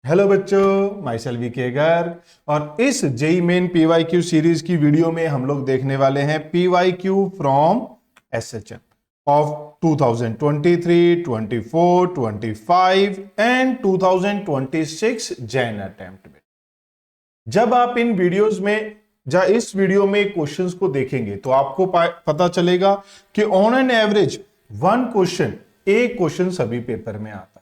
Hello बच्चों, my self VK Garg. और इस जेई मेन पीवाईक्यू सीरीज की वीडियो में हम लोग देखने वाले हैं PYQ from SHM of 2023, 24, 25 and 2026 Jain attempt में। जब आप इन वीडियोस में इस वीडियो में क्वेश्चंस को देखेंगे तो आपको पता चलेगा कि ऑन एन एवरेज एक क्वेश्चन सभी पेपर में आता है।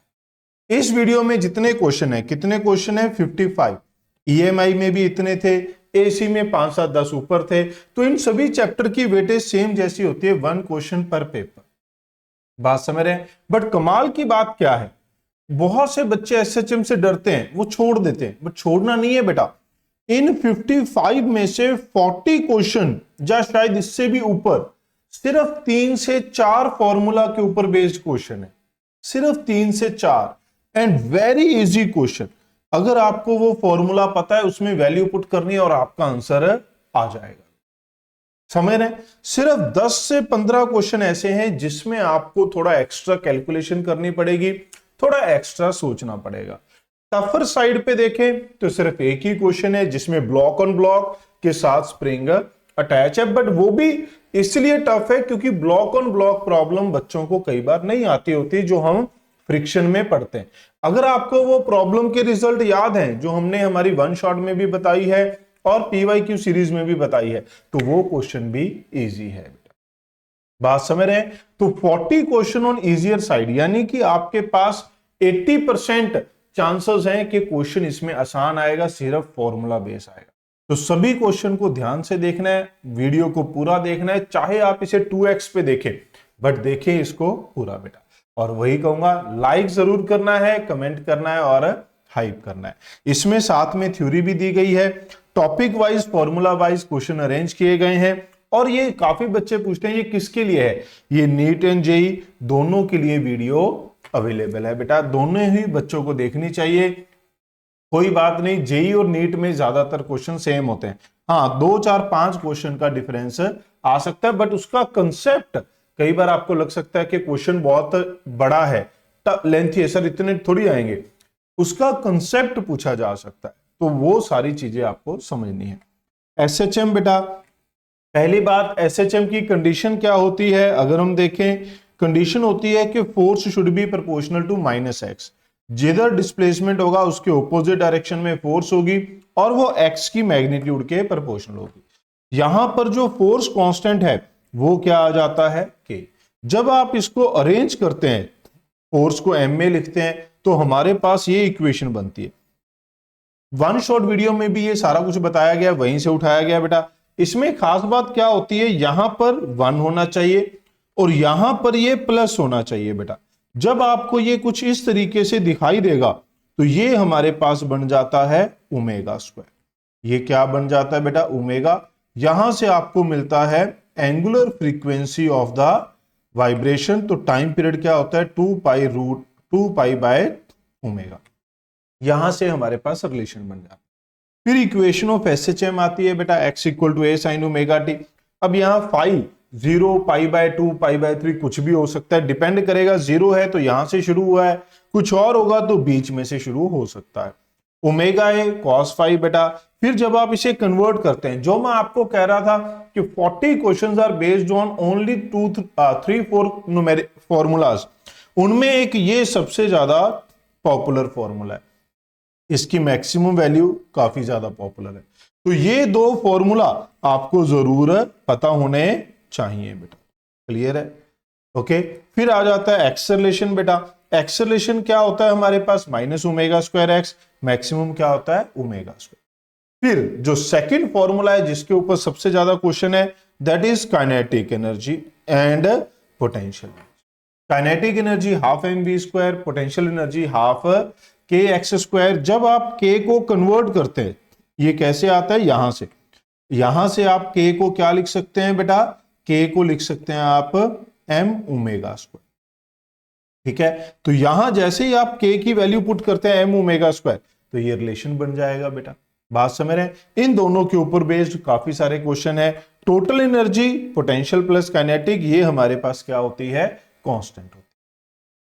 इस वीडियो में जितने क्वेश्चन है, कितने क्वेश्चन है? 55। ईएमआई में भी इतने थे, एसी में 5, 7, 10 ऊपर थे। तो इन सभी चैप्टर की वेटेज सेम जैसी होती है, 1 क्वेश्चन पर पेपर। बात समझ रहे हैं? बट कमाल की बात क्या है, बहुत से बच्चे एसएचएम से डरते हैं, वो छोड़ देते हैं। बट छोड़ना नहीं है बेटा। इन 55 में से 40 क्वेश्चन या शायद इससे भी ऊपर सिर्फ 3 से 4 फॉर्मूला के ऊपर बेस्ड क्वेश्चन है। सिर्फ 3 से 4 एंड वेरी इजी क्वेश्चन। अगर आपको वो फॉर्मूला पता है, उसमें वैल्यू पुट करनी है और आपका आंसर आ जाएगा। समझ रहे हैं? सिर्फ 10 से 15 क्वेश्चन ऐसे हैं जिसमें आपको थोड़ा एक्स्ट्रा कैलकुलेशन करनी पड़ेगी, थोड़ा एक्स्ट्रा सोचना पड़ेगा। टफर साइड पे देखें तो सिर्फ एक ही क्वेश्चन है जिसमें ब्लॉक ऑन ब्लॉक के साथ स्प्रिंग अटैच है। बट वो भी इसलिए टफ है क्योंकि ब्लॉक ऑन ब्लॉक प्रॉब्लम बच्चों को कई बार नहीं आती होती, जो हम फ्रिक्शन में पढ़ते हैं। अगर आपको वो प्रॉब्लम के रिजल्ट याद हैं जो हमने हमारी वन शॉट में भी बताई है और पीवाईक्यू सीरीज में भी बताई है, तो वो क्वेश्चन भी इजी है। बात समझ रहे हैं? तो 40 क्वेश्चन ऑन इजियर साइड, यानी कि आपके पास 80% चांसेस हैं कि क्वेश्चन इसमें आसान आएगा, सिर्फ फॉर्मूला बेस आएगा। तो सभी क्वेश्चन को ध्यान से देखना है, वीडियो को पूरा देखना है, चाहे आप इसे 2x पे देखें, बट देखें इसको पूरा बेटा। और वही कहूंगा, लाइक जरूर करना है, कमेंट करना है और हाइप करना है। इसमें साथ में थ्योरी भी दी गई है, topic wise formula wise question arrange किए गए हैं। और ये काफी बच्चे पूछते हैं ये किसके लिए है? ये नीट एंड जेई दोनों के लिए वीडियो अवेलेबल है बेटा। दोनों ही बच्चों को देखनी चाहिए। कोई बात नहीं, जेई और नीट में ज्यादातर क्वेश्चन सेम होते हैं। हाँ, 2, 4, 5 क्वेश्चन का डिफरेंस आ सकता है, बट उसका कंसेप्ट कई बार आपको लग सकता है कि क्वेश्चन बहुत बड़ा है, लेंथी है, सर इतने थोड़ी आएंगे। उसका कंसेप्ट पूछा जा सकता है, तो वो सारी चीजें आपको समझनी है। एसएचएम बेटा, पहली बात, एसएचएम की कंडीशन क्या होती है? अगर हम देखें, कंडीशन होती है कि force should be proportional to -x। जिधर डिस्प्लेसमेंट होगा उसके ऑपोजिट डायरेक्शन में फोर्स होगी और वो x की मैग्नीट्यूड के प्रोपोर्शनल होगी। यहां पर जो फोर्स कांस्टेंट है वो क्या आ जाता है? k। जब आप इसको अरेंज करते हैं, फोर्स को m में लिखते हैं, तो हमारे पास ये इक्वेशन बनती है। वन शॉट वीडियो में भी ये सारा कुछ बताया गया, वहीं से उठाया गया बेटा। इसमें खास बात क्या होती है, यहां पर 1 होना चाहिए और यहां पर ये प्लस होना चाहिए बेटा। जब आपको ये कुछ इस तरीके से दिखाई देगा तो ये हमारे पास बन जाता है ओमेगा स्क्वायर। ये क्या बन जाता है बेटा? ओमेगा। यहां से आपको मिलता है angular frequency of the vibration. तो टाइम पीरियड क्या होता है? 2 पाई/ओमेगा। यहां से हमारे पास रिलेशन बन जाता है। फिर इक्वेशन ऑफ एसएचएम आती है बेटा, x equal to a sin omega t. अब यहां फाई 0, π/2, π/3 कुछ भी हो सकता है, डिपेंड करेगा। 0 है तो यहां से शुरू हुआ है, कुछ और होगा तो बीच में से शुरू हो सकता है। ओमेगा है cos फाई बेटा। फिर जब आप इसे कन्वर्ट करते हैं, जो मैं आपको कह रहा था कि 40 questions are based on only 3-4 numeric formulas, उनमें एक ये सबसे ज्यादा पॉपुलर फॉर्मूला है। इसकी मैक्सिमम वैल्यू काफी ज्यादा पॉपुलर है। तो ये 2 फॉर्मूला आपको जरूर पता होने चाहिए बेटा। क्लियर है? ओके। फिर आ जाता है एक्सेलरेशन बेटा। एक्सेलरेशन क्या होता है हमारे पास? -ω²x। मैक्सिमम क्या होता है? ω²। फिर जो सेकंड फॉर्मूला है जिसके ऊपर सबसे ज्यादा क्वेश्चन है, that is kinetic energy and potential. Kinetic energy ½ mv², potential energy ½ kx²। जब आप k को कन्वर्ट करते हैं, ये कैसे आता है? यहां से आप k को क्या लिख सकते हैं बेटा? k को लिख सकते हैं आप m⍵²। ठीक है? तो यहां जैसे ही आप k की वैल्यू पुट करते हैं m⍵², तो ये रिलेशन बन जाएगा बेटा। बात समझ रहे हैं? इन दोनों के ऊपर बेस्ड काफी सारे क्वेश्चन है। Total energy, potential plus kinetic, ये हमारे पास क्या होती है? कांस्टेंट होती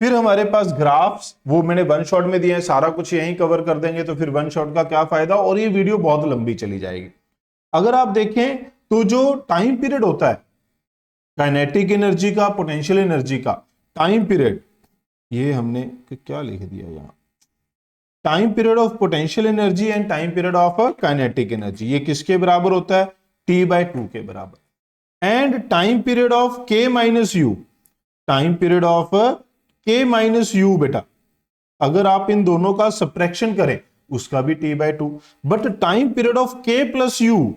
है। फिर हमारे पास ग्राफ्स, वो मैंने वन शॉट में दिए हैं, सारा कुछ यहीं कवर कर देंगे तो फिर वन शॉट का क्या फायदा, और ये वीडियो बहुत लंबी चली जाएगी। अगर आप देखें तो जो टाइम पीरियड होता है काइनेटिक एनर्जी का, पोटेंशियल एनर्जी का टाइम पीरियड, ये हमने क्या लिख दिया यहां, time period of potential energy and time period of kinetic energy, ये किसके बराबर होता है, T/2 के बराबर। And time period of K minus you, time period of K minus you बेटा, अगर आप इन दोनों का सब्ट्रैक्शन करें उसका भी T/2, but time period of K plus you,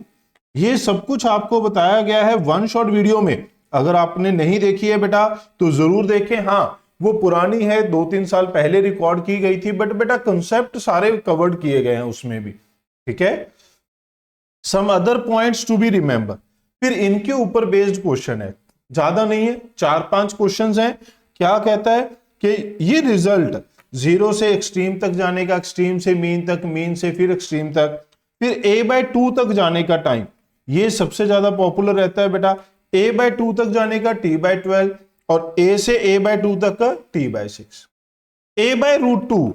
ये सब कुछ आपको बताया गया है वन शॉट वीडियो में। अगर आपने नहीं देखी है बेटा तो जरूर देखें। हाँ, वो पुरानी है, 2-3 साल पहले रिकॉर्ड की गई थी, बट बेटा कंसेप्ट सारे कवर्ड किए गए हैं उसमें भी, ठीक है। Some other points to be remember, फिर इनके ऊपर बेस्ड क्वेश्चन है, ज्यादा नहीं है, 4-5 क्वेश्चंस हैं। क्या कहता है कि ये रिजल्ट 0 से एक्सट्रीम तक जाने का, एक्सट्रीम से मीन तक, मीन से फिर एक्सट्रीम तक, फिर A/2 तक जाने का टाइम, ये सबसे ज्यादा पॉपुलर रहता है बेटा। A/2 तक जाने का T/12 और A से A/2 तक का T/6। A/√2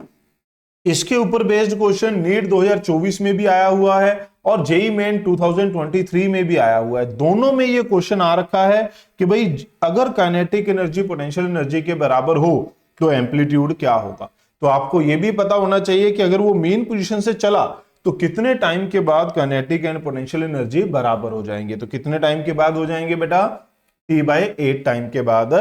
इसके ऊपर बेस्ड क्वेश्चन नीट 2024 में भी आया हुआ है और जेईई मेन 2023 में भी आया हुआ है। दोनों में ये क्वेश्चन आ रखा है कि भाई अगर काइनेटिक एनर्जी पोटेंशियल एनर्जी के बराबर हो तो एम्पलीट्यूड क्या होगा। तो आपको ये भी पता होना चाहिए कि अगर वो मेन पोजीशन से चला तो कितने टाइम के बाद काइनेटिक एंड पोटेंशियल एनर्जी बराबर हो जाएंगे। तो कितने टाइम के बाद हो जाएंगे बेटा, T/8 टाइम के बाद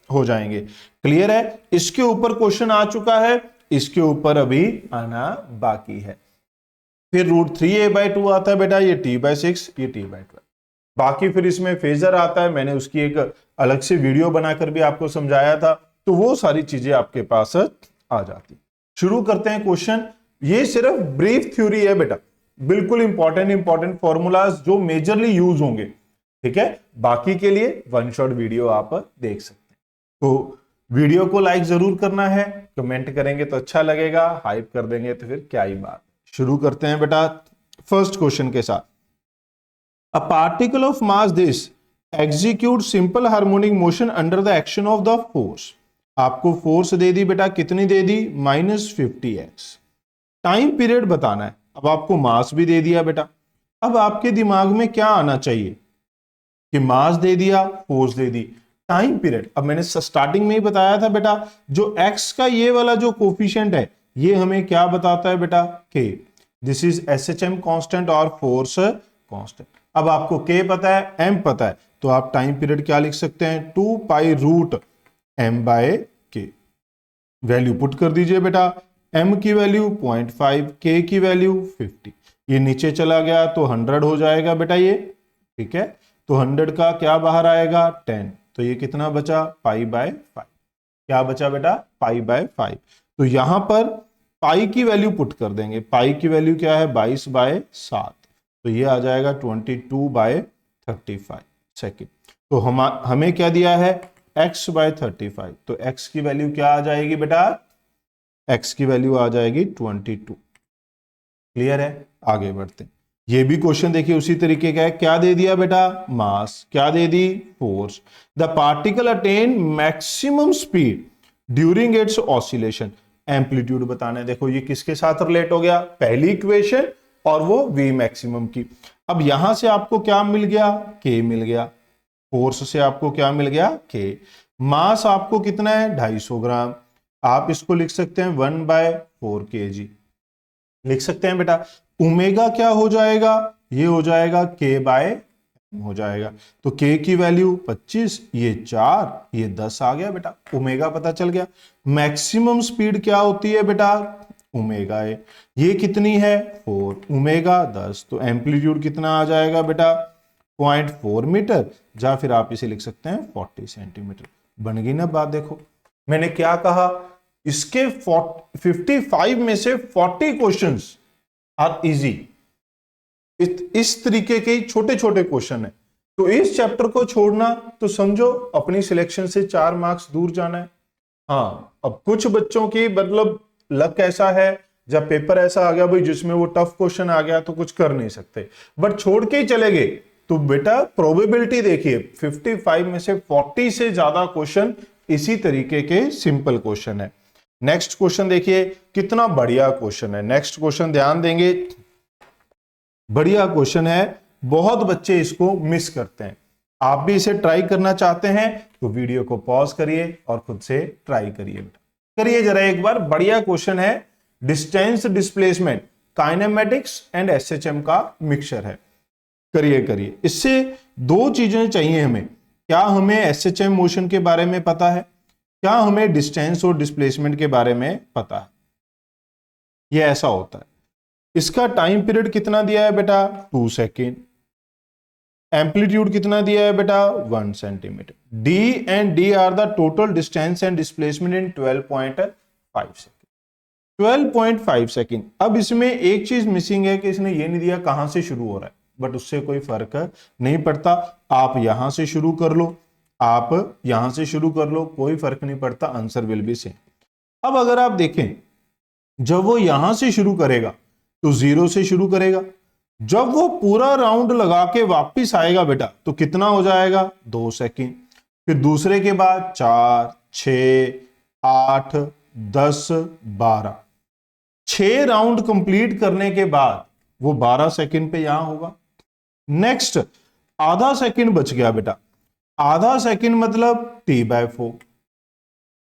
हो जाएंगे। क्लियर है। इसके ऊपर क्वेश्चन आ चुका है, इसके ऊपर अभी आना बाकी है। फिर √3A/2 आता है बेटा, ये T/6, ये T/12। बाकी फिर इसमें फेजर आता है, मैंने उसकी एक अलग से वीडियो बनाकर भी आपको समझाया था, तो वो सारी चीजें आपके पास आ जाती। शुरू करते हैं क्वेश्चन। ये सिर्फ ब्रीफ थ्योरी है बेटा, बिल्कुल इंपॉर्टेंट फॉर्मूलाज जो मेजरली यूज होंगे, ठीक है। बाकी के लिए वन शॉट वीडियो आप देख सकते हैं। तो वीडियो को लाइक जरूर करना है, कमेंट करेंगे तो अच्छा लगेगा, हाइप कर देंगे तो फिर क्या ही बात। शुरू करते हैं बेटा फर्स्ट क्वेश्चन के साथ। A particle of mass this execute simple harmonic motion under the action of the force. आपको फोर्स दे दी बेटा, कितनी दे दी, -50x। टाइम पीरियड बताना है। अब आपको मास भी दे दिया बेटा, अब आपके दिमाग में क्या आना चाहिए कि मास दे दिया, फोर्स दे दी, टाइम पीरियड। अब मैंने स्टार्टिंग में ही बताया था बेटा, जो एक्स का ये वाला जो कोफिशिएंट है ये हमें क्या बताता है बेटा, के। दिस इज SHM कांस्टेंट और फोर्स कांस्टेंट। अब आपको के पता है, एम पता है, तो आप टाइम पीरियड क्या लिख सकते हैं, 2π√m/k। वैल्यू पुट कर दीजिए बेटा, m की वैल्यू 0.5, k की वैल्यू 50। ये नीचे चला गया तो 100 हो जाएगा बेटा ये, ठीक है। तो 100 का क्या बाहर आएगा, 10। तो ये कितना बचा, π/5। क्या बचा बेटा, π/5। तो यहां पर पाई की वैल्यू पुट कर देंगे। पाई की वैल्यू क्या है, 22/7। तो ये आ जाएगा 22/35 सेकेंड। तो हमें क्या दिया है, x/35। तो x की वैल्यू क्या आ जाएगी बेटा, x की वैल्यू आ जाएगी 22। क्लियर है। आगे बढ़ते हैं। ये भी क्वेश्चन देखिए उसी तरीके का है। क्या दे दिया बेटा, मास। क्या दे दी, force. The particle attain maximum speed during its oscillation. Amplitude बताना है। देखो ये किसके साथ रिलेट हो गया, पहली इक्वेशन और वो v मैक्सिमम की। अब यहां से आपको क्या मिल गया, k मिल गया। फोर्स से आपको क्या मिल गया, k। मास आपको कितना है, 250 ग्राम। आप इसको लिख सकते हैं 1/4 kg लिख सकते हैं बेटा। ओमेगा क्या हो जाएगा, ये हो जाएगा k/m हो जाएगा। तो k की वैल्यू 25, ये 4, ये 10 आ गया बेटा। ओमेगा पता चल गया। मैक्सिमम स्पीड क्या होती है बेटा, ओमेगा है। ये कितनी है, 4, ओमेगा 10। तो एम्पलीट्यूड कितना आ जाएगा बेटा, 0.4 मीटर, या फिर आप इसे लिख सकते हैं 40 सेंटीमीटर। बन गई ना बात। देखो मैंने क्या कहा, इसके 55 में से 40 क्वेश्चंस आर इजी। इस तरीके के छोटे छोटे क्वेश्चन है। तो इस चैप्टर को छोड़ना तो समझो अपनी सिलेक्शन से 4 मार्क्स दूर जाना है। हाँ, अब कुछ बच्चों की मतलब लक ऐसा है, जब पेपर ऐसा आ गया भाई जिसमें वो टफ क्वेश्चन आ गया तो कुछ कर नहीं सकते, बट छोड़ के ही चले गए तो बेटा प्रोबेबिलिटी देखिए 55 में से 40 से ज्यादा क्वेश्चन इसी तरीके के सिंपल क्वेश्चन है। नेक्स्ट क्वेश्चन देखिए, कितना बढ़िया क्वेश्चन है। नेक्स्ट क्वेश्चन ध्यान देंगे, बढ़िया क्वेश्चन है, बहुत बच्चे इसको मिस करते हैं। आप भी इसे ट्राई करना चाहते हैं तो वीडियो को पॉज करिए और खुद से ट्राई करिए। करिए जरा एक बार, बढ़िया क्वेश्चन है। Distance displacement, kinematics and SHM का मिक्सचर है। करिए। इससे दो चीजें चाहिए हमें, क्या हमें एसएचएम मोशन के बारे में पता है, क्या हमें डिस्टेंस और डिस्प्लेसमेंट के बारे में पता है। ये ऐसा होता है। इसका टाइम पीरियड कितना दिया है बेटा, 2 सेकेंड। एम्पलीट्यूड कितना दिया है बेटा, 1 centimetre. D and D R the total distance and displacement in 12.5 second. 12.5 second. अब इसमें एक चीज मिसिंग है कि इसने ये नहीं दिया कहां से शुरू हो रहा है, बट उससे कोई फर्क नहीं पड़ता। आप यहां से शुरू कर लो, आप यहां से शुरू कर लो, कोई फर्क नहीं पड़ता, आंसर विल बी सेम। अब अगर आप देखें, जब वो यहां से शुरू करेगा तो 0 से शुरू करेगा, जब वो पूरा राउंड लगा के वापिस आएगा बेटा तो कितना हो जाएगा, 2 सेकेंड। फिर दूसरे के बाद 4, 6, 8, 10, 12, 6 राउंड कंप्लीट करने के बाद वो 12 सेकेंड पे यहां होगा। नेक्स्ट आधा सेकेंड बच गया बेटा, आधा सेकेंड मतलब t/4,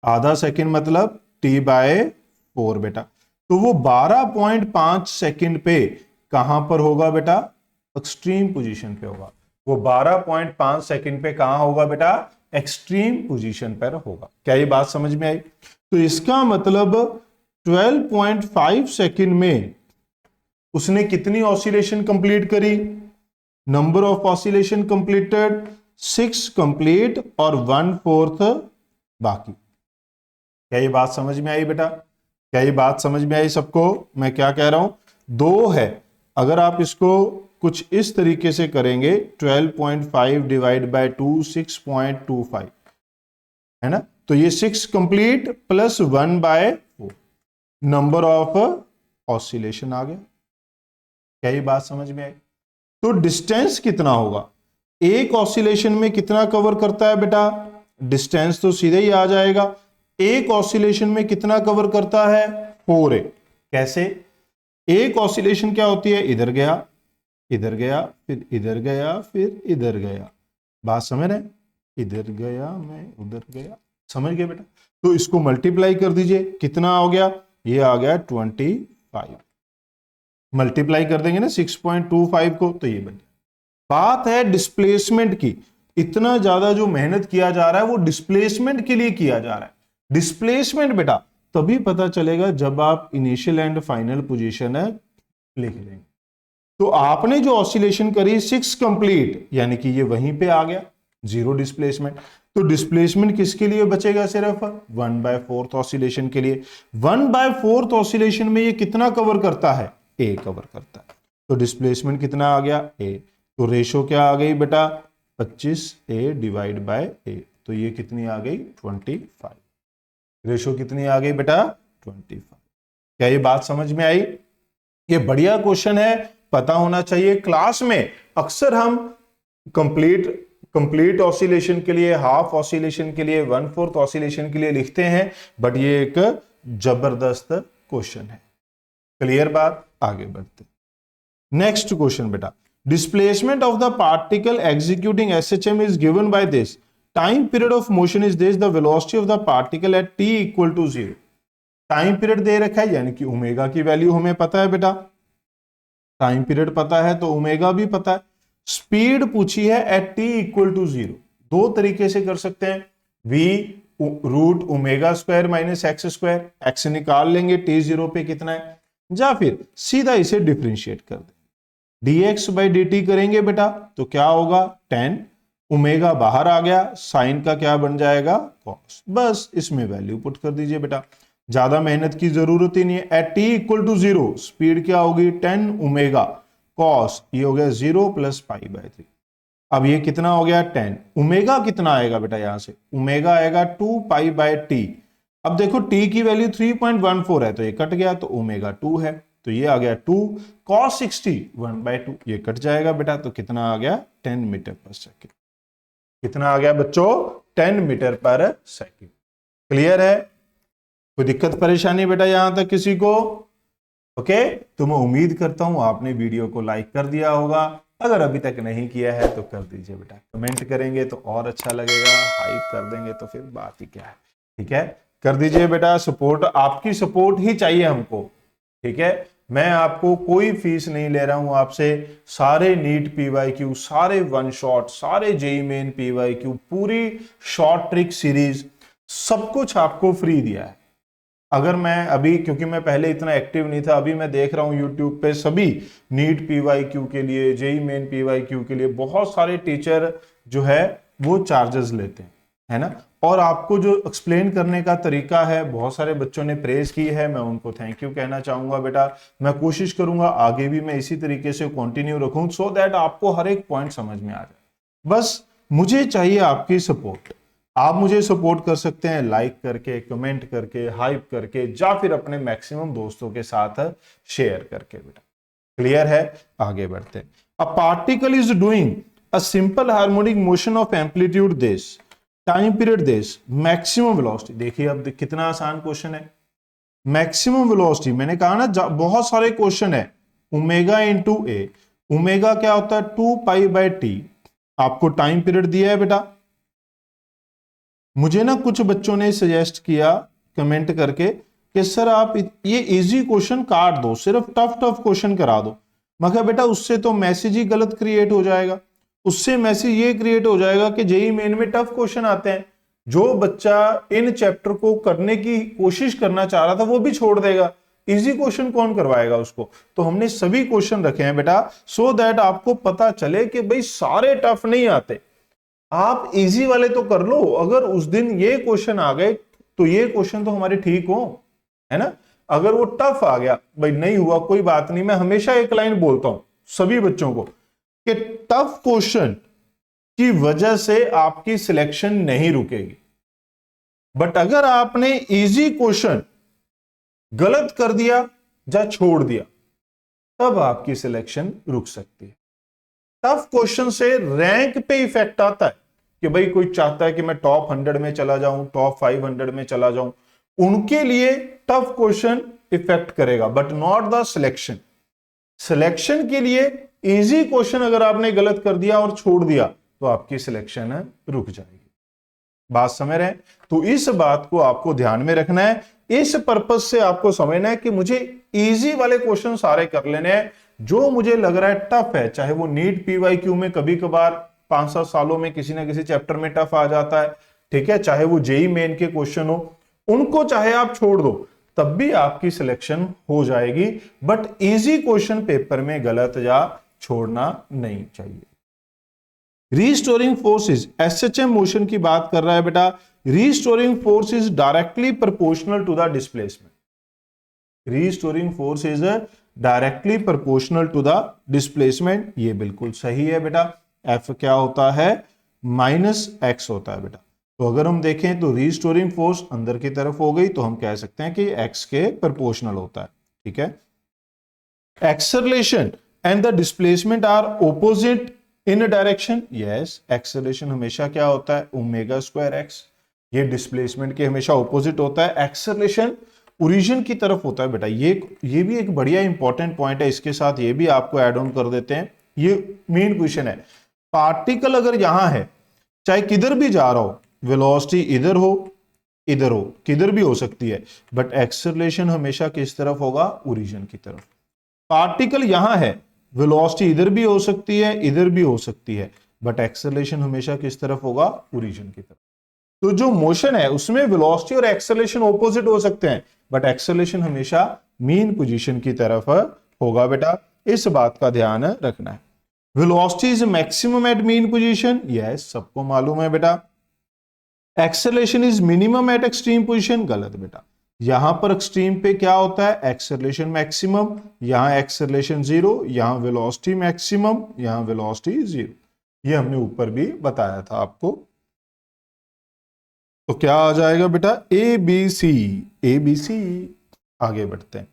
आधा सेकेंड मतलब t/4 बेटा। तो वो 12.5 सेकेंड पे कहां पर होगा बेटा, एक्सट्रीम पोजीशन पे होगा। वो 12.5 सेकेंड पे कहां होगा बेटा, एक्सट्रीम पोजीशन पर होगा। क्या ये बात समझ में आई? तो इसका मतलब 12.5 सेकेंड में उसने कितनी ऑसिलेशन कंप्लीट करी, number of oscillation completed 6 complete और 1/4 बाकी। क्या ये बात समझ में आई बेटा? क्या ये बात समझ में आई सबको? मैं क्या कह रहा हूं, 2 है। अगर आप इसको कुछ इस तरीके से करेंगे, 12.5 डिवाइड बाय 2 6.25 है ना, तो ये 6 complete plus 1/4 number of oscillation आ गया। क्या ये बात समझ में आई? तो डिस्टेंस कितना होगा, एक ऑसिलेशन में कितना कवर करता है बेटा, डिस्टेंस तो सीधे ही आ जाएगा। एक ऑसिलेशन में कितना कवर करता है, 4a। कैसे? एक ऑसिलेशन क्या होती है, इधर गया, इधर गया, फिर इधर गया, फिर इधर गया। बात समझ रहे? इधर गया, मैं उधर गया, समझ गए बेटा? तो इसको मल्टीप्लाई कर दीजिए, कितना हो गया, ये आ गया 25। मल्टीप्लाई कर देंगे ना 6.25 को, तो ये बन गया। बात है डिस्प्लेसमेंट की, इतना ज्यादा जो मेहनत किया जा रहा है वो डिस्प्लेसमेंट के लिए किया जा रहा है। डिस्प्लेसमेंट बेटा तभी पता चलेगा जब आप इनिशियल एंड फाइनल पोजीशन लिख लेंगे। तो आपने जो ऑसिलेशन करी 6 कंप्लीट, यानी कि ये वहीं पे आ गया, 0 डिस्प्लेसमेंट। तो डिस्प्लेसमेंट किसके लिए बचेगा, सिर्फ 1/4 ऑसिलेशन के लिए। 1/4 ऑसिलेशन में ये कितना कवर करता है, ए कवर करता है। तो डिस्प्लेसमेंट कितना आ गया, ए। तो रेशो क्या आ गई बेटा, 25a डिवाइड बाय a। तो ये कितनी आ गई, 25। रेशो कितनी आ गई बेटा, 25। क्या ये बात समझ में आई? ये बढ़िया क्वेश्चन है, पता होना चाहिए। क्लास में अक्सर हम कंप्लीट ऑसिलेशन के लिए, हाफ ऑसिलेशन के लिए, 1/4 ऑसिलेशन के लिए लिखते हैं, बट ये एक जबरदस्त क्वेश्चन है। क्लियर बात? आगे बढ़ते। नेक्स्ट क्वेश्चन बेटा, displacement of the particle executing SHM is given by this. Time period of motion is this. The velocity of the particle at t equal to 0. Time period दे रखा है, यानी कि ओमेगा की वैल्यू हमें पता है बेटा, टाइम पीरियड पता है तो ओमेगा भी पता है। स्पीड पूछी है एट t इक्वल टू 0। दो तरीके से कर सकते हैं, v√ω² माइनस x², x निकाल लेंगे t0 पे कितना है, या फिर सीधा इसे डिफरेंशिएट कर दे, dx/dt करेंगे बेटा तो क्या होगा, tan। ओमेगा बाहर आ गया, साइन का क्या बन जाएगा, cos। बस इसमें वैल्यू पुट कर दीजिए बेटा, ज्यादा मेहनत की जरूरत ही नहीं है। At t equal to 0 speed क्या होगी, 10 ओमेगा cos, ये हो गया 0 + π/3। अब ये कितना हो गया, 10। ओमेगा कितना आएगा बेटा, यहां से ओमेगा आएगा 2π/t। अब देखो t की वैल्यू 3.14 है तो ये कट गया, तो ओमेगा 2 है, तो ये आ गया 2 cos 60 1/2, ये कट जाएगा बेटा, तो कितना आ गया, 10 मीटर पर सेकेंड। कितना आ गया बच्चों, 10 मीटर पर सेकेंड। क्लियर है? कोई दिक्कत परेशानी बेटा यहां तक किसी को? ओके, तो मैं उम्मीद करता हूं आपने वीडियो को लाइक कर दिया होगा। अगर अभी तक नहीं किया है तो कर दीजिए बेटा, कमेंट करेंगे तो और अच्छा लगेगा, हाइप कर देंगे तो फिर बात ही क्या है। ठीक है, कर दीजिए बेटा सपोर्ट, आपकी सपोर्ट ही चाहिए हमको। ठीक है, मैं आपको कोई फीस नहीं ले रहा हूं आपसे। सारे नीट पीवाईक्यू, सारे वन शॉट, सारे जेईई मेन पीवाईक्यू, पूरी शॉर्ट ट्रिक सीरीज, सब कुछ आपको फ्री दिया है। अगर मैं अभी, क्योंकि मैं पहले इतना एक्टिव नहीं था, अभी मैं देख रहा हूं यूट्यूब पे सभी नीट पीवाईक्यू के लिए, जेईई मेन पीवाईक्यू के लिए बहुत सारे टीचर जो है वो चार्जेस लेते हैं, है ना। और आपको जो एक्सप्लेन करने का तरीका है, बहुत सारे बच्चों ने प्रेज की है, मैं उनको थैंक यू कहना चाहूंगा बेटा। मैं कोशिश करूंगा आगे भी मैं इसी तरीके से कंटिन्यू रखूं, सो दैट आपको हर एक पॉइंट समझ में आ जाए। बस मुझे चाहिए आपकी सपोर्ट। आप मुझे सपोर्ट कर सकते हैं लाइक करके, कमेंट करके, हाइप करके, या फिर अपने मैक्सिमम दोस्तों के साथ शेयर करके बेटा। क्लियर है? आगे बढ़ते हैं। A particle is doing a simple harmonic motion of amplitude this, time period this, maximum velocity. देखिए अब कितना आसान क्वेश्चन है। मैक्सिमम वेलोसिटी, मैंने कहा ना बहुत सारे क्वेश्चन है। ओमेगा इंटू ए, ओमेगा क्या होता है? 2π/t। आपको टाइम पीरियड दिया है बेटा। मुझे ना कुछ बच्चों ने सजेस्ट किया कमेंट करके कि सर आप ये इजी क्वेश्चन काट दो, सिर्फ टफ क्वेश्चन करा दो। मैं कहा बेटा उससे तो मैसेज ही गलत क्रिएट हो जाएगा। उससे मैसेज ये क्रिएट हो जाएगा कि जेईई मेन में टफ क्वेश्चन आते हैं, जो बच्चा इन चैप्टर को करने की कोशिश करना चाह रहा था वो भी छोड़ देगा। इजी क्वेश्चन कौन करवाएगा उसको? तो हमने सभी क्वेश्चन रखे हैं बेटा, सो दैट आपको पता चले कि भाई सारे टफ नहीं आते, आप इजी वाले तो कर लो। अगर उस दिन ये क्वेश्चन आ गए तो ये क्वेश्चन तो हमारे ठीक हो, है ना। अगर वो टफ आ गया, भाई नहीं हुआ कोई बात नहीं। मैं हमेशा एक लाइन बोलता हूं सभी बच्चों को कि टफ क्वेश्चन की वजह से आपकी सिलेक्शन नहीं रुकेगी, बट अगर आपने इजी क्वेश्चन गलत कर दिया या छोड़ दिया तब आपकी सिलेक्शन रुक सकती है। टफ क्वेश्चन से रैंक पे इफेक्ट आता है कि भाई कोई चाहता है कि मैं टॉप 100 में चला जाऊं, टॉप 500 में चला जाऊं, उनके लिए टफ क्वेश्चन इफेक्ट करेगा, but not the selection. Selection के लिए इजी क्वेश्चन अगर आपने गलत कर दिया और छोड़ दिया तो आपकी सिलेक्शन रुक जाएगी। बात समझ रहे हैं? तो इस बात को आपको ध्यान में रखना है। इस पर्पज से आपको समझना है कि मुझे इजी वाले क्वेश्चन सारे कर लेने हैं, जो मुझे लग रहा है टफ है, चाहे वो नीट पीवाईक्यू में कभी कभार 5-7 सालों में किसी ना किसी चैप्टर में टफ आ जाता है, ठीक है, चाहे वो जेईई मेन के क्वेश्चन हो, उनको चाहे आप छोड़ दो तब भी आपकी सिलेक्शन हो जाएगी, बट इजी क्वेश्चन पेपर में गलत या छोड़ना नहीं चाहिए। रीस्टोरिंग फोर्सेस, एसएचएम मोशन की बात कर रहा है बेटा। Restoring force is directly proportional to the displacement. Restoring force is directly proportional to the displacement. ये बिल्कुल सही है बेटा। एफ क्या होता है? -x होता है बेटा। तो अगर हम देखें तो रीस्टोरिंग फोर्स अंदर की तरफ हो गई तो हम कह सकते हैं कि x के प्रोपोर्शनल होता है, ठीक है। Acceleration and the displacement are opposite in direction. Yes, acceleration हमेशा क्या होता है? ω²x। ये डिस्प्लेसमेंट के हमेशा ऑपोजिट होता है। एक्सेलरेशन ओरिजिन की तरफ होता है बेटा। ये भी एक बढ़िया इंपॉर्टेंट पॉइंट है, इसके साथ ये भी आपको ऐड ऑन कर देते हैं। ये मेन क्वेश्चन है। पार्टिकल अगर यहां है, चाहे किधर भी जा रहा हो, वेलोसिटी इधर हो किधर भी हो सकती है, बट एक्सेलरेशन हमेशा किस तरफ होगा? ओरिजिन की तरफ। पार्टिकल यहां है, वेलोसिटी इधर भी हो सकती है, इधर भी हो सकती है, बट एक्सेलरेशन हमेशा किस तरफ होगा? ओरिजिन की तरफ। तो जो मोशन है उसमें वेलोसिटी और एक्सेलरेशन ऑपोजिट हो सकते हैं, बट एक्सेलरेशन हमेशा मीन पोजीशन की तरफ होगा बेटा। इस बात का ध्यान रखना है। Velocity is maximum at mean position. Yes, सबको मालूम है बेटा। Acceleration is minimum at extreme position. गलत बेटा। यहां पर एक्सट्रीम पे क्या होता है? एक्सेलरेशन मैक्सिमम, यहां एक्सेलरेशन 0, यहां वेलोसिटी मैक्सिमम, यहां वेलोसिटी 0। ये हमने ऊपर भी बताया था आपको। तो क्या आ जाएगा बेटा? A B C. आगे बढ़ते हैं।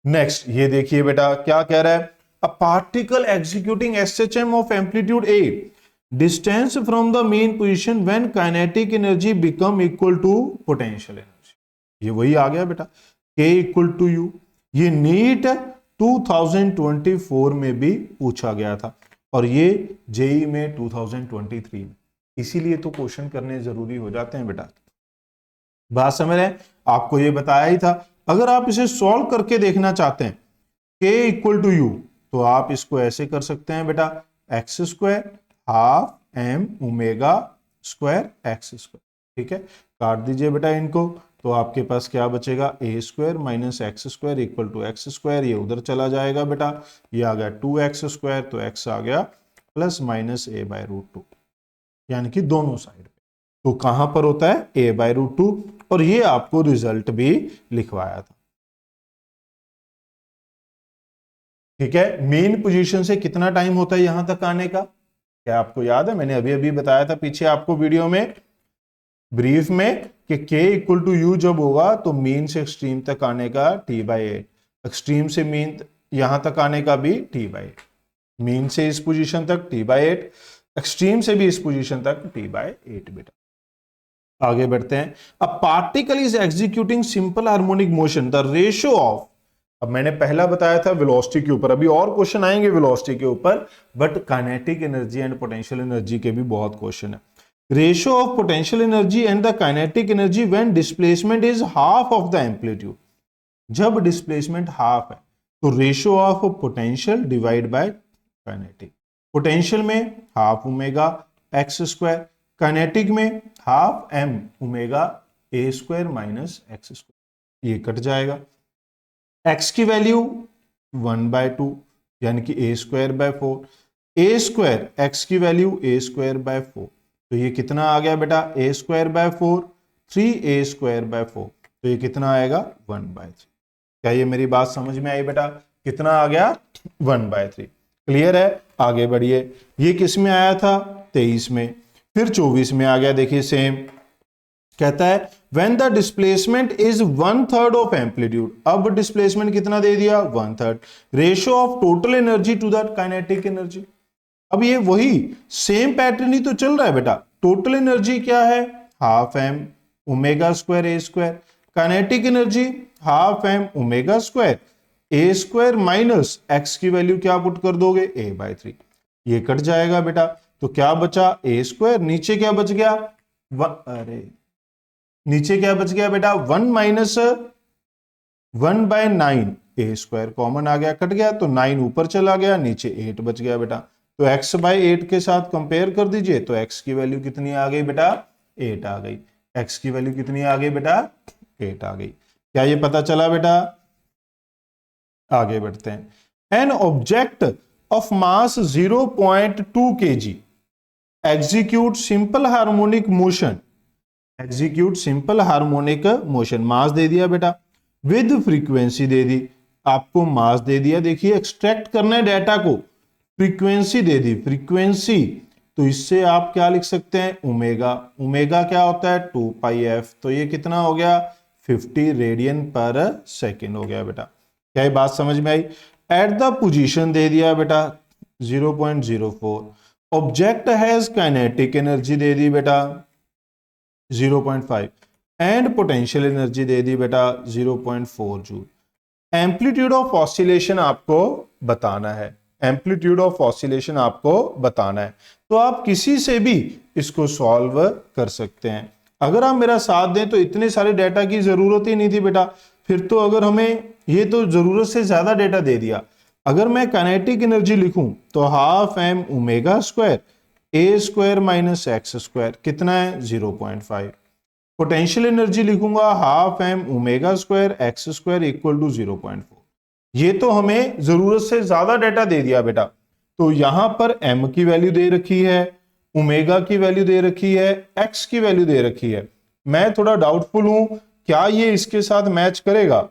नेक्स्ट ये देखिए बेटा क्या कह रहा है। A particle executing SHM of amplitude a distance from the mean position when kinetic energy become equal to potential energy. ये वही आ गया बेटा, K इक्वल टू यू। ये नीट 2024 में भी पूछा गया था और ये जेई में 2023 में, इसीलिए तो क्वेश्चन करने जरूरी हो जाते हैं बेटा। बात समझ रहे हैं? आपको ये बताया ही था। अगर आप इसे सॉल्व करके देखना चाहते हैं K इक्वल टू यू, तो आप इसको ऐसे कर सकते हैं बेटा, x square half m omega square x square. ठीक है, काट दीजिए बेटा इनको, तो आपके पास क्या बचेगा, a square minus x square equal to x square. ये उधर चला जाएगा बेटा, ये आ गया 2x स्क्वायर, तो x आ गया plus minus a by root two, यानी कि दोनों साइड पे। तो कहां पर होता है, ए बाय रूट टू, और ये आपको रिजल्ट भी लिखवाया था। ठीक है, मेन पोजीशन से कितना टाइम होता है यहां तक आने का, क्या आपको याद है? मैंने अभी अभी बताया था पीछे आपको वीडियो में ब्रीफ में कि K इक्वल टू यू जब होगा तो मीन से एक्सट्रीम तक आने का T/8, एक्सट्रीम से मीन यहां तक आने का भी T/8, मीन से इस पोजीशन तक T/8, एक्सट्रीम से भी इस पोजीशन तक T/8 बेटा। आगे बढ़ते हैं। A particle is executing simple harmonic motion, the ratio of, अब मैंने पहला बताया था वेलोसिटी के ऊपर, अभी और क्वेश्चन आएंगे वेलोसिटी के ऊपर, but kinetic energy and potential energy के भी बहुत क्वेश्चन है। Ratio of potential energy and the kinetic energy when displacement is half of the amplitude. जब डिस्प्लेसमेंट हाफ है तो ratio of potential divide by kinetic. Potential में half omega x square, kinetic में half m omega a square minus x square, ये cut जाएगा। x की value 1/2 यानी कि a square by 4, A square x की वैल्यू ए स्क्वायर बाय 4, तो ये कितना आ गया बेटा, a square by 4, 3a square by 4, तो ये कितना आएगा 1/3। क्या ये मेरी बात समझ में आई बेटा? कितना आ गया 1/3। क्लियर है? आगे बढ़िए। ये किस में आया था, 23 में, फिर 24 में आ गया। देखिए सेम कहता है when the displacement is 1/3 of amplitude. अब डिस्प्लेसमेंट कितना दे दिया, 1/3। Ratio of total energy to the kinetic energy. अब ये वही सेम पैटर्न ही तो चल रहा है बेटा। टोटल एनर्जी क्या है, half m omega square a square, kinetic energy half m omega square a square minus x की वैल्यू क्या पुट कर दोगे, a/3, ये कट जाएगा बेटा। तो क्या बचा, ए स्क्वायर, नीचे क्या बच गया, अरे नीचे क्या बच गया बेटा, 1 माइनस 1/9, ए स्क्वायर कॉमन आ गया, कट गया, तो 9 ऊपर चला गया, नीचे 8 बच गया बेटा। तो x/8 के साथ कंपेयर कर दीजिए, तो x की वैल्यू कितनी आ गई बेटा, 8 आ गई। x की वैल्यू कितनी आ गई बेटा, 8 आ गई। क्या ये पता चला बेटा? आगे बढ़ते हैं। An object of mass 0.2 kg execute simple harmonic motion, execute simple harmonic motion, mass दे दिया बेटा, विद फ्रीक्वेंसी दे दी, आपको मास दे दिया। देखिए एक्सट्रैक्ट करना है डाटा को, फ्रीक्वेंसी दे दी, फ्रीक्वेंसी, तो इससे आप क्या लिख सकते हैं, ओमेगा, ओमेगा क्या होता है 2πf, तो ये कितना हो गया 50 रेडियन पर सेकेंड हो गया बेटा। क्या ये बात समझ में आई? एट द पोजीशन दे दिया बेटा 0.04, ऑब्जेक्ट हैज काइनेटिक एनर्जी दे दी बेटा 0.5 एंड पोटेंशियल एनर्जी दे दी बेटा 0.4 जूल। एम्पलीट्यूड ऑफ ऑसिलेशन आपको बताना है, एम्पलीट्यूड ऑफ ऑसिलेशन आपको बताना है, तो आप किसी से भी इसको सॉल्व कर सकते हैं। अगर आप मेरा साथ दें तो इतने सारे डेटा की जरूरत ही नहीं थी बेटा। फिर तो अगर हमें ये तो जरूरत से ज्यादा डेटा दे दिया। अगर मैं काइनेटिक एनर्जी लिखूं तो half m omega square a square minus x square कितना है 0.5। पोटेंशियल एनर्जी लिखूंगा half m omega square x square equal to 0.4। ये तो हमें जरूरत से ज्यादा डेटा दे दिया बेटा। तो यहां पर m की वैल्यू दे रखी है, ओमेगा की वैल्यू दे रखी है, x की वैल्यू दे रखी है। मैं थोड़ा डाउटफुल हूं क्या ये इसके साथ मैच करेगा।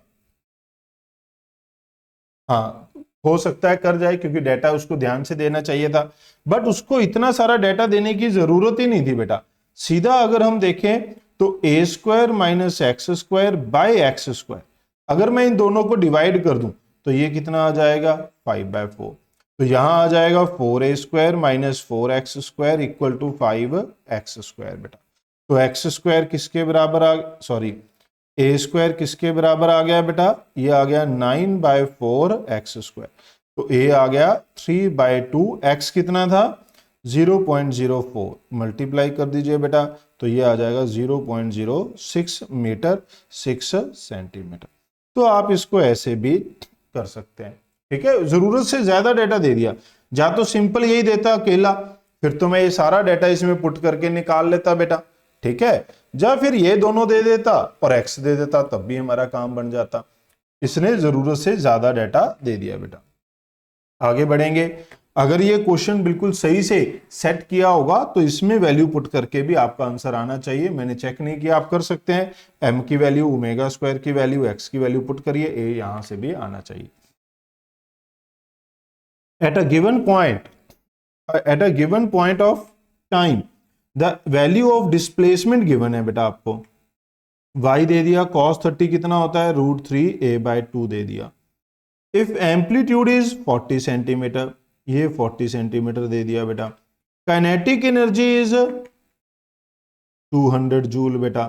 हाँ हो सकता है कर जाए क्योंकि डेटा उसको ध्यान से देना चाहिए था, बट उसको इतना सारा डेटा देने की जरूरत ही नहीं थी बेटा। सीधा अगर हम देखें तो a square minus x square by x square, अगर मैं इन दोनों को डिवाइड कर दूं तो ये कितना आ जाएगा 5/4। तो यहां आ जाएगा 4a² minus 4x² equal to 5x² बेटा। तो x² किसके बराबर सॉरी a² किसके बराबर आ गया बेटा, ये आ गया 9/4x²। तो a आ गया 3/2, x कितना था 0.04, मल्टीप्लाई कर दीजिए बेटा, तो ये आ जाएगा 0.06 मीटर 6 सेंटीमीटर। तो आप इसको ऐसे भी कर सकते हैं, ठीक है। जरूरत से ज्यादा डेटा दे दिया, या तो सिंपल यही देता अकेला, फिर तो मैं ये सारा डेटा इसमें पुट करके निकाल लेता बेटा, ठीक है। या फिर ये दोनों दे देता और x दे देता, तब भी हमारा काम बन जाता। इसने जरूरत से ज्यादा डेटा दे दिया बेटा। आगे बढ़ेंगे, अगर ये क्वेश्चन बिल्कुल सही से सेट किया होगा तो इसमें वैल्यू पुट करके भी आपका आंसर आना चाहिए। मैंने चेक नहीं किया, आप कर सकते हैं। m की वैल्यू, ओमेगा² की वैल्यू, x की वैल्यू पुट करिए, a यहां से भी आना चाहिए। At a given point of time the value of displacement given है बेटा आपको। y दे दिया, cos 30 कितना होता है √3a/2 दे दिया। इफ एम्पलीट्यूड इज 40 सेंटीमीटर, ये 40 सेंटीमीटर दे दिया बेटा। काइनेटिक एनर्जी इज 200 जूल बेटा।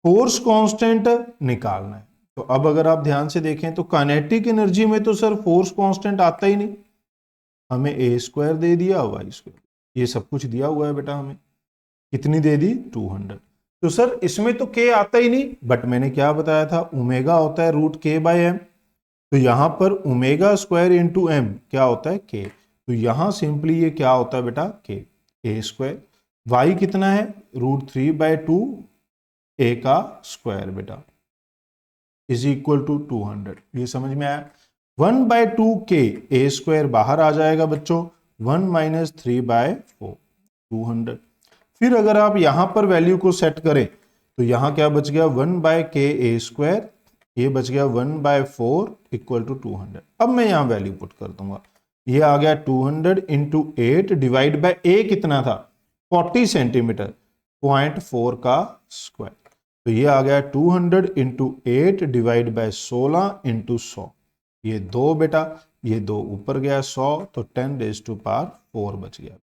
फोर्स कांस्टेंट निकालना है। तो अब अगर आप ध्यान से देखें तो काइनेटिक एनर्जी में तो सर फोर्स कांस्टेंट आता ही नहीं, हमें a² दे दिया, y², ये सब कुछ दिया हुआ है बेटा। हमें कितनी दे दी 200। तो सर इसमें तो k आता ही नहीं, बट मैंने क्या बताया था, ओमेगा होता है √k/m। तो यहां पर ओमेगा² इंटू m क्या होता है k। तो यहां सिंपली ये क्या होता है बेटा k, a²। y कितना है √3/2 a का स्क्वायर बेटा इज इक्वल टू 200। ये समझ में आया। 1/2 k, a² बाहर आ जाएगा बच्चों, 1 - 3/4 200। फिर अगर आप यहां पर वैल्यू को सेट करें तो यहां क्या बच गया 1/k a², ये बच गया 1/4 इक्वल टू 200। अब मैं यहां वैल्यू पुट कर दूंगा, ये आ गया 200 इंटू 8 डिवाइड बाय a कितना था 40 सेंटीमीटर, 0.4 का स्क्वायर। तो ये आ गया 200 इंटू 8 डिवाइड बाय 16 इंटू 100, ये 2 बेटा, ये 2 ऊपर गया 100, तो 10⁴ बच गया।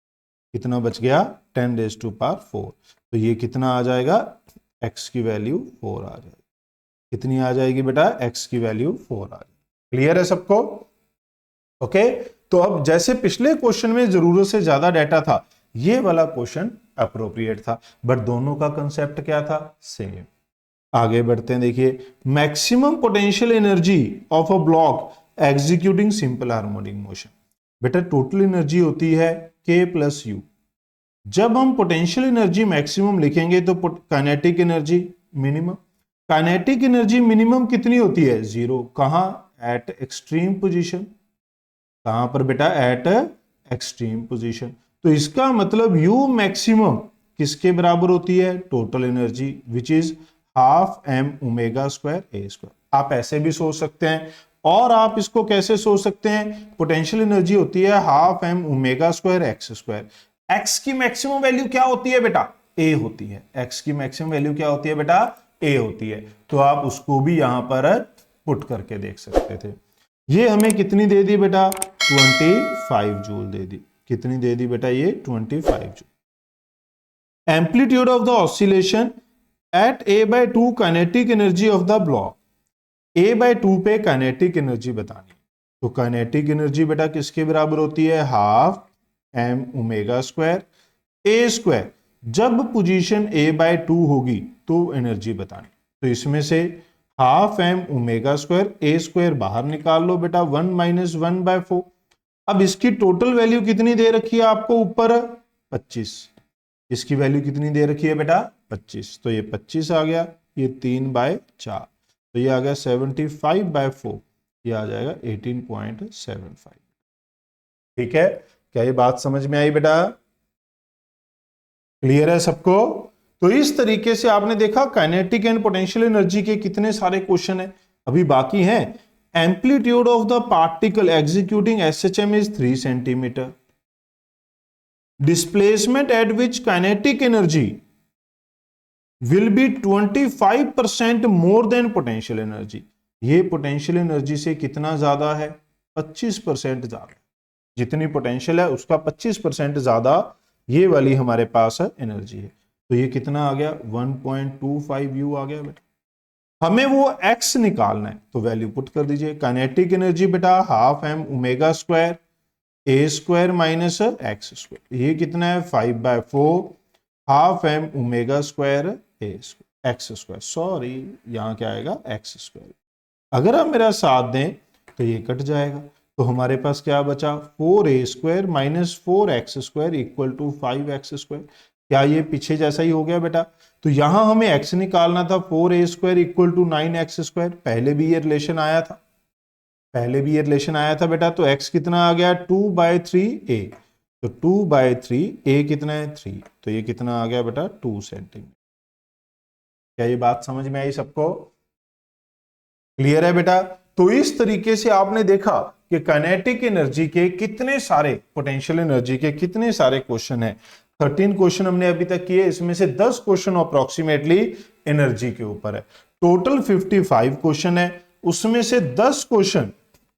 कितना बच गया 10⁴। तो ये कितना आ जाएगा, x की वैल्यू 4 आ जाएगी। कितनी आ जाएगी बेटा, x की वैल्यू 4 आ जाएगी। क्लियर है सबको? ओके। तो अब जैसे पिछले क्वेश्चन में जरूरत से ज्यादा डाटा था, ये वाला क्वेश्चन अप्रोप्रिएट था, बट दोनों का कंसेप्ट क्या था, सेम। आगे बढ़ते हैं, देखिए maximum potential energy of a block executing simple harmonic motion. बेटा टोटल एनर्जी होती है k प्लस u। जब हम पोटेंशियल एनर्जी मैक्सिमम लिखेंगे तो kinetic energy minimum. Kinetic energy minimum कितनी होती है 0। कहां, एट एक्सट्रीम पोजीशन। कहां पर बेटा, एट एक्सट्रीम पोजीशन। तो इसका मतलब u मैक्सिमम किसके बराबर होती है, total energy which is ½ m ओमेगा² a²। आप ऐसे भी सोच सकते हैं, और आप इसको कैसे सोच सकते हैं, पोटेंशियल एनर्जी होती है ½ m ओमेगा² x²। x की मैक्सिमम वैल्यू क्या होती है बेटा, a होती है। x की मैक्सिमम वैल्यू क्या होती है बेटा, a होती है। तो आप उसको भी यहां पर पुट करके देख सकते थे। ये हमें कितनी दे दी बेटा, 25 जूल दे दी। कितनी दे दी बेटा, ये 25 joule. Amplitude of the oscillation at a/2 kinetic energy of the block. a/2 पे काइनेटिक एनर्जी बतानी। तो काइनेटिक एनर्जी बेटा किसके बराबर होती है, ½ m ओमेगा² a²। जब पोजीशन a/2 होगी तो एनर्जी बतानी। तो इसमें से ½ m ओमेगा² a² बाहर निकाल लो बेटा, 1 - 1/4। अब इसकी टोटल वैल्यू कितनी दे रखी है आपको ऊपर, 25। इसकी वैल्यू कितनी दे रखी है बेटा, 25। तो ये 25 आ गया, ये 3/4, तो ये आ गया 75/4, ये आ जाएगा 18.75। ठीक है, क्या ये बात समझ में आई बेटा, क्लियर है सबको? तो इस तरीके से आपने देखा काइनेटिक एंड पोटेंशियल एनर्जी के कितने सारे क्वेश्चन है, अभी बाकी हैं। Amplitude of the particle executing SHM is 3 centimetre. Displacement eight which kinetic energy will be 25% more than potential energy. ये पोटेंशियल एनर्जी से कितना ज्यादा है, 25% ज्यादा। जितनी पोटेंशियल है उसका 25% ज्यादा ये वाली हमारे पास एनर्जी है। तो ये कितना आ गया 1.25 U आ गया बेटा। हमें वो x निकालना है तो वैल्यू पुट कर दीजिए। काइनेटिक एनर्जी बेटा half m omega square a square minus x square, ये कितना है 5/4 हाफ एम ओमेगा स्क्वायर ए एक्स स्क्वायर, सॉरी यहां क्या आएगा एक्स स्क्वायर। अगर आप मेरा साथ दें तो ये कट जाएगा, तो हमारे पास क्या बचा 4a square minus 4x square equal to 5x square. क्या ये पीछे जैसा ही हो गया बेटा? तो यहां हमें x निकालना था 4a square equal to 9x square, पहले भी ये रिलेशन आया था, बेटा। तो x कितना आ गया 2/3a, तो 2/3 a कितना है 3, तो ये कितना आ गया बेटा 2 सेंटीमीटर। क्या ये बात समझ में आई सबको? क्लियर है बेटा? तो इस तरीके से आपने देखा कि काइनेटिक एनर्जी के कितने सारे, पोटेंशियल एनर्जी के कितने सारे क्वेश्चन हैं। 13 क्वेश्चन हमने अभी तक किए, इसमें से 10 क्वेश्चन अप्रोक्सीमेटली एनर्जी के ऊपर है। टोटल 55 क्वेश्चन है, उसमें से 10 क्वेश्चन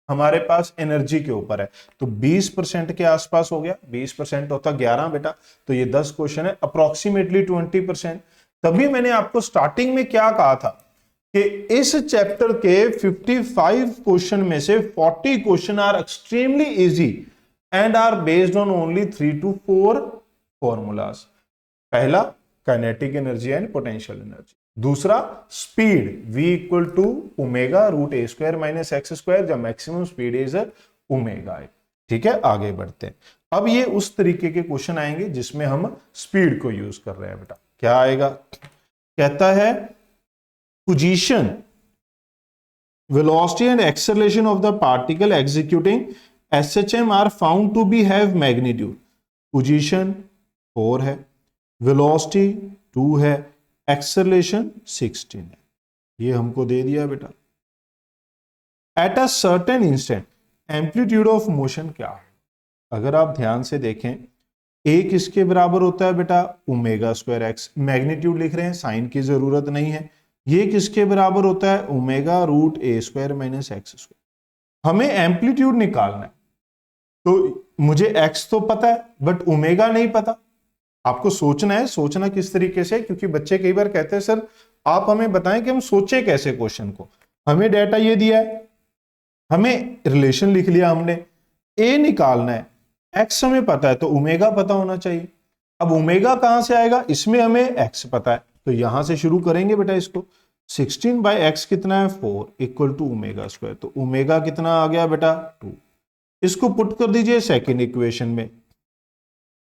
हमारे पास एनर्जी के ऊपर है, तो 20% के आसपास हो गया। 20% होता 11 बेटा, तो ये 10 क्वेश्चन है, अप्रोक्सीमेटली 20%। तभी मैंने आपको स्टार्टिंग में क्या कहा था कि इस चैप्टर के 55 क्वेश्चन में से 40 question are extremely easy and are based on only 3 to 4 formulas. पहला kinetic energy and potential energy, दूसरा speed v equal to omega root a square minus x square, जब मैक्सिमम स्पीड इज ओमेगा है। ठीक है, आगे बढ़ते हैं। अब ये उस तरीके के क्वेश्चन आएंगे जिसमें हम स्पीड को यूज कर रहे हैं बेटा। क्या आएगा? कहता है position, velocity and acceleration of the particle executing SHM are found to be have magnitude. Position 4 है, velocity 2 है, acceleration 16 है, ये हमको दे दिया बेटा। At a certain instant, amplitude of motion क्या है? अगर आप ध्यान से देखें, a किसके बराबर होता है बेटा? ओमेगा स्क्वायर एक्स, मैग्नीट्यूड लिख रहे हैं, साइन की जरूरत नहीं है। ये किसके बराबर होता है? Omega root a square minus x square. हमें एम्पलीट्यूड निकालना है, तो मुझे एक्स तो पता है बट ओमेगा नहीं पता। आपको सोचना है, सोचना किस तरीके से, क्योंकि बच्चे कई बार कहते हैं सर आप हमें बताएं कि हम सोचे कैसे क्वेश्चन को। हमें डेटा ये दिया है, हमें रिलेशन लिख लिया हमने, ए निकालना है, एक्स हमें पता है तो ओमेगा पता होना चाहिए। अब ओमेगा कहां से आएगा? इसमें हमें एक्स पता है, तो यहां से शुरू करेंगे बेटा इसको। 16/x कितना है 4 इक्वल टू ओमेगा स्क्वायर, तो ओमेगा कितना आ गया बेटा 2। इसको पुट कर दीजिए सेकेंड इक्वेशन में,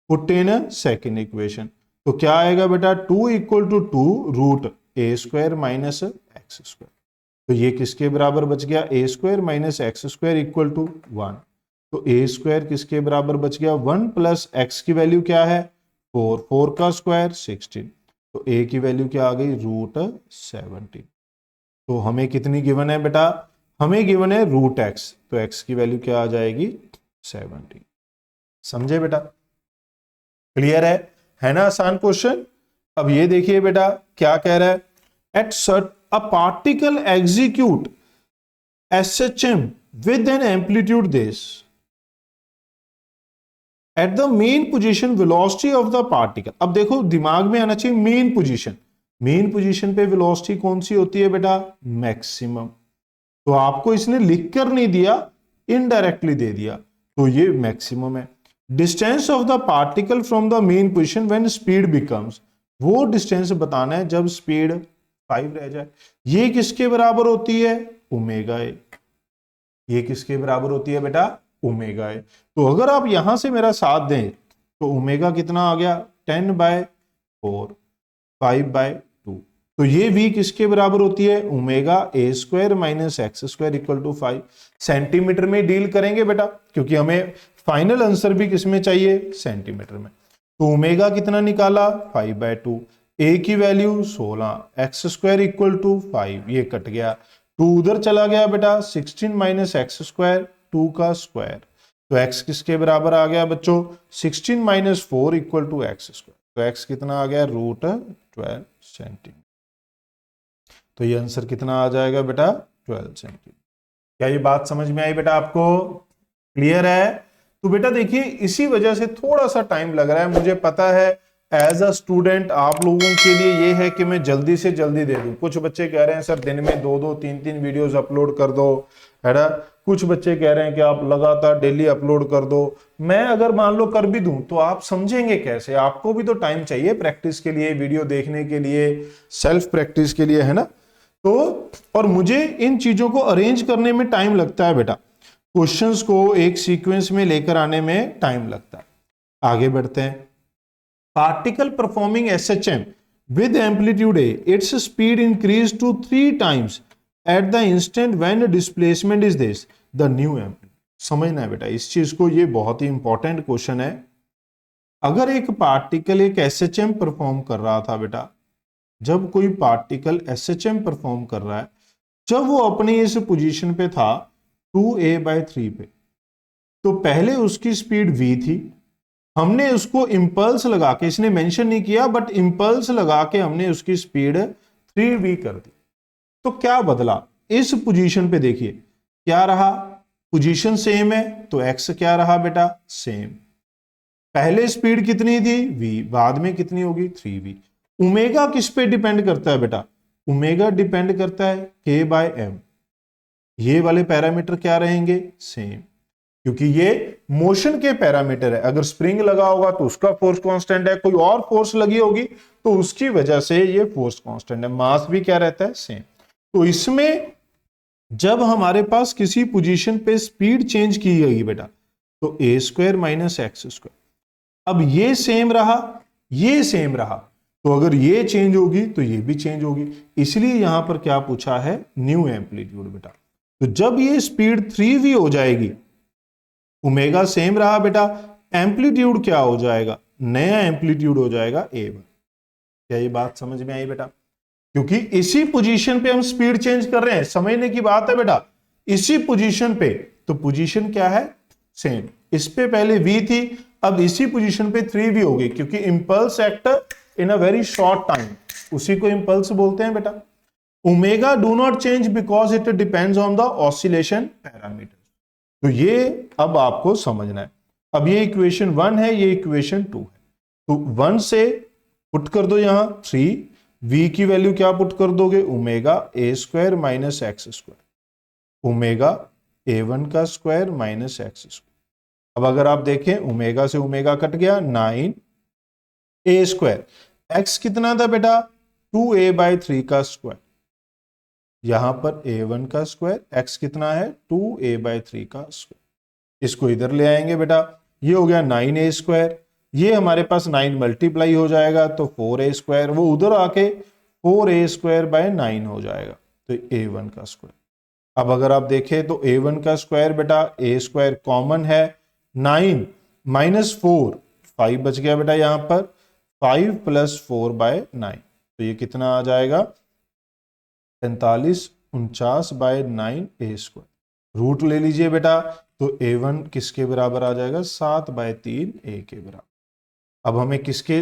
पुट इन सेकेंड इक्वेशन, तो क्या आएगा बेटा 2 equal to 2 root a square minus x square. तो ये किसके बराबर बच गया? A square minus x square equal to 1। तो ए स्क्वायर किसके बराबर बच गया? 1 प्लस एक्स की वैल्यू क्या है 4, 4 का स्क्वायर 16, तो a की वैल्यू क्या आ गई रूट 17। तो हमें कितनी गिवन है बेटा? हमें गिवन है रूट एक्स, तो x की वैल्यू क्या आ जाएगी 17। समझे बेटा? क्लियर है ना? आसान क्वेश्चन। अब ये देखिए बेटा क्या कह रहा है, at a particle execute SHM with an amplitude this at the mean position velocity of the particle. अब देखो दिमाग में आना चाहिए मेन पोजीशन, मेन पोजीशन पे वेलोसिटी कौन सी होती है बेटा? मैक्सिमम। तो आपको इसने लिखकर नहीं दिया, इनडायरेक्टली दे दिया, तो ये मैक्सिमम है। Distance of the particle from the mean position when speed becomes, वो डिस्टेंस बताना है जब स्पीड 5 रह जाए। ये किसके बराबर होती है? ओमेगा ए। ये किसके बराबर होती है बेटा? ओमेगा है। तो अगर आप यहां से मेरा साथ दें तो ओमेगा कितना आ गया 10/4, 5/2। तो ये v किसके बराबर होती है? Omega a square minus x square equal to 5। Centimetre में डील करेंगे बेटा, क्योंकि हमें फाइनल आंसर भी किसमें चाहिए? सेंटीमीटर में। तो ओमेगा कितना निकाला 5/2, ए की value 16, x square equal to 5, ये कट गया, 2 उधर चला गया बेटा, 16 माइनस एक्स स्क्वायर 2 का स्क्वायर, तो x किसके बराबर आ गया बच्चों? 16 minus 4 equal to x square, तो x कितना आ गया रूट 12 सेंटीमीटर। तो ये आंसर कितना आ जाएगा बेटा 12 सेंटीमीटर। क्या ये बात समझ में आई बेटा आपको? क्लियर है तो बेटा देखिए इसी वजह से थोड़ा सा टाइम लग रहा है। मुझे पता है एज अ स्टूडेंट आप लोगों के लिए ये है कि मैं जल्दी से जल्दी दे दूं। कुछ बच्चे कह रहे हैं सर दिन में 2-2 3-3 वीडियोस अपलोड कर दो, है ना। कुछ बच्चे कह रहे हैं कि आप लगातार डेली अपलोड कर दो। मैं अगर मान लो कर भी दूं तो आप समझेंगे कैसे? आपको भी तो टाइम चाहिए प्रैक्टिस के लिए, वीडियो देखने के लिए, सेल्फ प्रैक्टिस के लिए, है ना। तो और मुझे इन चीजों को अरेंज करने में टाइम लगता है बेटा, क्वेश्चंस को एक सीक्वेंस में लेकर आने में टाइम लगता है। आगे बढ़ते हैं। Particle performing SHM with amplitude A, its speed increased to 3 times at the instant when displacement is this, the new amplitude। समझना है बेटा इस चीज को, ये बहुत ही इंपॉर्टेंट क्वेश्चन है। अगर एक पार्टिकल एक एसएचएम परफॉर्म कर रहा था बेटा, जब कोई पार्टिकल एसएचएम परफॉर्म कर रहा है, जब वो अपनी इस पोजीशन पे था 2a/3 पे, तो पहले उसकी स्पीड v थी। हमने उसको इंपल्स लगा के, इसने मेंशन नहीं किया बट इंपल्स लगा के हमने उसकी स्पीड 3v कर दी। तो क्या बदला इस पोजीशन पे? देखिए क्या रहा, पोजीशन सेम है तो x क्या रहा बेटा? सेम। पहले स्पीड कितनी थी? v, बाद में कितनी होगी? 3v। ओमेगा किस पे डिपेंड करता है बेटा? ओमेगा डिपेंड करता है k/m। ये वाले पैरामीटर क्या रहेंगे? सेम, क्योंकि ये मोशन के पैरामीटर है। अगर स्प्रिंग लगा होगा तो उसका फोर्स कांस्टेंट है, कोई और फोर्स लगी होगी तो उसकी वजह से ये फोर्स कांस्टेंट है। मास भी क्या रहता है? सेम। तो इसमें जब हमारे पास किसी पोजीशन पे स्पीड चेंज की गई बेटा, तो a² - x²। अब ये सेम रहा, ये सेम रहा, तो अगर ये चेंज होगी तो ये भी चेंज होगी। इसलिए यहां पर क्या पूछा है? न्यू एम्पलीट्यूड बेटा। तो जब ये स्पीड 3v हो जाएगी, ओमेगा सेम रहा बेटा, एम्पलीट्यूड क्या हो जाएगा? नया एम्पलीट्यूड हो जाएगा a1। क्या ये बात समझ में आई बेटा? क्योंकि इसी पोजीशन पे हम स्पीड चेंज कर रहे हैं, समझने की बात है बेटा। इसी पोजीशन पे, तो पोजीशन क्या है? सेम। इस पे पहले v थी, अब इसी पोजीशन पे 3v होगी, क्योंकि impulse act in a very short time, उसी को इंपल्स बोलते हैं बेटा। Omega do not change because it depends on the oscillation parameter. तो ये अब आपको समझना है। अब ये इक्वेशन 1 है, ये इक्वेशन 2 है। तो 1 से पुट कर दो यहां 3, v की वैल्यू क्या पुट कर दोगे? Omega a² - x², omega a1 का स्क्वायर माइनस x²। अब अगर आप देखें ओमेगा से ओमेगा कट गया, 9a²। x कितना था बेटा? 2a/3 का स्क्वायर। यहां पर a1 का स्क्वायर, x कितना है? 2a/3 का स्क्वायर। इसको इधर ले आएंगे बेटा, ये हो गया 9a²। ये हमारे पास 9 मल्टीप्लाई हो जाएगा तो 4a², वो उधर आके 4a²/9 हो जाएगा, तो a1 का स्क्वायर। अब अगर आप देखें तो a1 का स्क्वायर बेटा, a² कॉमन है, 9 - 4, 5 बच गया बेटा यहां पर, 5 + 4/9, तो ये कितना आ जाएगा? 45 49/9 a²। रूट ले लीजिए बेटा, तो a1 किसके बराबर आ जाएगा? 7/3 a के बराबर। अब हमें किसके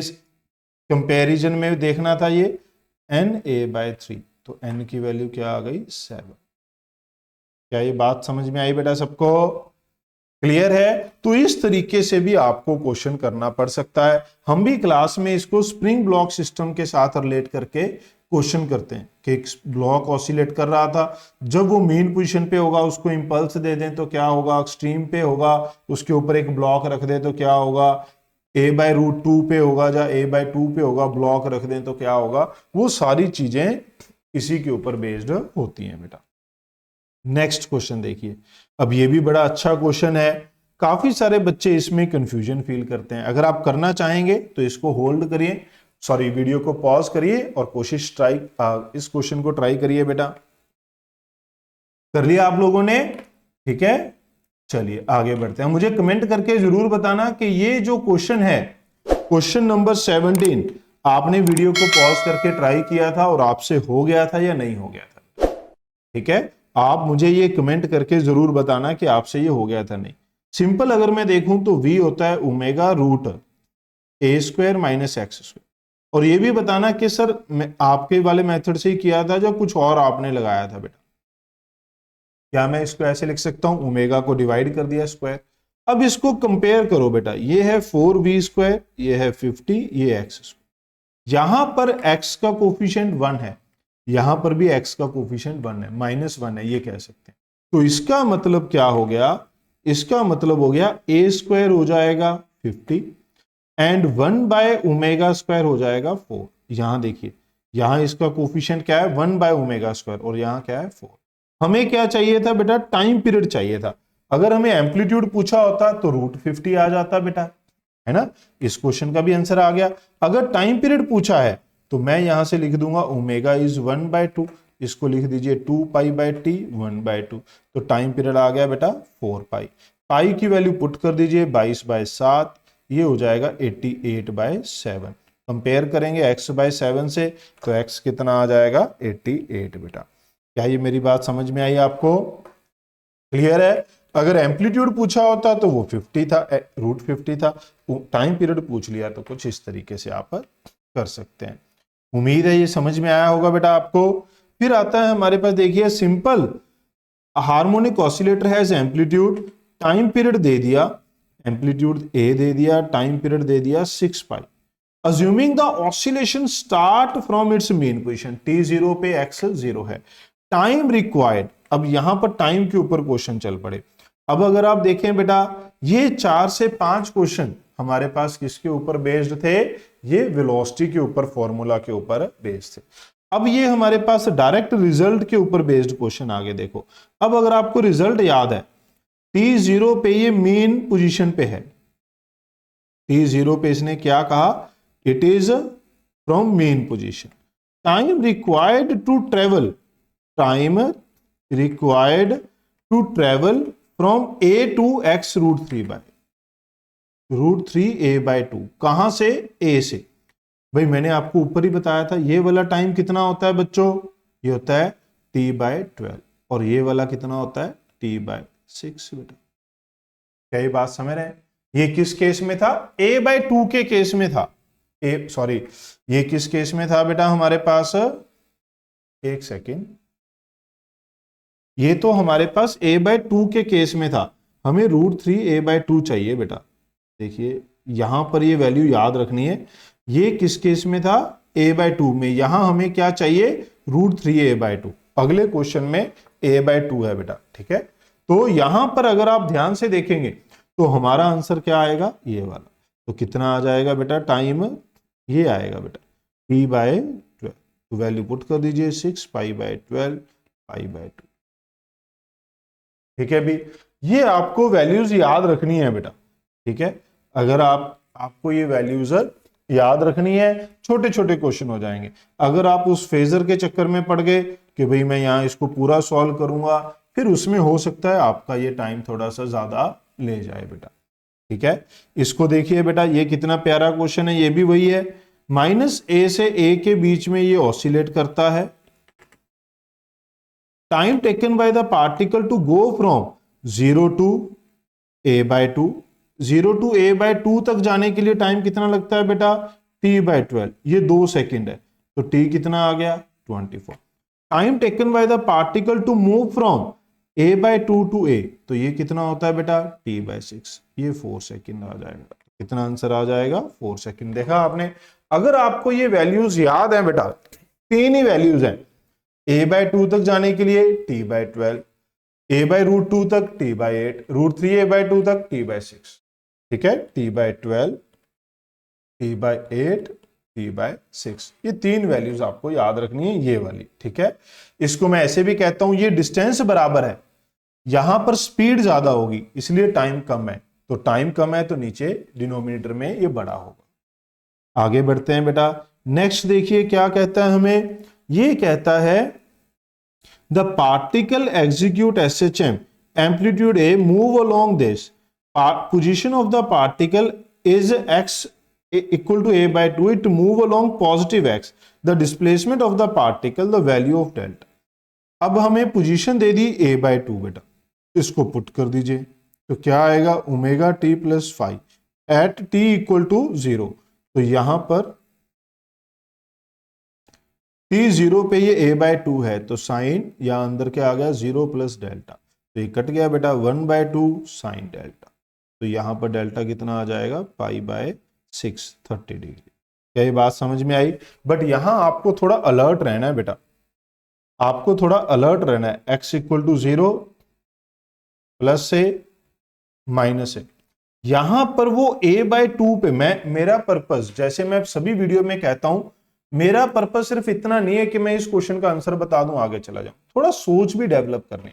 कंपैरिजन में देखना था? ये na/3, तो n की वैल्यू क्या आ गई? 7। क्या ये बात समझ में आई बेटा सबको? क्लियर है? तो इस तरीके से भी आपको क्वेश्चन करना पड़ सकता है। हम भी क्लास में इसको स्प्रिंग ब्लॉक सिस्टम के साथ रिलेट करके क्वेश्चन करते हैं कि एक ब्लॉक ऑसिलेट कर रहा था, जब वो मेन पोजीशन पे होगा उसको इंपल्स दे दें तो क्या होगा? एक्सट्रीम पे होगा, उसके ऊपर एक ब्लॉक रख दें तो क्या होगा? a/√2 पे होगा, या a/2 पे होगा, ब्लॉक रख दें तो क्या होगा? वो सारी चीजें इसी के ऊपर बेस्ड होती हैं बेटा। नेक्स्ट क्वेश्चन देखिए। अब ये भी बड़ा अच्छा क्वेश्चन है, काफी सारे बच्चे इसमें कंफ्यूजन फील करते हैं। अगर आप करना चाहेंगे तो इसको होल्ड करिए, सॉरी वीडियो को पॉज करिए और कोशिश इस क्वेश्चन को ट्राई करिए बेटा। कर लिया आप लोगों ने? ठीक है, चलिए आगे बढ़ते हैं। मुझे कमेंट करके जरूर बताना कि ये जो क्वेश्चन है, क्वेश्चन नंबर 17, आपने वीडियो को पॉज करके ट्राई किया था और आपसे हो गया था या नहीं हो गया था। ठीक है, आप मुझे ये कमेंट करके जरूर बताना कि आपसे ये हो गया था नहीं। सिंपल अगर मैं देखूं तो v होता है ω√a² - x²। और ये भी बताना कि सर मैं आपके वाले मेथड से ही किया था जो कुछ और आपने लगाया था बेटा। क्या मैं इसको ऐसे लिख सकता हूं? ओमेगा को डिवाइड कर दिया स्क्वायर। अब इसको कंपेयर करो बेटा, ये है 4v², ये है 50, ये x²। यहां पर x का कोफिशिएंट 1 है, यहां पर भी x का कोफिशिएंट 1 है, -1 है, ये कह सकते हैं। तो इसका मतलब क्या हो गया, इसका मतलब हो गया a² हो जाएगा 50 एंड 1/ω² हो जाएगा 4। यहां देखिए, यहां इसका कोफिशिएंट क्या है 1/ω² और यहां क्या है 4। हमें क्या चाहिए था बेटा, टाइम पीरियड चाहिए था। अगर हमें एम्पलीट्यूड पूछा होता तो √50 आ जाता बेटा, है ना। इस क्वेश्चन का भी आंसर आ गया। अगर टाइम पीरियड पूछा है तो मैं यहां से लिख दूंगा ओमेगा इज 1/2, इसको लिख दीजिए 2π/t 1/2। तो टाइम पीरियड आ गया बेटा 4π। पाई की वैल्यू पुट कर दीजिए 22/7, ये हो जाएगा 88/7। कंपेयर करेंगे x/7 से तो x कितना आ जाएगा 88 बेटा। क्या ये मेरी बात समझ में आई आपको, क्लियर है। अगर एम्पलीट्यूड पूछा होता तो वो 50 था, √50 था। टाइम पीरियड पूछ लिया तो कुछ इस तरीके से आप कर सकते हैं। उम्मीद है ये समझ में आया होगा बेटा आपको। फिर आता है हमारे पास, देखिए simple harmonic oscillator has amplitude, time period दे दिया, एम्पलीट्यूड ए दे दिया, टाइम पीरियड दे दिया 6π। Assuming the oscillation start from its mean position, t0 पे x 0 है, टाइम रिक्वायर्ड। अब यहां पर टाइम के ऊपर क्वेश्चन चल पड़े। अब अगर आप देखें बेटा, ये 4 से 5 क्वेश्चन हमारे पास किसके ऊपर बेस्ड थे, ये वेलोसिटी के ऊपर, फॉर्मूला के ऊपर बेस्ड थे। अब ये हमारे पास डायरेक्ट रिजल्ट के ऊपर बेस्ड क्वेश्चन आगे देखो। अब अगर आपको रिजल्ट याद है, t0 पे ये मीन पोजीशन पे है, t0 पे इसने क्या कहा, it is from mean position. Time required to travel, time required to travel from a to x √3a/2। कहां से, a से। भाई मैंने आपको ऊपर ही बताया था, ये वाला टाइम कितना होता है बच्चों, ये होता है t/12 और ये वाला कितना होता है t/6 बेटा। क्या ये बात समझ रहे हैं। ये किस केस में था, a/2 के केस में था, ये किस केस में था बेटा हमारे पास, एक सेकेंड, ये तो हमारे पास a/2 के केस में था, हमें √3a/2 चाहिए बेटा। देखिए यहां पर ये वैल्यू याद रखनी है, ये किस केस में था, a/2 में। यहां हमें क्या चाहिए, √3a/2। अगले क्वेश्चन में a/2 है बेटा, ठीक है। तो यहां पर अगर आप ध्यान से देखेंगे तो हमारा आंसर क्या आएगा, ये वाला। तो कितना आ जाएगा बेटा टाइम, ये आएगा बेटा t/12। तो वैल्यू पुट कर दीजिए 6π/12 π/2, ठीक है। भी ये आपको वैल्यूज याद रखनी है बेटा, ठीक है। अगर आपको ये वैल्यूज याद रखनी है, छोटे छोटे क्वेश्चन हो जाएंगे। अगर आप उस फेजर के चक्कर में पड़ गए कि भाई मैं यहां इसको पूरा सॉल्व करूंगा, फिर उसमें हो सकता है आपका ये टाइम थोड़ा सा ज्यादा ले जाए बेटा, ठीक है। इसको देखिए बेटा, ये कितना प्यारा क्वेश्चन है, ये भी वही है। -a से a के बीच में ये ऑसिलेट करता है। Time taken by the particle to go from 0 to a/2, 0 to a/2 तक जाने के लिए टाइम कितना लगता है बेटा, t/12, ये 2 सेकेंड है। तो t कितना आ गया 24। Time taken by the particle to move from a/2 to a, तो ये कितना होता है बेटा t/6, ये 4 सेकेंड आ जाएगा। कितना आंसर आ जाएगा 4 सेकेंड। देखा आपने, अगर आपको ये वैल्यूज याद है बेटा, 3 ही वैल्यूज हैं, a/2 तक जाने के लिए t/12, a/√2 तक t/8, √3a/2 तक t/6, ठीक है। t/12, t/8, t/6, ये 3 वैल्यूज आपको याद रखनी है, ये वाली, ठीक है। इसको मैं ऐसे भी कहता हूं, ये डिस्टेंस बराबर है, यहां पर स्पीड ज्यादा होगी इसलिए टाइम कम है, तो टाइम कम है तो नीचे डिनोमिनेटर में ये बड़ा होगा। आगे बढ़ते हैं बेटा, नेक्स्ट देखिए क्या कहता है हमें, ये कहता है the particle execute SHM, amplitude A, move along this, position of the particle is x equal to a/2, it move along positive x, the displacement of the particle, the value of delta। अब हमें position दे दी a/2 बेटा, इसको put कर दीजिए तो क्या आएगा ω/t+5 eight t equal to 0। तो यहां पर t0 पे ये a/2 है, तो साइन या अंदर क्या आ गया 0 + डेल्टा, तो ये कट गया बेटा 1/2 साइन डेल्टा। तो यहां पर डेल्टा कितना आ जाएगा, π/6 30 डिग्री। क्या ये बात समझ में आई? बट यहां आपको थोड़ा अलर्ट रहना है बेटा, आपको थोड़ा अलर्ट रहना है। x = 0, प्लस से माइनस है, यहां पर वो a/2 पे मेरा पर्पस, जैसे मैं सभी वीडियो में कहता हूं, मेरा पर्पस सिर्फ इतना नहीं है कि मैं इस क्वेश्चन का आंसर बता दूं आगे चला जाऊं, थोड़ा सोच भी डेवलप करनी।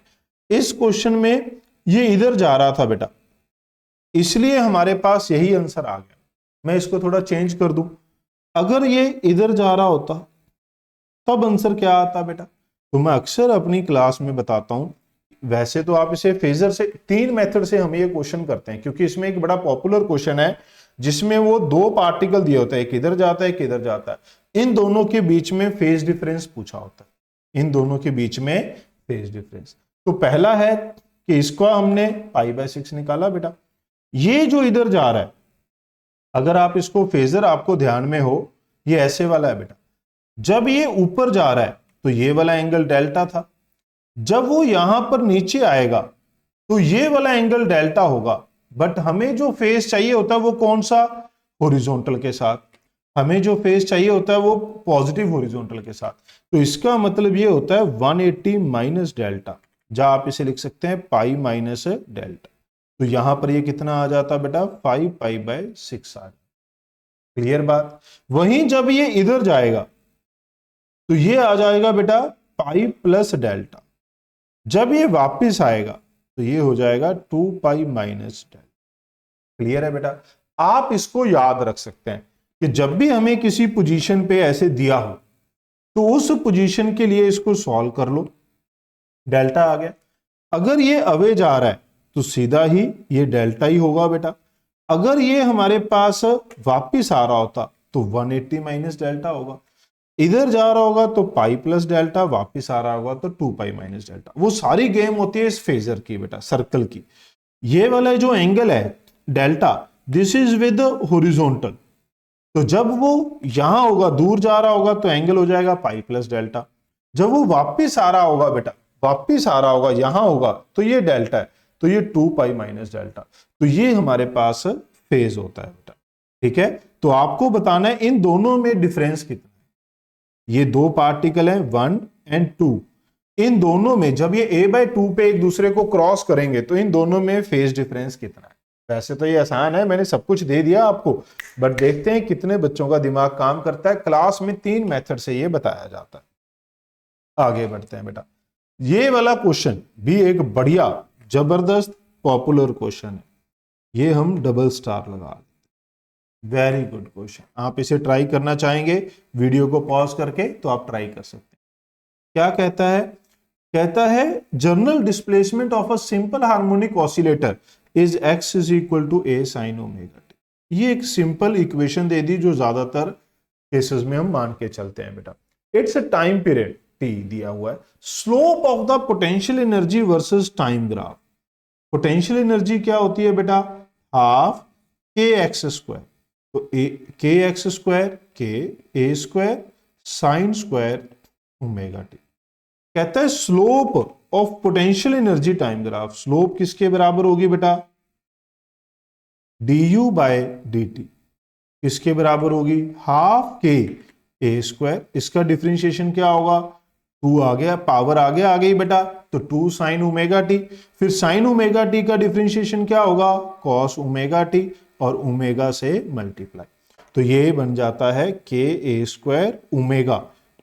इस क्वेश्चन में ये इधर जा रहा था बेटा, इसलिए हमारे पास यही आंसर आ गया। मैं इसको थोड़ा चेंज कर दूं, अगर ये इधर जा रहा होता तब आंसर क्या आता बेटा? तो मैं अक्सर अपनी क्लास में बताता हूं, वैसे तो आप इसे फेजर से, 3 मेथड से हम ये क्वेश्चन करते हैं, क्योंकि इसमें एक बड़ा पॉपुलर क्वेश्चन है जिसमें वो 2 पार्टिकल दिए होता है, एक इधर जाता है एक इधर जाता है, इन दोनों के बीच में फेज डिफरेंस पूछा होता है, इन दोनों के बीच में फेज डिफरेंस। तो पहला है कि इसको हमने π/6 निकाला बेटा, ये जो इधर जा रहा है, अगर आप इसको फेजर आपको ध्यान में हो, ये ऐसे वाला है बेटा, जब ये ऊपर जा रहा है तो ये वाला एंगल डेल्टा था, जब वो यहां पर नीचे आएगा तो ये वाला एंगल डेल्टा होगा, बट हमें जो फेस चाहिए होता है वो कौन सा? हॉरिजॉन्टल के साथ। हमें जो फेस चाहिए होता है वो पॉजिटिव हॉरिजॉन्टल के साथ। तो इसका मतलब ये होता है 180 माइनस डेल्टा, जहां आप इसे लिख सकते हैं π-डेल्टा। तो यहां पर ये कितना आ जाता बेटा? 5π/6 आ। क्लियर बात? वहीं जब ये इधर जाएगा तो ये आ जाएगा बेटा π+डेल्टा, जब ये वापस आएगा तो ये हो जाएगा 2π-डेल्टा। क्लियर है बेटा? आप इसको याद रख सकते हैं कि जब भी हमें किसी पोजीशन पे ऐसे दिया हो तो उस पोजीशन के लिए इसको सॉल्व कर लो, डेल्टा आ गया। अगर ये अवे जा रहा है तो सीधा ही ये डेल्टा ही होगा बेटा, अगर ये हमारे पास वापिस आ रहा होता तो 180 माइनस डेल्टा होगा, इधर जा रहा होगा तो π+डेल्टा, वापिस आ रहा होगा तो 2π-डेल्टा। वो सारी गेम होती है इस फेजर की बेटा, सर्कल की। ये वाला जो एंगल है delta, this is with horizontal, तो जब वो यहां होगा, दूर जा रहा होगा तो एंगल हो जाएगा π+डेल्टा, जब वो वापिस आ रहा होगा बेटा, वापिस आ रहा होगा यहां होगा तो ये डेल्टा है, तो ये 2π-डेल्टा। तो ये हमारे पास फेज होता है बेटा। ठीक है, तो आपको बताना है इन दोनों में डिफरेंस कितना है। ये 2 पार्टिकल हैं 1 और 2, इन दोनों में जब ये a/2 पे एक दूसरे को क्रॉस करेंगे तो इन दोनों में फेज डिफरेंस कितना है। वैसे तो ये आसान है, मैंने सब कुछ दे दिया आपको, बट देखते हैं कितने बच्चों का दिमाग काम करता है। क्लास में 3 मेथड से ये बताया जाता है। आगे बढ़ते हैं बेटा, ये वाला क्वेश्चन भी एक बढ़िया जबरदस्त पॉपुलर क्वेश्चन है, ये हम डबल स्टार लगा, वेरी गुड क्वेश्चन। आप इसे ट्राई करना चाहेंगे वीडियो को पॉज करके तो आप ट्राई कर सकते हैं। क्या कहता है? कहता है general displacement of a simple harmonic oscillator is x = a sin ωt। ये एक सिंपल इक्वेशन दे दी जो ज्यादातर केसेस में हम मान के चलते हैं बेटा। It's a time period t दिया हुआ है, slope of the potential energy versus time graph. Potential energy क्या होती है बेटा? हाफ kx², तो kx² ka² sin square ωt। कहता है slope of potential energy time graph, slope किसके बराबर होगी बेटा? du/dt। किसके बराबर होगी? हाफ ka², इसका डिफरेंशिएशन क्या होगा? 2 आ गया, पावर आ गई बेटा, तो 2 sin ωt, फिर sin ωt का डिफरेंशिएशन क्या होगा? cos ωt, और ओमेगा से मल्टीप्लाई, तो ये बन जाता है ka²।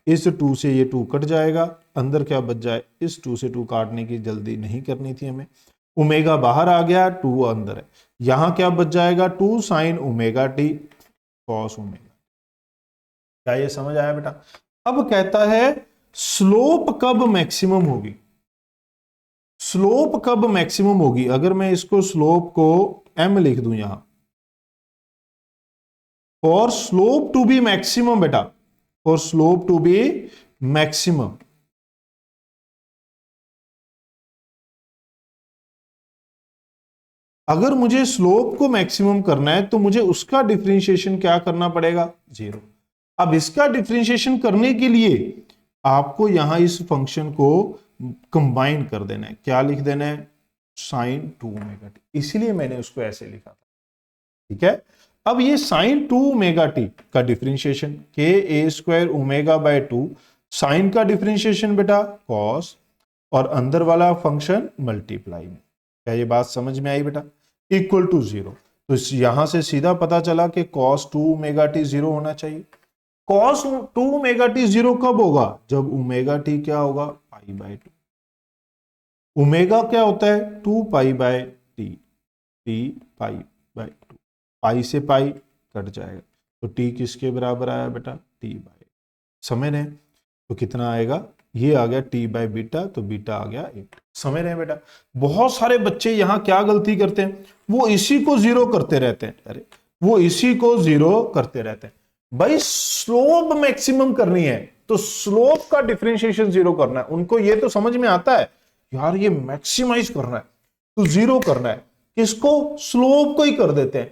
इस 2 से ये 2 कट जाएगा, अंदर क्या बच जाए? इस 2 से 2 काटने की जल्दी नहीं करनी थी हमें, ओमेगा बाहर आ गया, 2 अंदर है, यहां क्या बच जाएगा? 2 sin ωt cos ω। क्या ये समझ आया बेटा? अब कहता है स्लोप कब मैक्सिमम होगी? स्लोप कब मैक्सिमम होगी? अगर मैं इसको स्लोप को m लिख दूं यहां, for slope to be maximum बेटा, for slope to be maximum, अगर मुझे स्लोप को मैक्सिमम करना है तो मुझे उसका डिफरेंशिएशन क्या करना पड़ेगा? 0। अब इसका डिफरेंशिएशन करने के लिए आपको यहां इस फंक्शन को कंबाइन कर देना है। क्या लिख देना है? साइन 2 ओमेगा टी, इसीलिए मैंने उसको ऐसे लिखा था। ठीक है, अब ये साइन 2 ओमेगा टी का डिफरेंशिएशन के a square omega by 2, sign का डिफरेंशिएशन बेटा कॉस, और अंदर वाला फंक्शन मल्टीप्लाई में। क्या ये बात समझ में आई बेटा? Equal to 0। तो यहां से सीधा पता चला कि cos 2 ओमेगा टी 0 होना चाहिए। cos 2 ओमेगा टी 0 कब होगा? जब ओमेगा टी क्या होगा? Pi by 2। ओमेगा क्या होता है? 2 pi by T, T pi by 2, पाई से पाई कट जाएगा, तो टी किसके बराबर आया बेटा? टी बाय, समझ रहे हैं? तो कितना आएगा? ये आ गया टी बाय बीटा, तो बीटा आ गया 8। समझ रहे हैं बेटा? बहुत सारे बच्चे यहां क्या गलती करते हैं, वो इसी को 0 करते रहते हैं। अरे वो इसी को 0 करते रहते हैं। भाई स्लोप मैक्सिमम करनी है तो स्लोप का डिफरेंशिएशन 0 करना है। उनको ये तो समझ में आता है यार ये मैक्सिमाइज करना है तो 0 करना है, किसको? स्लोप को ही कर देते हैं।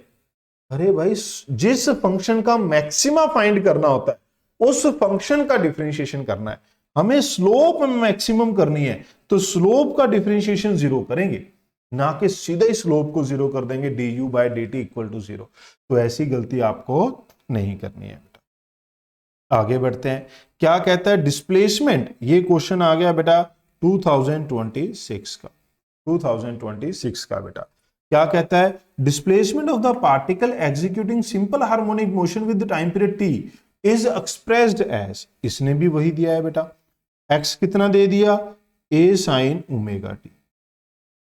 अरे भाई जिस फंक्शन का मैक्सिमा फाइंड करना होता है उस फंक्शन का डिफरेंशिएशन करना है। हमें स्लोप मैक्सिमम करनी है तो स्लोप का डिफरेंशिएशन 0 करेंगे, ना कि सीधा ही स्लोप को 0 कर देंगे d u by d t equal to 0। तो ऐसी गलती आपको नहीं करनी है बेटा। आगे बढ़ते हैं, क्या कहता है डिस्प्लेसमेंट। ये क्वेश्चन आ गया बेटा 2026 का, 2026 का बेटा। क्या कहता है? Displacement of the particle executing simple harmonic motion with time period T is expressed as, इसने भी वही दिया है बेटा। एक्स कितना दे दिया? A sine omega t.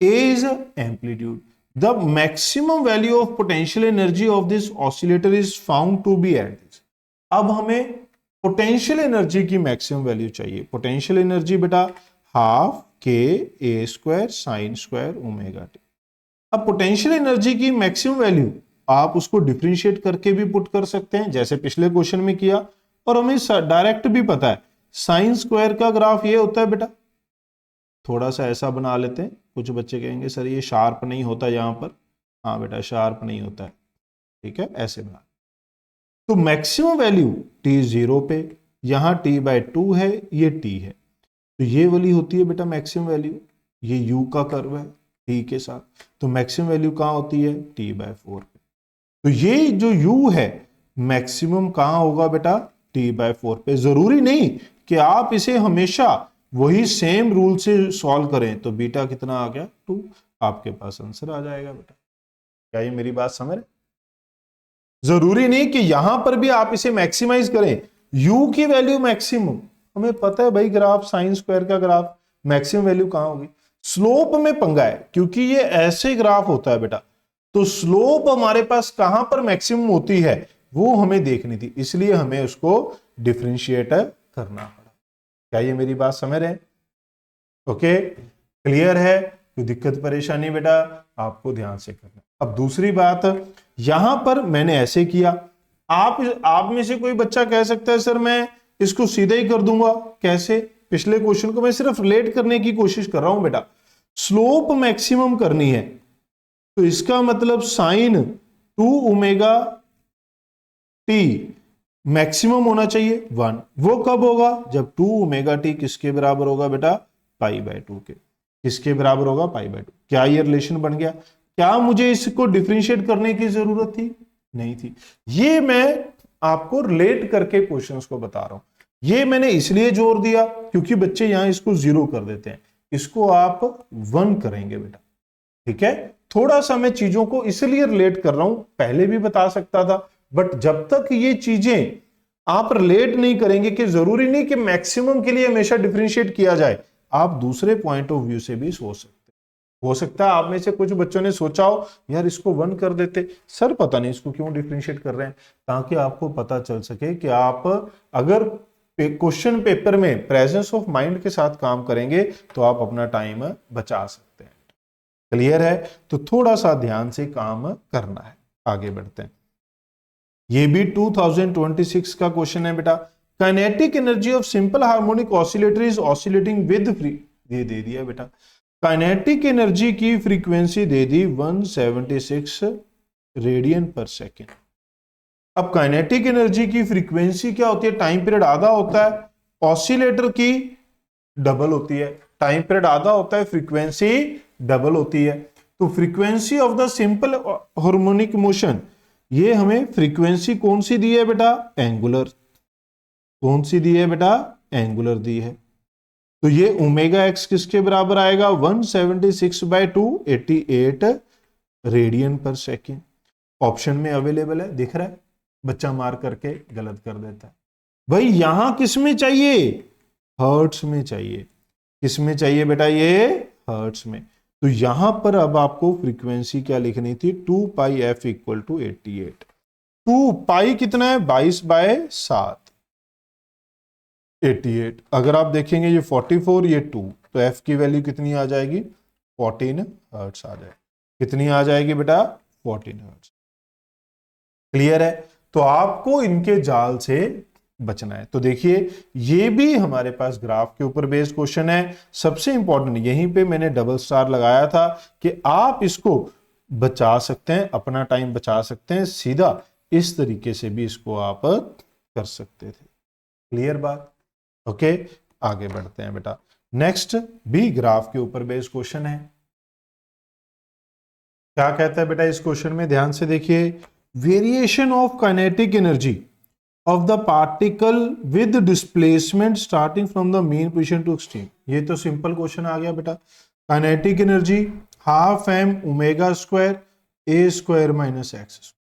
A is amplitude, the maximum value of potential energy of this oscillator is found to be at this. अब हमें पोटेंशियल एनर्जी की मैक्सिमम वैल्यू चाहिए। पोटेंशियल एनर्जी बेटा half k a square sine square omega t. अब potential energy की maximum value आप उसको differentiate करके भी पुट कर सकते हैं जैसे पिछले क्वेश्चन में किया, और हमें डायरेक्ट भी पता है साइन स्क्वायर का ग्राफ ये होता है बेटा। थोड़ा सा ऐसा बना लेते हैं, कुछ बच्चे कहेंगे सर ये शार्प नहीं होता यहां पर। हाँ बेटा शार्प नहीं होता है, ठीक है, ऐसे बना। तो मैक्सिमम वैल्यू टी 0 पे, यहां टी बाय 2 है, ये टी है, तो ये वाली होती है बेटा मैक्सिमम वैल्यू। ये यू का कर्व है टी के साथ, तो मैक्सिमम वैल्यू कहां होती है? टी बाय 4 पे। तो ये जो u है मैक्सिमम कहां होगा बेटा? टी बाय 4 पे। जरूरी नहीं कि आप इसे हमेशा वही सेम रूल से सॉल्व करें, तो बीटा कितना आ गया? 2, आपके पास आंसर आ जाएगा बेटा। क्या ये मेरी बात समझ रहे? जरूरी नहीं कि यहां पर भी आप इसे मैक्सिमाइज करें। u की वैल्यू मैक्सिमम, हमें पता है भाई ग्राफ साइन स्क्वायर का ग्राफ मैक्सिमम वैल्यू कहां होगी? स्लोप में पंगा है क्योंकि ये ऐसे ग्राफ होता है बेटा, तो स्लोप हमारे पास कहां पर मैक्सिमम होती है वो हमें देखनी थी, इसलिए हमें उसको डिफरेंशिएट करना पड़ा। क्या ये मेरी बात समझ रहे हैं? ओके, क्लियर है? कोई दिक्कत परेशानी बेटा आपको ध्यान से करना। अब दूसरी बात, यहां पर मैंने ऐसे किया, आप में से कोई बच्चा कह सकता है सर मैं इसको सीधा ही कर दूंगा। कैसे? पिछले क्वेश्चन को मैं सिर्फ रिलेट करने की कोशिश कर रहा हूं बेटा। स्लोप मैक्सिमम करनी है तो इसका मतलब साइन 2 ओमेगा टी मैक्सिमम होना चाहिए 1। वो कब होगा? जब 2 ओमेगा टी किसके बराबर होगा बेटा? पाई बाय 2 के। किसके बराबर होगा? Pi by 2। क्या ये रिलेशन बन गया? क्या मुझे इसको डिफरेंशिएट करने की जरूरत थी? नहीं थी। ये मैं आपको रिलेट करके क्वेश्चंस को बता रहा हूं। ये मैंने इसलिए जोर दिया क्योंकि बच्चे यहां इसको 0 कर देते हैं, इसको आप 1 करेंगे बेटा। ठीक है, थोड़ा सा मैं चीजों को इसलिए रिलेट कर रहा हूं, पहले भी बता सकता था, बट जब तक ये चीजें आप रिलेट नहीं करेंगे कि जरूरी नहीं कि मैक्सिमम के लिए हमेशा डिफरेंशिएट किया जाए, आप दूसरे पॉइंट ऑफ व्यू से भी सोच सकते हैं। हो सकता है आप में से कुछ बच्चों ने सोचा हो यार इसको 1 कर देते, सर पता नहीं इसको क्यों डिफरेंशिएट कर रहे हैं, ताकि आपको पता चल सके कि आप अगर क्वेश्चन पेपर में प्रेजेंस ऑफ माइंड के साथ काम करेंगे तो आप अपना टाइम बचा सकते हैं। क्लियर है? तो थोड़ा सा ध्यान से काम करना है। आगे बढ़ते हैं, ये भी 2026 का क्वेश्चन है बेटा। Kinetic energy of simple harmonic oscillator is oscillating with free, ये दे दिया बेटा। काइनेटिक एनर्जी की फ्रीक्वेंसी दे दी 176 रेडियन पर सेकेंड। अब काइनेटिक एनर्जी की फ्रीक्वेंसी क्या होती है? टाइम पीरियड आधा होता है, ऑसिलेटर की डबल होती है। टाइम पीरियड आधा होता है, फ्रीक्वेंसी डबल होती है। तो frequency of the simple harmonic motion, ये हमें फ्रीक्वेंसी कौन सी दी है बेटा? एंगुलर। कौन सी दी है बेटा? एंगुलर दी है। तो ये ओमेगा एक्स किसके बराबर आएगा? 176/2 88 रेडियन पर सेकेंड। ऑप्शन में अवेलेबल है, दिख रहा है? बच्चा मार करके गलत कर देता है। भाई यहां किस में चाहिए? हर्ट्स में चाहिए। किस में चाहिए बेटा? ये हर्ट्स में। तो यहां पर अब आपको फ्रीक्वेंसी क्या लिखनी थी? 2πf equal to 88। 2π कितना है? 22/7 88। अगर आप देखेंगे ये 44, ये 2, तो f की वैल्यू कितनी आ जाएगी? 14 हर्ट्स आ जाएगी। कितनी आ जाएगी बेटा? 14 हर्ट्स। क्लियर है? तो आपको इनके जाल से बचना है। तो देखिए ये भी हमारे पास ग्राफ के ऊपर बेस्ड क्वेश्चन है। सबसे इंपॉर्टेंट यहीं पे मैंने डबल स्टार लगाया था कि आप इसको बचा सकते हैं, अपना टाइम बचा सकते हैं, सीधा इस तरीके से भी इसको आप कर सकते थे। क्लियर बात? ओके, आगे बढ़ते हैं बेटा। नेक्स्ट भी ग्राफ के ऊपर बेस्ड क्वेश्चन है। क्या कहता है बेटा इस क्वेश्चन में? ध्यान से देखिए। Variation of kinetic energy of the particle with displacement starting from the mean position to extreme। ये तो सिंपल क्वेश्चन आ गया बेटा। Kinetic energy half m omega square a square minus x.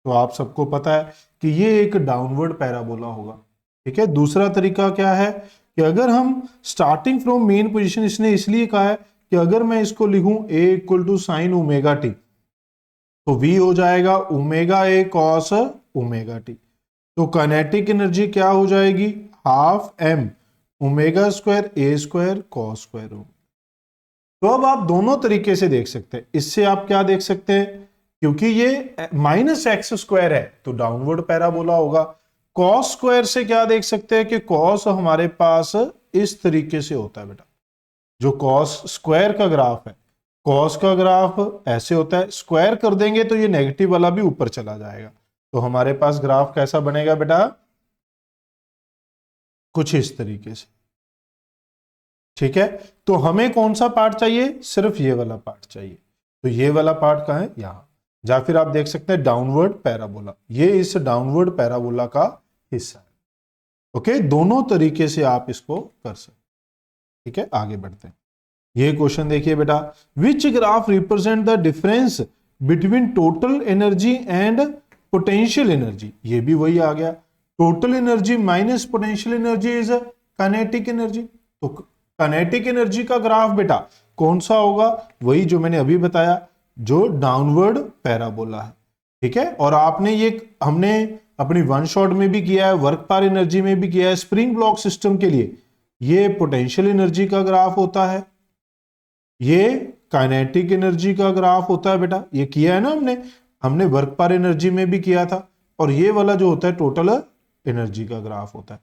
तो आप सबको पता है कि ये एक डाउनवर्ड पैराबोला होगा। ठीक है। दूसरा तरीका क्या है कि अगर हम स्टार्टिंग फ्रॉम मेन पोजीशन, इसने इसलिए कहा है कि अगर मैं इसको लिखूं a equal to sine omega t, तो v हो जाएगा omega a cos omega t. तो काइनेटिक एनर्जी क्या हो जाएगी? Half m omega square a square cos square. तो अब आप दोनों तरीके से देख सकते हैं। इससे आप क्या देख सकते हैं? क्योंकि ये माइनस एक्स स्क्वायर है तो डाउनवर्ड पैराबोला होगा। कॉस स्क्वायर से क्या देख सकते हैं कि कॉस हमारे पास इस तरीके से होता है बेटा। जो कॉस स्क्वायर का ग्राफ है, कॉस का ग्राफ ऐसे होता है, स्क्वायर कर देंगे तो ये नेगेटिव वाला भी ऊपर चला जाएगा। तो हमारे पास ग्राफ कैसा बनेगा बेटा? कुछ इस तरीके से। ठीक है। तो हमें कौन सा पार्ट चाहिए? सिर्फ ये वाला पार्ट चाहिए। तो ये वाला पार्ट कहां है? यहां। या फिर आप देख सकते हैं डाउनवर्ड पैराबोला, ये इस डाउनवर्ड पैराबोला का हिस्सा है। ओके, दोनों तरीके से आप इसको कर सकते। ठीक है, आगे बढ़ते हैं। ये क्वेश्चन देखिए बेटा। Which graph represent the difference between total energy and potential energy? ये भी वही आ गया। Total energy minus potential energy is kinetic energy. तो काइनेटिक एनर्जी का ग्राफ बेटा कौन सा होगा? वही जो मैंने अभी बताया, जो डाउनवर्ड पैराबोला है। ठीक है। और आपने ये हमने अपनी वन शॉट में भी किया है, वर्क पर एनर्जी में भी किया है। स्प्रिंग ब्लॉक सिस्टम के लिए ये पोटेंशियल एनर्जी का ग्राफ होता है, ये काइनेटिक एनर्जी का ग्राफ होता है बेटा। ये किया है ना हमने वर्क पर एनर्जी में भी किया था। और ये वाला जो होता है टोटल एनर्जी का ग्राफ होता है।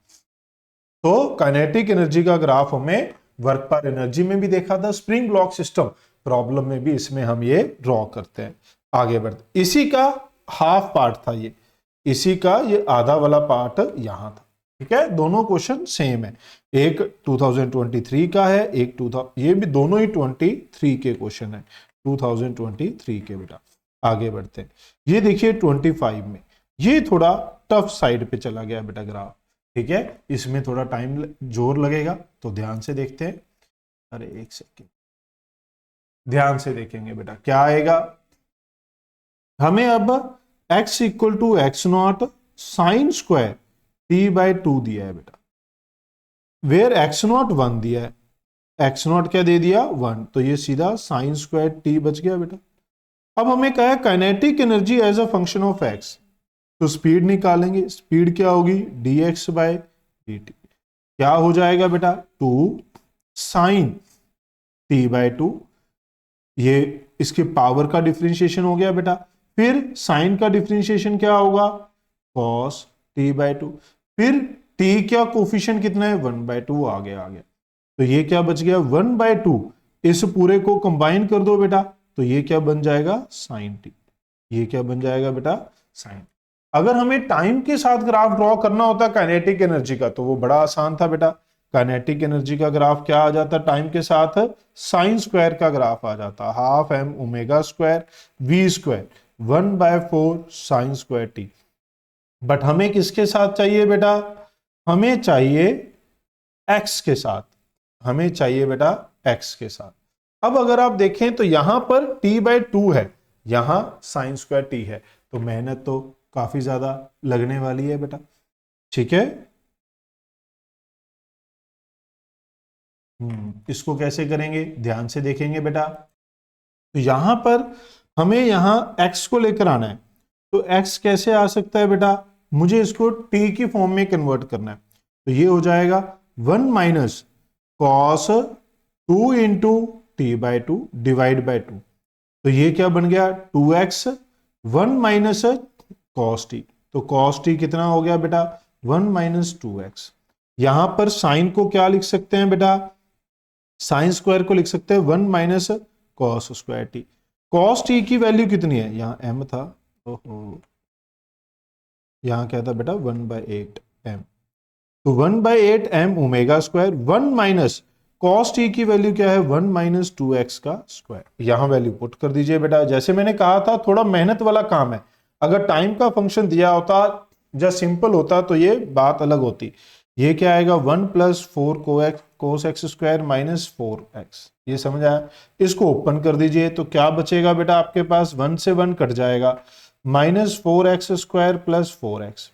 तो काइनेटिक एनर्जी का ग्राफ हमें वर्क पर एनर्जी में भी देखा था, स्प्रिंग ब्लॉक सिस्टम प्रॉब्लम में भी इसमें हम ये ड्रॉ करते हैं। आगे बढ़ते, इसी का हाफ पार्ट था ये, इसी का ये आधा वाला पार्ट यहां था। ठीक है, दोनों क्वेश्चन सेम है। एक 2023 का है, एक ये भी दोनों ही 23 के क्वेश्चन है, 2023 के बेटा। आगे बढ़ते हैं। ये देखिए 25 में ये थोड़ा टफ साइड पे चला गया बेटा ग्राफ। ठीक है, इसमें थोड़ा टाइम जोर लगेगा, तो ध्यान से देखते हैं। अरे एक सेकेंड, ध्यान से देखेंगे बेटा क्या आएगा। हमें अब x equal to x naught sine square t/2 दिया है बेटा, वेयर x नॉट 1 दिया है। x नॉट क्या दे दिया? 1। तो ये सीधा साइन स्क्वायर t बच गया बेटा। अब हमें कहा है kinetic energy as a function of x, तो स्पीड निकालेंगे। स्पीड क्या होगी? dx/dt। क्या हो जाएगा बेटा? 2 साइन t/2। ये इसके पावर का डिफरेंशिएशन हो गया बेटा। फिर साइन का डिफरेंशिएशन क्या होगा? cos t/2। फिर t क्या कोफिशिएंट कितना है? 1/2 आ गया। तो ये क्या बच गया? 1/2। इस पूरे को कंबाइन कर दो बेटा, तो ये क्या बन जाएगा? Sine t। ये क्या बन जाएगा बेटा? साइन। अगर हमें टाइम के साथ ग्राफ ड्रॉ करना होता काइनेटिक एनर्जी का, तो वो बड़ा आसान था बेटा। काइनेटिक एनर्जी का ग्राफ क्या आ जाता टाइम के साथ, साइन स्क्वायर का ग्राफ आ जाता, half m omega square v square 1/4 sine square t. But हमें किसके साथ चाहिए बेटा, हमें चाहिए एक्स के साथ, हमें चाहिए बेटा एक्स के साथ। अब अगर आप देखें तो यहां पर t/2 है, यहां साइन स्क्वायर टी है, तो मेहनत तो काफी ज्यादा लगने वाली है बेटा, ठीक है। इसको कैसे करेंगे, ध्यान से देखेंगे बेटा। तो यहां पर हमें यहां x को लेकर आना है, तो x कैसे आ सकता है बेटा, मुझे इसको t की फॉर्म में कन्वर्ट करना है, तो ये हो जाएगा 1 minus cos 2 into t/2 divide by 2। तो ये क्या बन गया 2x 1 माइनस कॉस टी, तो कॉस टी कितना हो गया बेटा 1 माइनस 2x। यहां पर साइन को क्या लिख सकते हैं बेटा, साइन स्क्वायर को लिख सकते हैं 1 minus cos square T. Cos T की वैल्यू कितनी है, यहां m था, ओहो यहां क्या था बेटा 1/8 m, तो 1/8 m omega square 1 minus cos T की वैल्यू क्या है 1 माइनस 2x का स्क्वायर। यहां वैल्यू पुट कर दीजिए बेटा। जैसे मैंने कहा था थोड़ा मेहनत वाला काम है, अगर टाइम का फंक्शन दिया होता या सिंपल होता तो ये बात अलग होती। ये क्या आएगा 1 plus 4 cos x square minus 4x, ये समझ आया। इसको ओपन कर दीजिए तो क्या बचेगा बेटा आपके पास, 1 से 1 कट जाएगा, minus 4x square plus 4x।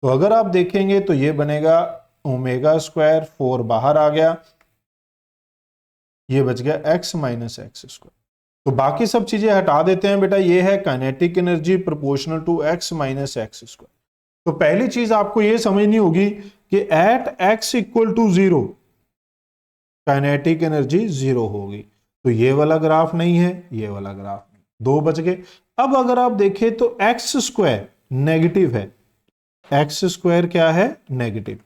तो अगर आप देखेंगे तो ये बनेगा ओमेगा स्क्वायर, 4 बाहर आ गया, ये बच गया x माइनस एक्स स्क्वायर। तो बाकी सब चीजें हटा देते हैं बेटा, ये है kinetic energy proportional to x minus x square. तो पहली चीज आपको ये समझनी होगी कि at x equal to 0 kinetic energy 0 होगी। तो ये वाला ग्राफ नहीं है, ये वाला ग्राफ नहीं, 2 बच गए। अब अगर आप देखें तो एक्स स्क्वायर नेगेटिव है, एक्स स्क्वायर क्या है negative,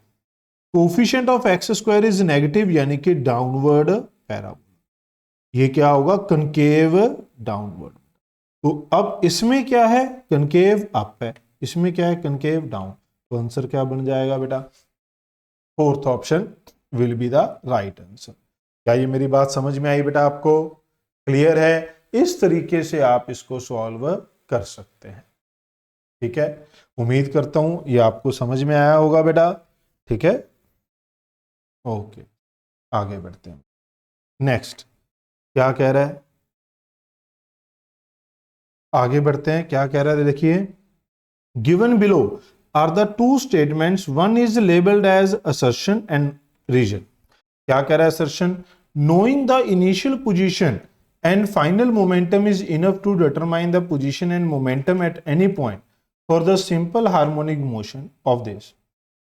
coefficient of x square is negative, यानी कि डाउनवर्ड पैराबोला, ये क्या होगा कनकेव डाउनवर्ड। तो अब इसमें क्या है कनकेव अप है, इसमें क्या है कनकेव डाउन, तो आंसर क्या बन जाएगा बेटा, fourth option will be the right answer. क्या ये मेरी बात समझ में आई बेटा आपको, क्लियर है। इस तरीके से आप इसको सॉल्व कर सकते हैं, ठीक है। उम्मीद करता हूं ये आपको समझ में आया होगा बेटा, ठीक है। ओके आगे बढ़ते हैं। नेक्स्ट क्या कह रहा है, आगे बढ़ते हैं, क्या कह रहा है देखिए, given below are the 2 statements, one is labelled as assertion and reason. क्या कह रहा है assertion, knowing the initial position and final momentum is enough to determine the position and momentum at any point for the simple harmonic motion of this.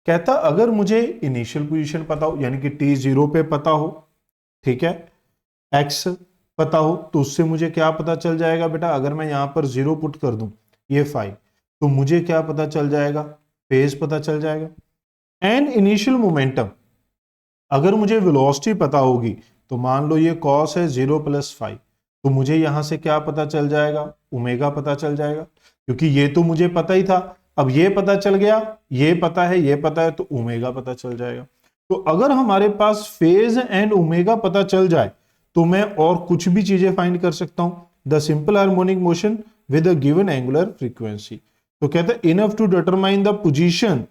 कहता अगर मुझे initial position पता हो, यानी कि t 0 पे पता हो, ठीक है, x पता हो, तो उससे मुझे क्या पता चल जाएगा बेटा, अगर मैं यहां पर 0 पुट कर दूं ये 5, तो मुझे क्या पता चल जाएगा, फेज पता चल जाएगा। एंड इनिशियल मोमेंटम, अगर मुझे वेलोसिटी पता होगी, तो मान लो ये कॉस है 0 + 5, तो मुझे यहां से क्या पता चल जाएगा, ओमेगा पता चल जाएगा, क्योंकि ये तो मुझे पता ही था। अब ये पता चल गया, ये पता है, ये पता है, तो ओमेगा पता चल जाएगा। तो अगर हमारे पास फेज एंड ओमेगा पता चल जाए, तो मैं और कुछ भी चीजें फाइंड कर सकता हूं, the simple harmonic motion with a given angular frequency. तो कहते हैं enough to determine the position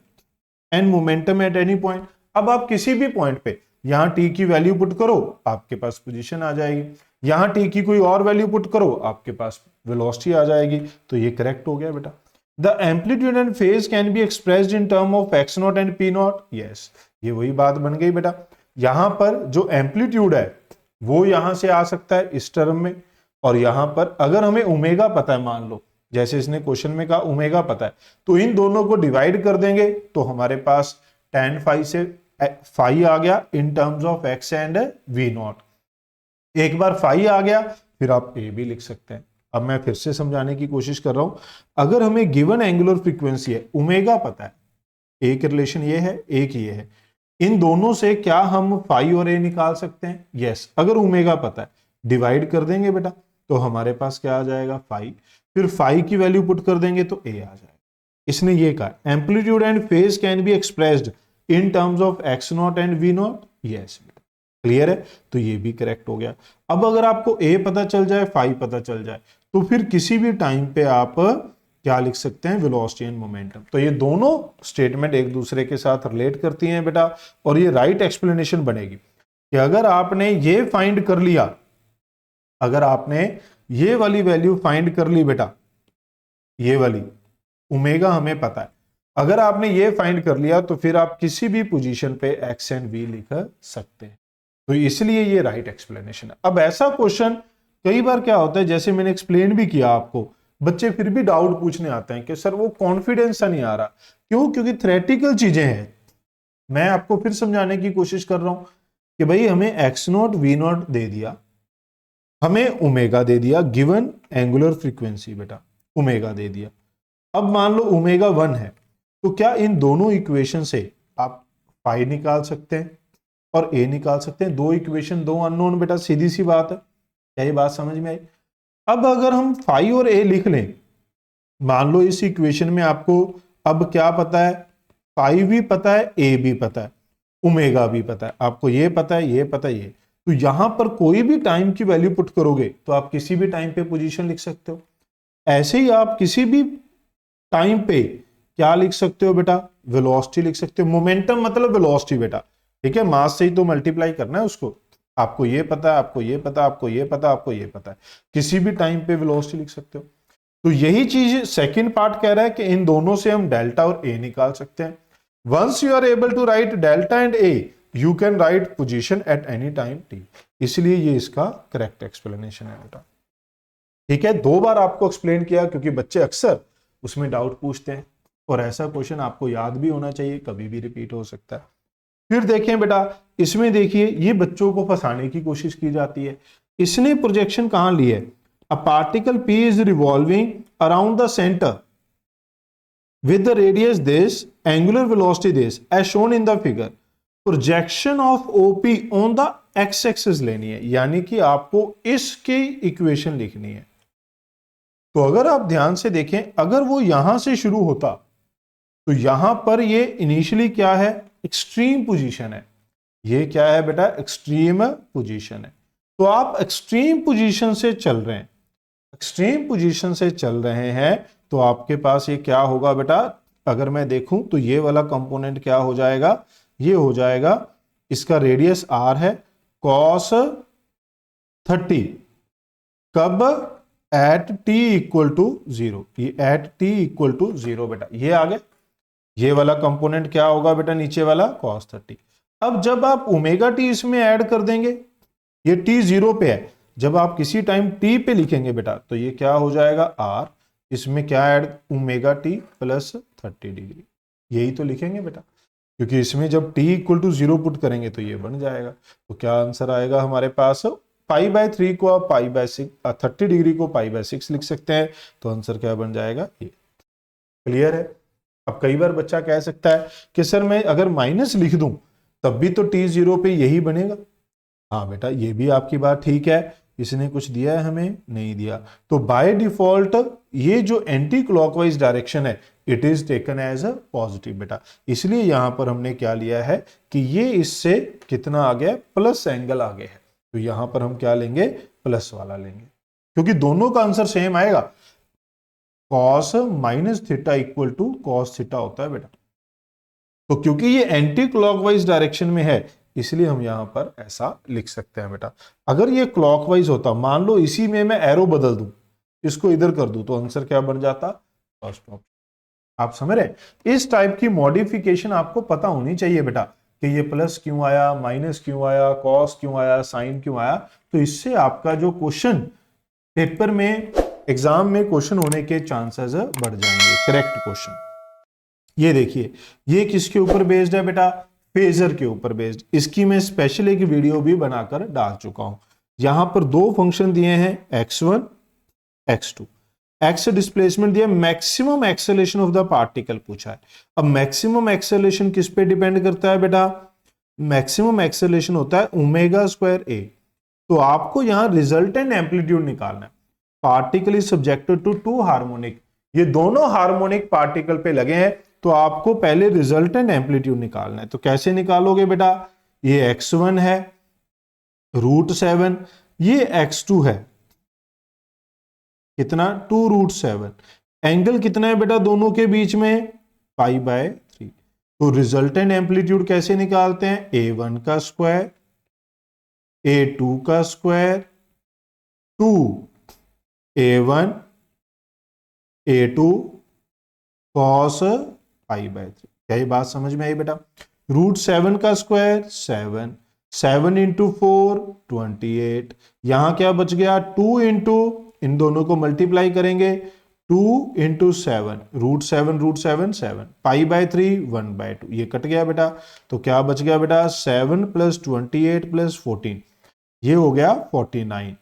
and momentum at any point. अब आप किसी भी पॉइंट पे यहां टी की वैल्यू पुट करो, आपके पास पोजीशन आ जाएगी, यहां टी की कोई और वैल्यू पुट करो, आपके पास वेलोसिटी आ जाएगी। तो ये करेक्ट हो गया बेटा। The amplitude and phase can be expressed in term of x0 and p0। Yes, ये वही बात बन गई बेटा। यहां पर जो एम्पलीट्यूड है वो यहां से आ सकता है इस टर्म में, और यहां पर अगर हमें ओमेगा पता है, मान लो जैसे इसने क्वेश्चन में कहा ओमेगा पता है, तो इन दोनों को डिवाइड कर देंगे, तो हमारे पास tan phi से phi आ गया in terms of x and v0। एक बार phi आ गया, फिर आप a भी लिख सकते हैं। अब मैं फिर से समझाने की कोशिश कर रहा हूं, अगर हमें गिवन एंगुलर फ्रीक्वेंसी है, ओमेगा पता है, एक रिलेशन ये है, एक ये है, इन दोनों से क्या हम phi और a निकाल सकते हैं? यस, अगर ओमेगा पता है डिवाइड कर देंगे बेटा, तो हमारे पास क्या आ जाएगा phi, फिर phi की वैल्यू पुट कर देंगे तो a आ जाएगा। इसने ये कहा amplitude and phase can be expressed in terms of x0 and v0। Yes बेटा, क्लियर है, तो ये भी करेक्ट हो गया। अब अगर आपको ए पता चल जाए, फाई पता चल जाए, तो फिर किसी भी टाइम पे आप क्या लिख सकते हैं, वेलोसिटी एंड मोमेंटम। तो ये दोनों स्टेटमेंट एक दूसरे के साथ रिलेट करती हैं बेटा, और ये राइट एक्सप्लेनेशन बनेगी कि अगर आपने ये फाइंड कर लिया, अगर आपने ये वाली वैल्यू फाइंड कर ली बेटा, ये वाली ओमेगा हमें पता है, अगर आपने ये फाइंड कर लिया तो फिर आप किसी भी पोजीशन पे एक्स एंड वी लिख सकते हैं। तो इसलिए ये राइट एक्सप्लेनेशन है। अब ऐसा क्वेश्चन कई बार क्या होता है, जैसे मैंने एक्सप्लेन भी किया आपको, बच्चे फिर भी डाउट पूछने आते हैं कि सर वो कॉन्फिडेंस सा नहीं आ रहा। क्यों? क्योंकि थ्योरेटिकल चीजें हैं। मैं आपको फिर समझाने की कोशिश कर रहा हूं कि भाई हमें एक्स नॉट वी नॉट दे दिया, हमें ओमेगा दे दिया, गिवन एंगुलर फ्रीक्वेंसी बेटा ओमेगा दे दिया। अब मान लो ओमेगा 1 है, तो क्या इन दोनों इक्वेशन से आप पाई निकाल सकते हैं और ए निकाल सकते हैं? दो इक्वेशन, दो अननोन बेटा, सीधी सी बात है। क्या ये बात समझ में आई? अब अगर हम फाई और ए लिख लें, मान लो इस इक्वेशन में आपको अब क्या पता है, फाई भी पता है, ए भी पता है, ओमेगा भी पता है, आपको ये पता है, ये पता है, ये। तो यहां पर कोई भी टाइम की वैल्यू पुट करोगे तो आप किसी भी टाइम पे पोजीशन लिख सकते हो। ऐसे ही आप किसी भी टाइम पे क्या लिख सकते हो बेटा, वेलोसिटी लिख सकते हो। मोमेंटम मतलब वेलोसिटी बेटा, ठीक है, मास से ही तो मल्टीप्लाई करना है उसको। आपको ये पता है, आपको ये पता, आपको ये पता, आपको ये पता है, किसी भी टाइम पे वेलोसिटी लिख सकते हो। तो यही चीज सेकंड पार्ट कह रहा है कि इन दोनों से हम डेल्टा और ए निकाल सकते हैं। Once you are able to write delta and a, you can write position at any time t. इसलिए ये इसका करेक्ट एक्सप्लेनेशन है बेटा। ठीक है, दो बार आपको एक्सप्लेन किया क्योंकि बच्चे अक्सर उसमें डाउट पूछते हैं, और ऐसा क्वेश्चन आपको याद भी होना चाहिए, कभी भी रिपीट हो सकता है। फिर देखें बेटा, इसमें देखिए ये बच्चों को फंसाने की कोशिश की जाती है। इसने प्रोजेक्शन कहां ली है? A particle P is revolving around the centre with the radius this, angular velocity this, as shown in the figure. Projection of OP on the x-axis लेनी है, यानी कि आपको इसकी इक्वेशन लिखनी है। तो अगर आप ध्यान से देखें, अगर वो यहां से शुरू होता तो यहां पर ये इनिशियली क्या है, एक्सट्रीम पोजीशन है। ये क्या है बेटा, एक्सट्रीम पोजीशन है। तो आप एक्सट्रीम पोजीशन से चल रहे हैं, एक्सट्रीम पोजीशन से चल रहे हैं, तो आपके पास ये क्या होगा बेटा, अगर मैं देखूं तो ये वाला कंपोनेंट क्या हो जाएगा, ये हो जाएगा, इसका रेडियस r है, cos 30, कब, एट t इक्वल टू 0, ये एट t इक्वल टू 0 बेटा, ये आ गया। ये वाला कंपोनेंट क्या होगा बेटा, नीचे वाला cos 30। अब जब आप ओमेगा टी इसमें ऐड कर देंगे, ये t 0 पे है, जब आप किसी टाइम t पे लिखेंगे बेटा, तो ये क्या हो जाएगा r, इसमें क्या add, omega T plus 30 degree, यही तो लिखेंगे बेटा, क्योंकि इसमें जब t इक्वल टू 0 पुट करेंगे तो ये बन जाएगा। तो क्या आंसर आएगा हमारे पास, पाई बाय 3 को आप पाई बाय 6, 30 डिग्री को पाई बाय 6 लिख सकते हैं। तो आंसर क्या बन जाएगा, ये। क्लियर है? अब कई बार बच्चा कह सकता है कि सर मैं अगर माइनस लिख दूं तब भी तो t 0 पे यही बनेगा। हाँ बेटा, ये भी आपकी बात ठीक है, इसने कुछ दिया है हमें, नहीं दिया। तो बाय डिफॉल्ट ये जो एंटी क्लॉकवाइज डायरेक्शन है, it is taken as a positive बेटा, इसलिए यहां पर हमने क्या लिया है कि ये इससे कितना आ गया, प्लस एंगल आ गया है। तो यहां पर हम क्या लेंगे, प्लस वाला लेंगे, क्योंकि दोनों का आंसर सेम आएगा। Cos minus theta equal to cos theta होता है बेटा। तो क्योंकि ये एंटी क्लॉकवाइज डायरेक्शन में है, इसलिए हम यहां पर ऐसा लिख सकते हैं बेटा। अगर ये क्लॉकवाइज होता, मान लो इसी में मैं एरो बदल दूं, इसको इधर कर दूं, तो आंसर क्या बन जाता, फर्स्ट ऑप्शन। आप समझ रहे? इस टाइप की मॉडिफिकेशन आपको पता होनी चाहिए बेटा, कि ये प्लस क्यों आया, माइनस क्यों आया, कॉस क्यों आया, साइन क्यों आया। तो इससे आपका जो क्वेश्चन पेपर में, एग्जाम में क्वेश्चन होने के चांसेस बढ़ जाएंगे, करेक्ट क्वेश्चन। ये देखिए, ये किसके ऊपर बेस्ड है बेटा, फेजर के ऊपर बेस्ड। इसकी मैं स्पेशल एक वीडियो भी बनाकर डाल चुका हूं। यहां पर दो फंक्शन दिए हैं, x1 x2, एक्स डिस्प्लेसमेंट दिया, maximum acceleration of the particle पूछा है। अब मैक्सिमम एक्सेलरेशन किस पे डिपेंड करता है बेटा, मैक्सिमम एक्सेलरेशन होता है ओमेगा स्क्वायर ए। तो आपको यहां रिजल्टेंट एम्पलीट्यूड निकालना है। Particle is subjected to two harmonic, ये दोनों हार्मोनिक पार्टिकल पे लगे हैं, तो आपको पहले रिजल्टेंट एम्पलीट्यूड निकालना है। तो कैसे निकालोगे बेटा, ये x1 है √7, ये x2 है कितना 2√7। एंगल कितना है बेटा दोनों के बीच में π/3। तो रिजल्टेंट एम्पलीट्यूड कैसे निकालते हैं, a1 का स्क्वायर a2 का स्क्वायर 2a1 a2 cos π/3। क्या ये बात समझ में आई बेटा। √7 का स्क्वायर 7, 7 इंटू 4 28, यहां क्या बच गया 2 इंटू, इन दोनों को मल्टीप्लाई करेंगे 2 इंटू 7, √7 7 π/3 1/2, ये कट गया बेटा। तो क्या बच गया बेटा 7 + 28 + 14, ये हो गया 49,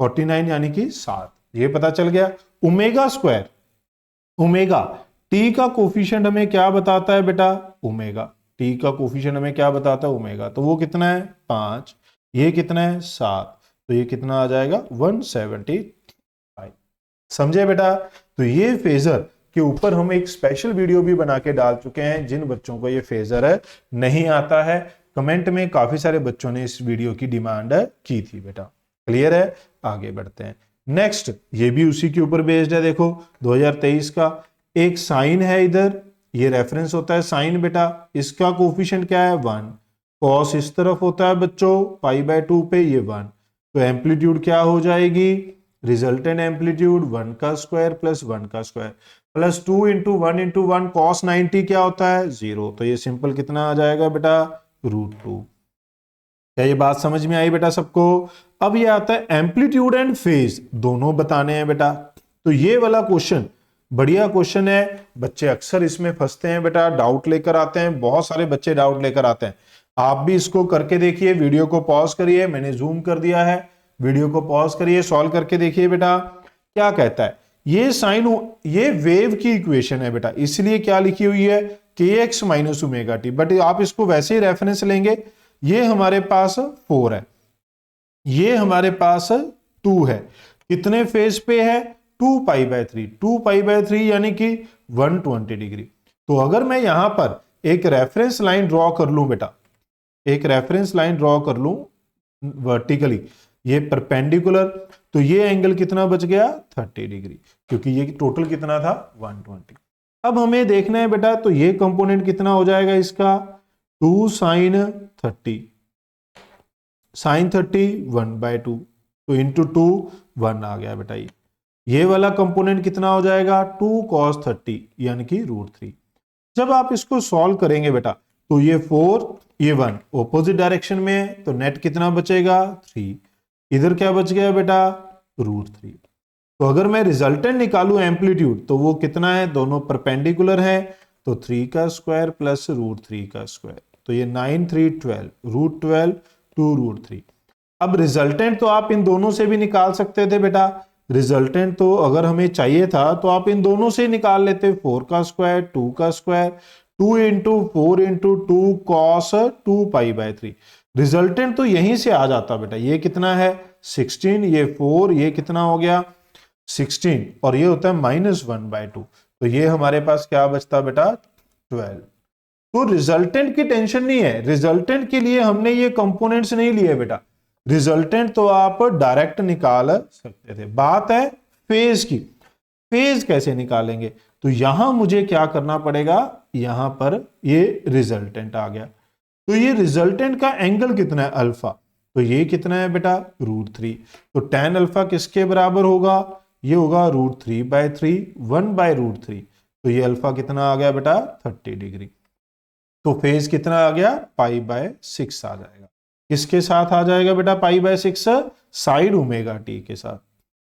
49 यानी कि 7, ये पता चल गया। ओमेगा स्क्वायर, ओमेगा टी का कोफिशिएंट हमें क्या बताता है बेटा, ओमेगा टी का कोफिशिएंट हमें क्या बताता है ओमेगा, तो वो कितना है 5, ये कितना है 7, तो ये कितना आ जाएगा 175। समझे बेटा। तो ये फेजर के ऊपर हम एक स्पेशल वीडियो भी बना के डाल चुके हैं, जिन बच्चों को ये फेजर नहीं आता है, कमेंट में काफी सारे बच्चों ने इस वीडियो की डिमांड की थी बेटा। क्लियर है, आगे बढ़ते हैं। नेक्स्ट ये भी उसी के ऊपर बेस्ड है। देखो 2023 का एक साइन है, इधर ये रेफरेंस होता है साइन बेटा, इसका कोफिशिएंट क्या है 1, कॉस इस तरफ होता है बच्चों π/2 पे, ये 1, तो एम्पलीट्यूड क्या हो जाएगी, रिजल्टेंट एम्पलीट्यूड 1 का स्क्वायर प्लस 1 का square plus 2 into 1 into 1 cos 90 क्या होता है 0, तो ये सिंपल कितना आ जाएगा बेटा √2। क्या ये बात समझ में आई बेटा सबको। अब ये आता है एम्पलीट्यूड एंड फेज, दोनों बताने हैं बेटा। तो ये वाला क्वेश्चन बढ़िया क्वेश्चन है, बच्चे अक्सर इसमें फंसते हैं बेटा, डाउट लेकर आते हैं, बहुत सारे बच्चे डाउट लेकर आते हैं। आप भी इसको करके देखिए, वीडियो को पॉज करिए, मैंने जूम कर दिया है, वीडियो को पॉज करिए, सॉल्व करके देखिए बेटा क्या कहता है। ये साइन, ये वेव की इक्वेशन है बेटा, इसलिए क्या लिखी हुई है kx - ω_t, बट आप इसको वैसे ही रेफरेंस लेंगे। ये हमारे पास 4 है, ये हमारे पास 2 है, कितने फेज पे है 2π/3, 2π/3 यानी कि 120 डिग्री। तो अगर मैं यहां पर एक रेफरेंस लाइन ड्रॉ कर लूं बेटा, एक रेफरेंस लाइन ड्रॉ कर लूं वर्टिकली, ये परपेंडिकुलर, तो ये एंगल कितना बच गया 30 डिग्री, क्योंकि ये टोटल कितना था 120। अब हमें देखना है बेटा, तो ये कंपोनेंट कितना हो जाएगा इसका 2 sin 30, sin 30 1/2, तो इंटू 2 1 आ गया बेटा। ये वाला कंपोनेंट कितना हो जाएगा 2 cos 30 यानी कि √3। जब आप इसको सॉल्व करेंगे बेटा, तो ये 4 ये 1 ऑपोजिट डायरेक्शन में है, तो नेट कितना बचेगा 3, इधर क्या बच गया बेटा √3। तो अगर मैं रिजल्टेंट निकालूं एम्पलीट्यूड, तो वो कितना है, दोनों परपेंडिकुलर है, तो 3 का स्क्वायर प्लस √3 का स्क्वायर, तो ये 9 3 12, √12 2 √3। अब रिजल्टेंट तो आप इन दोनों से भी निकाल सकते थे बेटा, रिजल्टेंट तो अगर हमें चाहिए था तो आप इन दोनों से निकाल लेते, 4 का स्क्वायर 2 का square 2 into 4 into 2 cos 2π/3। Resultant तो यहीं से आ जाता बेटा, ये कितना है 16, ये 4, ये कितना हो गया 16, और ये होता है -1/2, तो ये हमारे पास क्या बचता बेटा 12। तो रिजल्टेंट की टेंशन नहीं है, रिजल्टेंट के लिए हमने ये कंपोनेंट्स नहीं लिए बेटा, रिजल्टेंट तो आप डायरेक्ट निकाल सकते थे। बात है फेज की, फेज कैसे निकालेंगे, तो यहां मुझे क्या करना पड़ेगा, यहां पर ये रिजल्टेंट आ गया, तो ये रिजल्टेंट का एंगल कितना है अल्फा, तो ये कितना है बेटा √3, तो tan अल्फा किसके बराबर होगा, ये होगा √3/3 1/√3, तो ये अल्फा कितना आ गया बेटा 30 डिग्री। तो फेज कितना आ गया π/6 आ जाएगा, किसके साथ आ जाएगा बेटा π/6, साइड ω_t के साथ,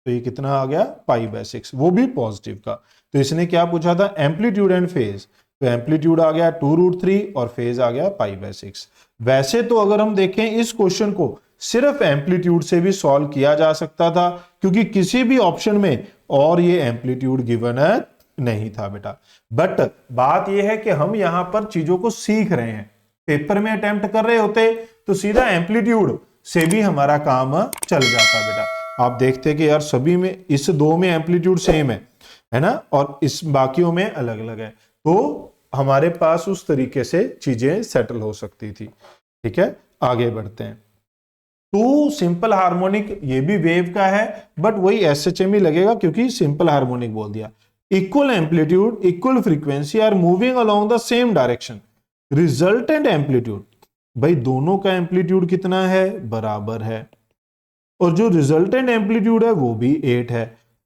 तो ये कितना आ गया π/6, वो भी पॉजिटिव का। तो इसने क्या पूछा था एम्पलीट्यूड एंड फेज, तो एम्पलीट्यूड आ गया 2√3 और फेज आ गया π/6। वैसे तो अगर हम देखें इस क्वेश्चन को सिर्फ एम्पलीट्यूड से भी सॉल्व किया जा सकता था, क्योंकि किसी भी ऑप्शन में और ये एम्पलीट्यूड गिवन नहीं था बेटा। बट बात यह है कि हम यहां पर चीजों को सीख रहे हैं, पेपर में अटेम्प्ट कर रहे होते तो सीधा एम्पलीट्यूड से भी हमारा काम चल जाता बेटा। आप देखते कि यार सभी में, इस दो में एम्पलीट्यूड सेम है ना, और इस बाकियों में अलग अलग है, तो हमारे पास उस तरीके से चीजें सेटल हो सकती थी। ठीक है, आगे बढ़ते हैं। टू सिंपल हार्मोनिक, ये भी वेव का है बट वही एसएचएम ही लगेगा क्योंकि सिंपल हार्मोनिक बोल दिया। Equal amplitude equal frequency are moving along the same direction, resultant amplitude, भाई दोनों का एम्पलीट्यूड कितना है, बराबर है, और जो रिजल्टेंट एम्पलीट्यूड है वो भी 8 है।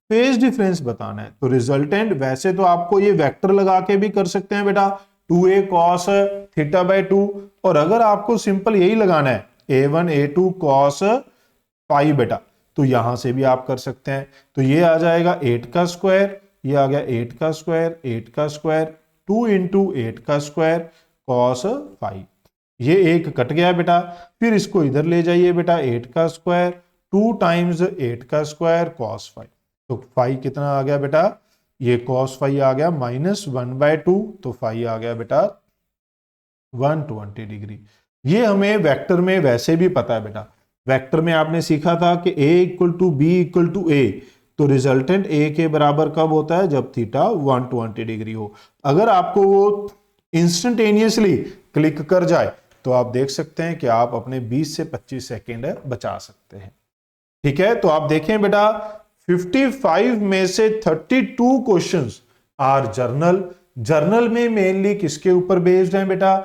फेज डिफरेंस बताना है तो रिजल्टेंट, वैसे तो आपको ये वेक्टर लगा के भी कर सकते हैं बेटा, 2a cos थीटा बाय 2, और अगर आपको सिंपल यही लगाना है a1 a2 cos पाई बेटा, तो यहां से भी आप कर सकते हैं। तो ये आ जाएगा 8 का स्क्वायर, ये आ गया 8 का स्क्वायर, 8 का स्क्वायर 2 इंटू 8 का स्क्वायर cos 5, ये एक कट गया बेटा। फिर इसको इधर ले जाइए बेटा, 8 का स्क्वायर 2 टाइम्स 8 का स्क्वायर cos 5, तो 5 कितना आ गया बेटा, ये cos 5 आ गया -1/2, तो 5 आ गया बेटा 120 डिग्री। ये हमें वेक्टर में वैसे भी पता है बेटा, वेक्टर में आपने सीखा था कि a equal to b equal to a, तो रिजल्टेंट a के बराबर कब होता है, जब थीटा 120 डिग्री हो। अगर आपको वो इंस्टेंटेनियसली क्लिक कर जाए तो आप देख सकते हैं कि आप अपने 20 से 25 सेकेंड बचा सकते हैं। ठीक है, तो आप देखें बेटा 55 में से 32 क्वेश्चंस आर जर्नल। जर्नल में मेनली किसके ऊपर बेस्ड है बेटा,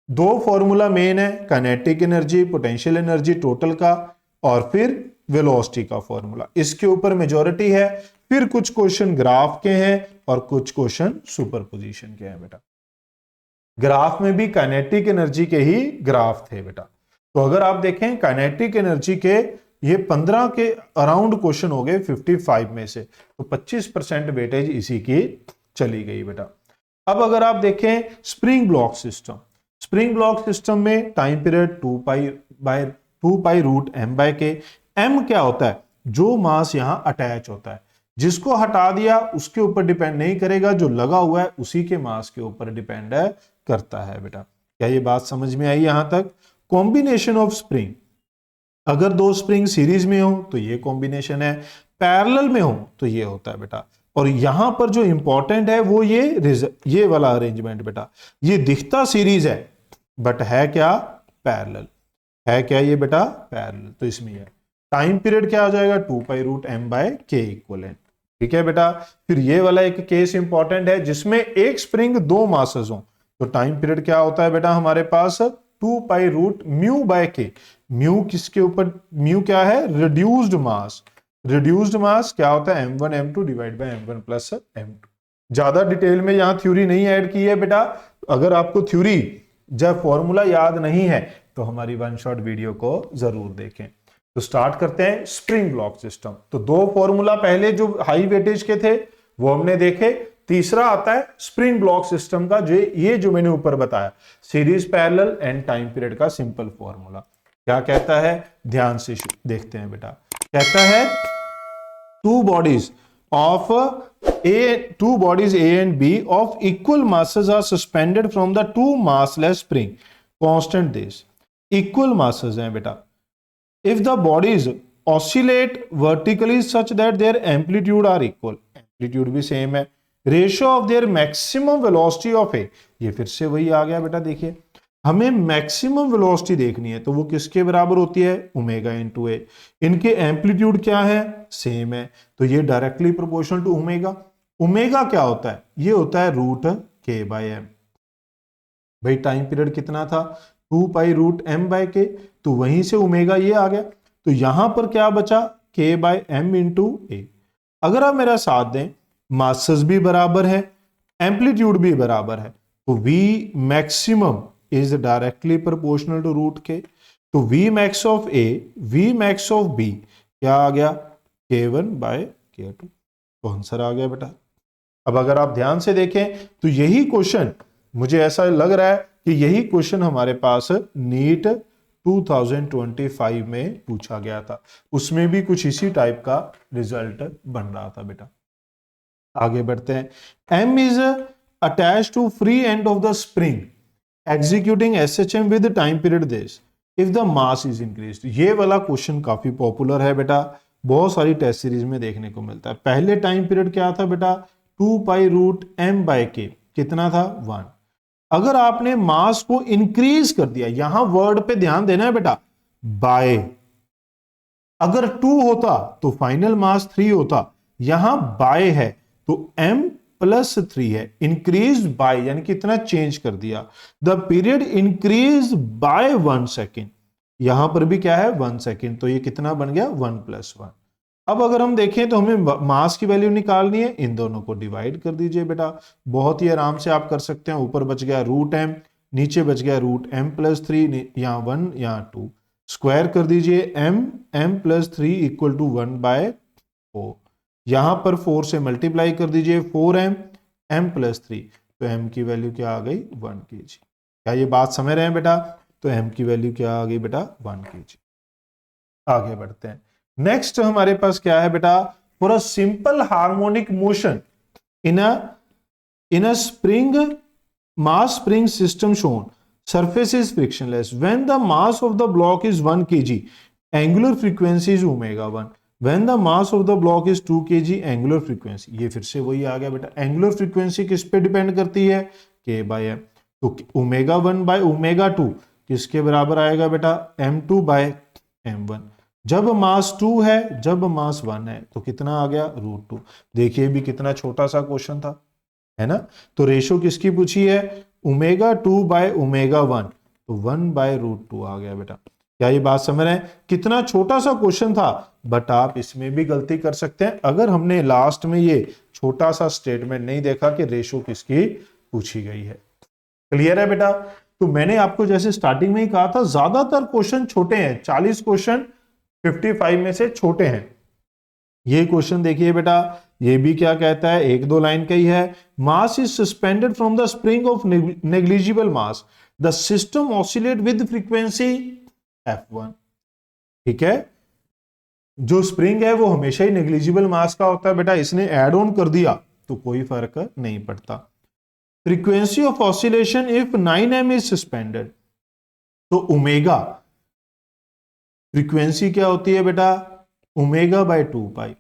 दो फॉर्मूला मेन है, kinetic energy, potential energy total का, और फिर वेलोसिटी का फॉर्मूला, इसके ऊपर मेजॉरिटी है। फिर कुछ क्वेश्चन ग्राफ के हैं और कुछ क्वेश्चन सुपरपोजिशन के हैं बेटा। ग्राफ में भी काइनेटिक एनर्जी के ही ग्राफ थे बेटा। तो अगर आप देखें काइनेटिक एनर्जी के ये 15 के अराउंड क्वेश्चन हो गए 55 में से, तो 25% वेटेज इसी की चली गई बेटा। अब अगर आप देखें spring block system, spring block system में time period 2 pi root m by k. m क्या होता है, जो मास यहां अटैच होता है, जिसको हटा दिया उसके ऊपर डिपेंड नहीं करेगा, जो लगा हुआ है उसी के मास के ऊपर डिपेंड करता है बेटा। क्या ये बात समझ में आई यहां तक? कॉम्बिनेशन ऑफ स्प्रिंग, अगर दो स्प्रिंग सीरीज में हो तो ये कॉम्बिनेशन है, पैरेलल में हो तो ये होता है बेटा। और यहां पर जो इंपॉर्टेंट है वो ये वाला अरेंजमेंट बेटा, ये दिखता सीरीज है बट है क्या, पैरेलल है। क्या ये बेटा, पैरेलल। तो इसमें है टाइम पीरियड क्या आ जाएगा, 2 पाई रूट m बाय के इक्वलेंट। ठीक है बेटा। फिर ये वाला एक केस इंपॉर्टेंट है जिसमें एक स्प्रिंग दो मासेस हो, तो टाइम पीरियड क्या होता है बेटा हमारे पास, 2 पाई रूट म्यू बाय के। म्यू किसके ऊपर, म्यू क्या है, रिड्यूस्ड मास। रिड्यूस्ड मास क्या होता है, m1 m2 divide by m1 plus m2। ज्यादा डिटेल में यहां थ्योरी नहीं ऐड की है बेटा। अगर आपको थ्योरी जब फॉर्मूला याद नहीं है तो हमारी वन शॉट वीडियो को जरूर देखें। तो स्टार्ट करते हैं स्प्रिंग ब्लॉक सिस्टम। तो दो फॉर्मूला पहले जो हाई वेटेज के थे वो हमने देखे, तीसरा आता है स्प्रिंग ब्लॉक सिस्टम का, जो मैंने ऊपर बताया, series parallel and time period का सिंपल फॉर्मूला। क्या कहता है, ध्यान से देखते हैं बेटा। कहता है two bodies A and B of equal masses are suspended from the two massless spring, constant this, equal masses हैं बेटा। If the bodies oscillate vertically such that their amplitude are equal, amplitude भी same है, ratio of their maximum velocity of A, ये फिर से वही आ गया बेटा। देखिए हमें मैक्सिमम वेलोसिटी देखनी है तो वो किसके बराबर होती है, ओमेगा इनटू ए। इनके एम्पलीट्यूड क्या है, सेम है, तो ये directly proportional to omega. Omega क्या होता है, ये होता है रूट के बाय एम। भाई टाइम पीरियड कितना था, 2 pi root m by k, तो वहीं से ओमेगा ये आ गया। तो यहां पर क्या बचा, k बाय m इंटू ए। अगर आप मेरा साथ दें, मासेस भी बराबर है, एम्पलीट्यूड भी बराबर है, तो v maximum is directly proportional to root k। तो V max of A, V max of B क्या आ गया, K1 by K2। तो आंसर आ गया बेटा। अब अगर आप ध्यान से देखें तो यही क्वेश्चन, मुझे ऐसा लग रहा है कि यही क्वेश्चन हमारे पास नीट 2025 में पूछा गया था, उसमें भी कुछ इसी टाइप का रिजल्ट बन रहा था बेटा। आगे बढ़ते हैं। M is attached to free end of the spring executing SHM with time period this if the mass is increased। ये वाला क्वेश्चन काफी पॉपुलर है बेटा, बहुत सारी टेस्ट सीरीज में देखने को मिलता है। पहले टाइम पीरियड क्या था बेटा, 2 पाई रूट m बाय के, कितना था 1। अगर आपने मास को इंक्रीज कर दिया, यहां वर्ड पे ध्यान देना है बेटा, बाय, अगर 2 होता तो फाइनल मास 3 होता, यहां बाय है तो m प्लस 3 है, इंक्रीज बाय यानी कि इतना चेंज कर दिया, the period increase by 1 second, यहां पर भी क्या है 1 सेकेंड, तो ये कितना बन गया 1 + 1। अब अगर हम देखें तो हमें मास की वैल्यू निकालनी है, इन दोनों को डिवाइड कर दीजिए बेटा, बहुत ही आराम से आप कर सकते हैं। ऊपर बच गया √m, नीचे बच गया √m+3, यहाँ 1 यहाँ 2, स्क्वायर कर दीजिए, m+3 = 1/4, यहां पर 4 से मल्टीप्लाई कर दीजिए, 4m m+3, तो m की वैल्यू क्या आ गई 1 kg। क्या ये बात समझ रहे हैं बेटा? तो m की वैल्यू क्या आ गई बेटा 1 kg। आगे बढ़ते हैं, नेक्स्ट हमारे पास क्या है बेटा, for a simple harmonic motion in a spring mass spring system shown, surface is frictionless, when the mass of the block is 1 kg, angular frequency is ω1, when the mass of the block is 2 kg, angular frequency, ये फिर से वही आ गया बेटा, angular frequency किस पे depend करती है, k/m, तो ω1/ω2 किसके बराबर आएगा बेटा, m2/m1, जब मास 2 है जब मास 1 है तो कितना आ गया √2। देखिए भी कितना छोटा सा क्वेश्चन था, है ना, तो रेशो किसकी पूछी है, ω2/ω1, तो 1/√2 आ गया बेटा। क्या ये बात समझ रहे हैं, कितना छोटा सा क्वेश्चन था, बट आप इसमें भी गलती कर सकते हैं अगर हमने लास्ट में ये छोटा सा स्टेटमेंट नहीं देखा कि रेशो किसकी पूछी गई है। क्लियर है बेटा? तो मैंने आपको जैसे स्टार्टिंग में ही कहा था, ज्यादातर क्वेश्चन छोटे हैं, 40 क्वेश्चन 55 में से छोटे हैं। ये क्वेश्चन देखिए बेटा, ये भी क्या कहता है, 1-2 लाइन का ही है, mass is suspended from the spring of negligible mass, the system oscillate with frequency f1। ठीक है, जो स्प्रिंग है वो हमेशा ही नेग्लिजिबल मास का होता है बेटा, इसने एड ऑन कर दिया तो कोई फर्क नहीं पड़ता। Frequency of oscillation if 9m is suspended, तो ओमेगा फ्रीक्वेंसी क्या होती है बेटा, ω/2π,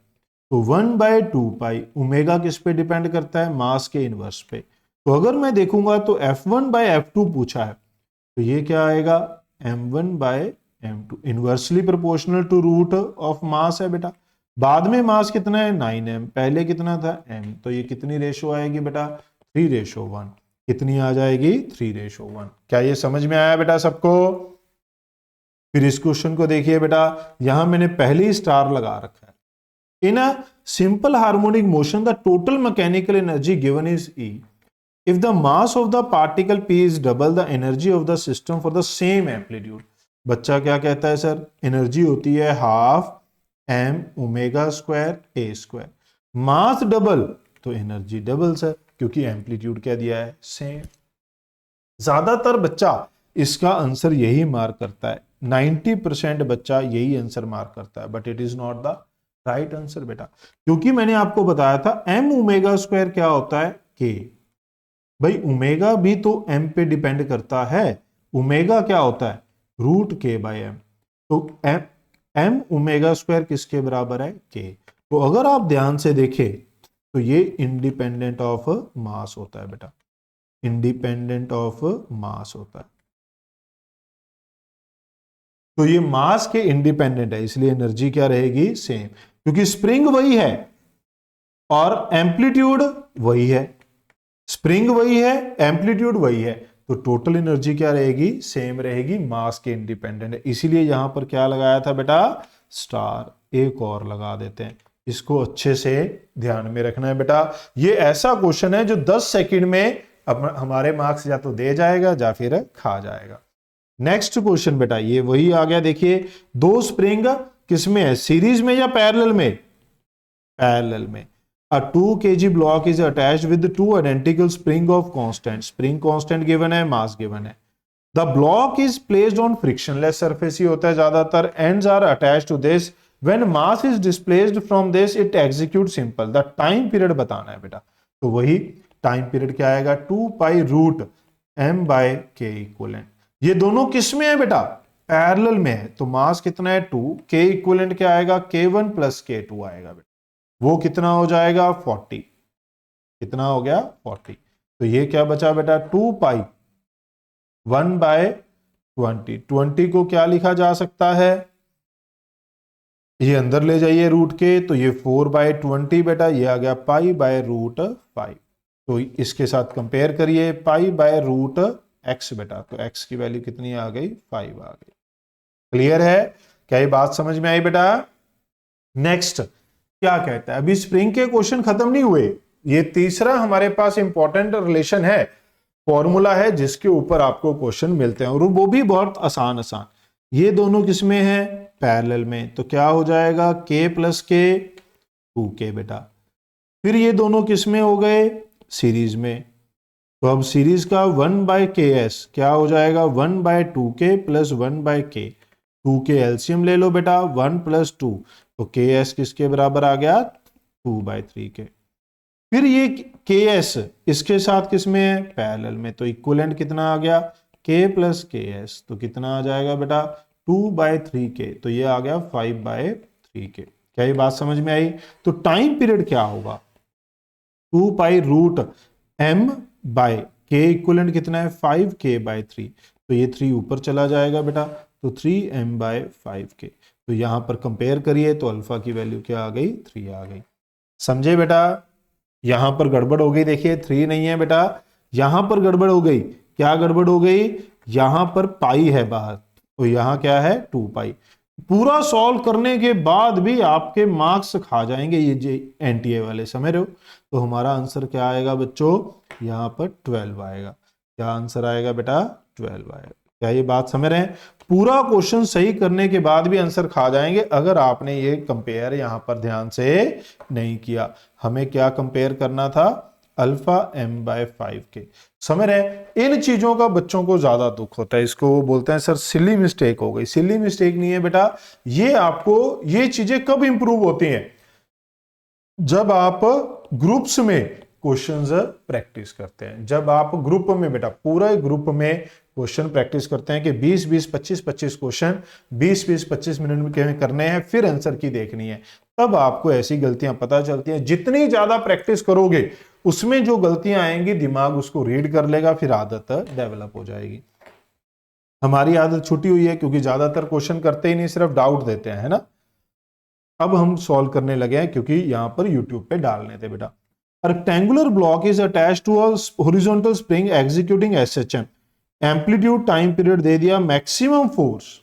तो 1/2π, ओमेगा किस पे डिपेंड करता है, मास के इनवर्स पे। तो अगर मैं देखूंगा तो f1/f2 पूछा है, तो ये क्या आएगा m1/m2, inversely proportional to root of mass है बेटा। बाद में मास कितना है 9m, पहले कितना था m, तो ये कितनी रेशो आएगी बेटा 3:1, कितनी आ जाएगी 3:1। क्या ये समझ में आया बेटा सबको? फिर इस क्वेश्चन को देखिए बेटा, यहां मैंने पहले ही स्टार लगा रखा है, in a simple harmonic motion the total mechanical energy given is E, if the mass of the particle P is double the energy of the system for the same amplitude। बच्चा क्या कहता है sir, energy होती है ½ m ω²a², mass double तो energy double sir, क्योंकि amplitude क्या दिया है सेम। ज्यादातर बच्चा इसका आंसर यही मार्क करता है, 90% बच्चा यही आंसर मार्क करता है, but it is not the right answer बेटा, क्योंकि मैंने आपको बताया था m ω² क्या होता है k, भाई ओमेगा भी तो m पे डिपेंड करता है, ओमेगा क्या होता है √k/m, तो m ω² किसके बराबर है k। तो अगर आप ध्यान से देखें तो ये इंडिपेंडेंट ऑफ मास होता है बेटा, इंडिपेंडेंट ऑफ मास होता है, तो ये मास के इंडिपेंडेंट है, इसलिए एनर्जी क्या रहेगी सेम, क्योंकि स्प्रिंग वही है और एम्पलीट्यूड वही है, स्प्रिंग वही है एम्पलीट्यूड वही है, तो टोटल एनर्जी क्या रहेगी सेम रहेगी, मास के इंडिपेंडेंट है, इसीलिए यहां पर क्या लगाया था बेटा स्टार। एक और लगा देते हैं, इसको अच्छे से ध्यान में रखना है बेटा, ये ऐसा क्वेश्चन है जो 10 सेकंड में अब हमारे मार्क्स या तो दे जाएगा या फिर खा जाएगा। नेक्स्ट क्वेश्चन बेटा ये वही आ गया, देखिए दो स्प्रिंग किसमें है, सीरीज में या पैरेलल में, पैरेलल में। A 2 kg block is attached with 2 identical spring of constant, spring constant given है, mass given है। The block is placed on frictionless surface ही होता है ज्यादातर, ends are attached to this, when mass is displaced from this it executes simple, the time period बताना है बेटा, तो वही टाइम पीरियड क्या आएगा 2π√m/k इक्वलेंट। ये दोनों किस में है बेटा, पैरेलल में है, तो मास कितना है 2, k इक्वलेंट क्या आएगा k1 + k2 आएगा बेटा, वो कितना हो जाएगा 40, कितना हो गया 40। तो ये क्या बचा बेटा 2 पाई 1/20। 20 को क्या लिखा जा सकता है, ये अंदर ले जाइए रूट के, तो ये 4/20 बेटा, ये आ गया π/√5। तो इसके साथ कंपेयर करिए, π/√x बेटा, तो x की वैल्यू कितनी आ गई 5 आ गई। क्लियर है, क्या ये बात समझ में आई बेटा? नेक्स्ट क्या कहता है, अभी स्प्रिंग के क्वेश्चन खत्म नहीं हुए, ये तीसरा हमारे पास इंपॉर्टेंट रिलेशन है, फॉर्मूला है जिसके ऊपर आपको क्वेश्चन मिलते हैं और वो भी बहुत आसान आसान। ये दोनों किसमें है, पैरेलल में, तो क्या हो जाएगा k + k 2k बेटा। फिर ये दोनों किसमें हो गए, सीरीज में, तो अब सीरीज का 1/ks क्या हो जाएगा 1/2k + 1/k, 2k एलसीएम ले लो बेटा, 1 + 2, तो ks किसके बराबर आ गया 2/3k। फिर ये ks इसके साथ किसमें है, पैरेलल में, तो इक्विवेलेंट कितना आ गया k + ks, तो कितना आ जाएगा बेटा 2/3k, तो ये आ गया 5/3k। क्या ये बात समझ में आई? तो टाइम पीरियड क्या होगा 2π√m/k, इक्विवेलेंट कितना है 5k/3, तो ये 3 ऊपर चला जाएगा बेटा, तो 3m/5k। तो यहां पर कंपेयर करिए तो अल्फा की वैल्यू क्या आ गई 3 आ गई। समझे बेटा? यहां पर गड़बड़ हो गई, देखिए 3 नहीं है बेटा, यहां पर गड़बड़ हो गई। क्या गड़बड़ हो गई, यहां पर पाई है बाहर, तो यहां क्या है 2 पाई। पूरा सॉल्व करने के बाद भी आपके मार्क्स खा जाएंगे ये जे एनटीए वाले, समझ रहे हो? तो हमारा आंसर क्या आएगा बच्चों, यहां पर 12 आएगा। क्या आंसर आएगा बेटा 12 आएगा। क्या ये बात समझ रहे हैं? पूरा क्वेश्चन सही करने के बाद भी आंसर खा जाएंगे अगर आपने ये कंपेयर यहां पर ध्यान से नहीं किया। हमें क्या कंपेयर करना था, अल्फा m/5 के। समझ रहे हैं? इन चीजों का बच्चों को ज्यादा दुख होता है, इसको वो बोलते हैं सर सिली मिस्टेक हो गई। सिली मिस्टेक नहीं है बेटा, ये आपको ये चीजें कब इंप्रूव होती हैं, जब आप ग्रुप्स में क्वेश्चंस प्रैक्टिस करते हैं। जब आप ग्रुप में बेटा पूरा ग्रुप में क्वेश्चन प्रैक्टिस करते हैं कि 20-20 25-25 क्वेश्चन 20-20 25 मिनट में करने हैं, फिर आंसर की देखनी है, तब आपको ऐसी गलतियां पता चलती हैं। जितनी ज्यादा प्रैक्टिस करोगे उसमें जो गलतियां आएंगी दिमाग उसको रीड कर लेगा, फिर आदत डेवलप हो जाएगी। हमारी आदत छूटी हुई है क्योंकि ज्यादातर क्वेश्चन करते ही नहीं, सिर्फ डाउट देते हैं, है ना। अब हम सॉल्व करने लगे हैं क्योंकि यहां पर यूट्यूब पे डालने थे बेटा। Rectangular block is attached to a horizontal spring executing SHM, amplitude time period दे दिया, मैक्सिमम फोर्स,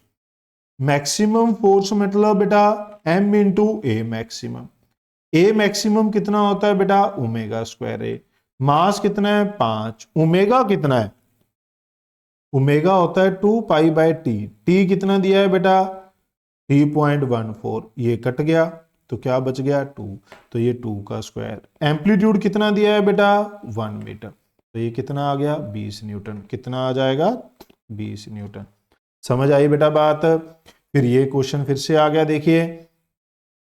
मैक्सिमम फोर्स मतलब बेटा m into a maximum. A maximum कितना होता है बेटा ω²। ए मास कितना है 5, ओमेगा कितना है, ओमेगा होता है 2π/t, टी कितना दिया है बेटा 3.14, ये कट गया तो क्या बच गया 2, तो ये 2 का स्क्वायर। एम्पलीट्यूड कितना दिया है बेटा 1 मीटर, तो ये कितना आ गया 20 न्यूटन। कितना आ जाएगा 20 न्यूटन। समझ आई बेटा बात? फिर ये क्वेश्चन फिर से आ गया, देखिए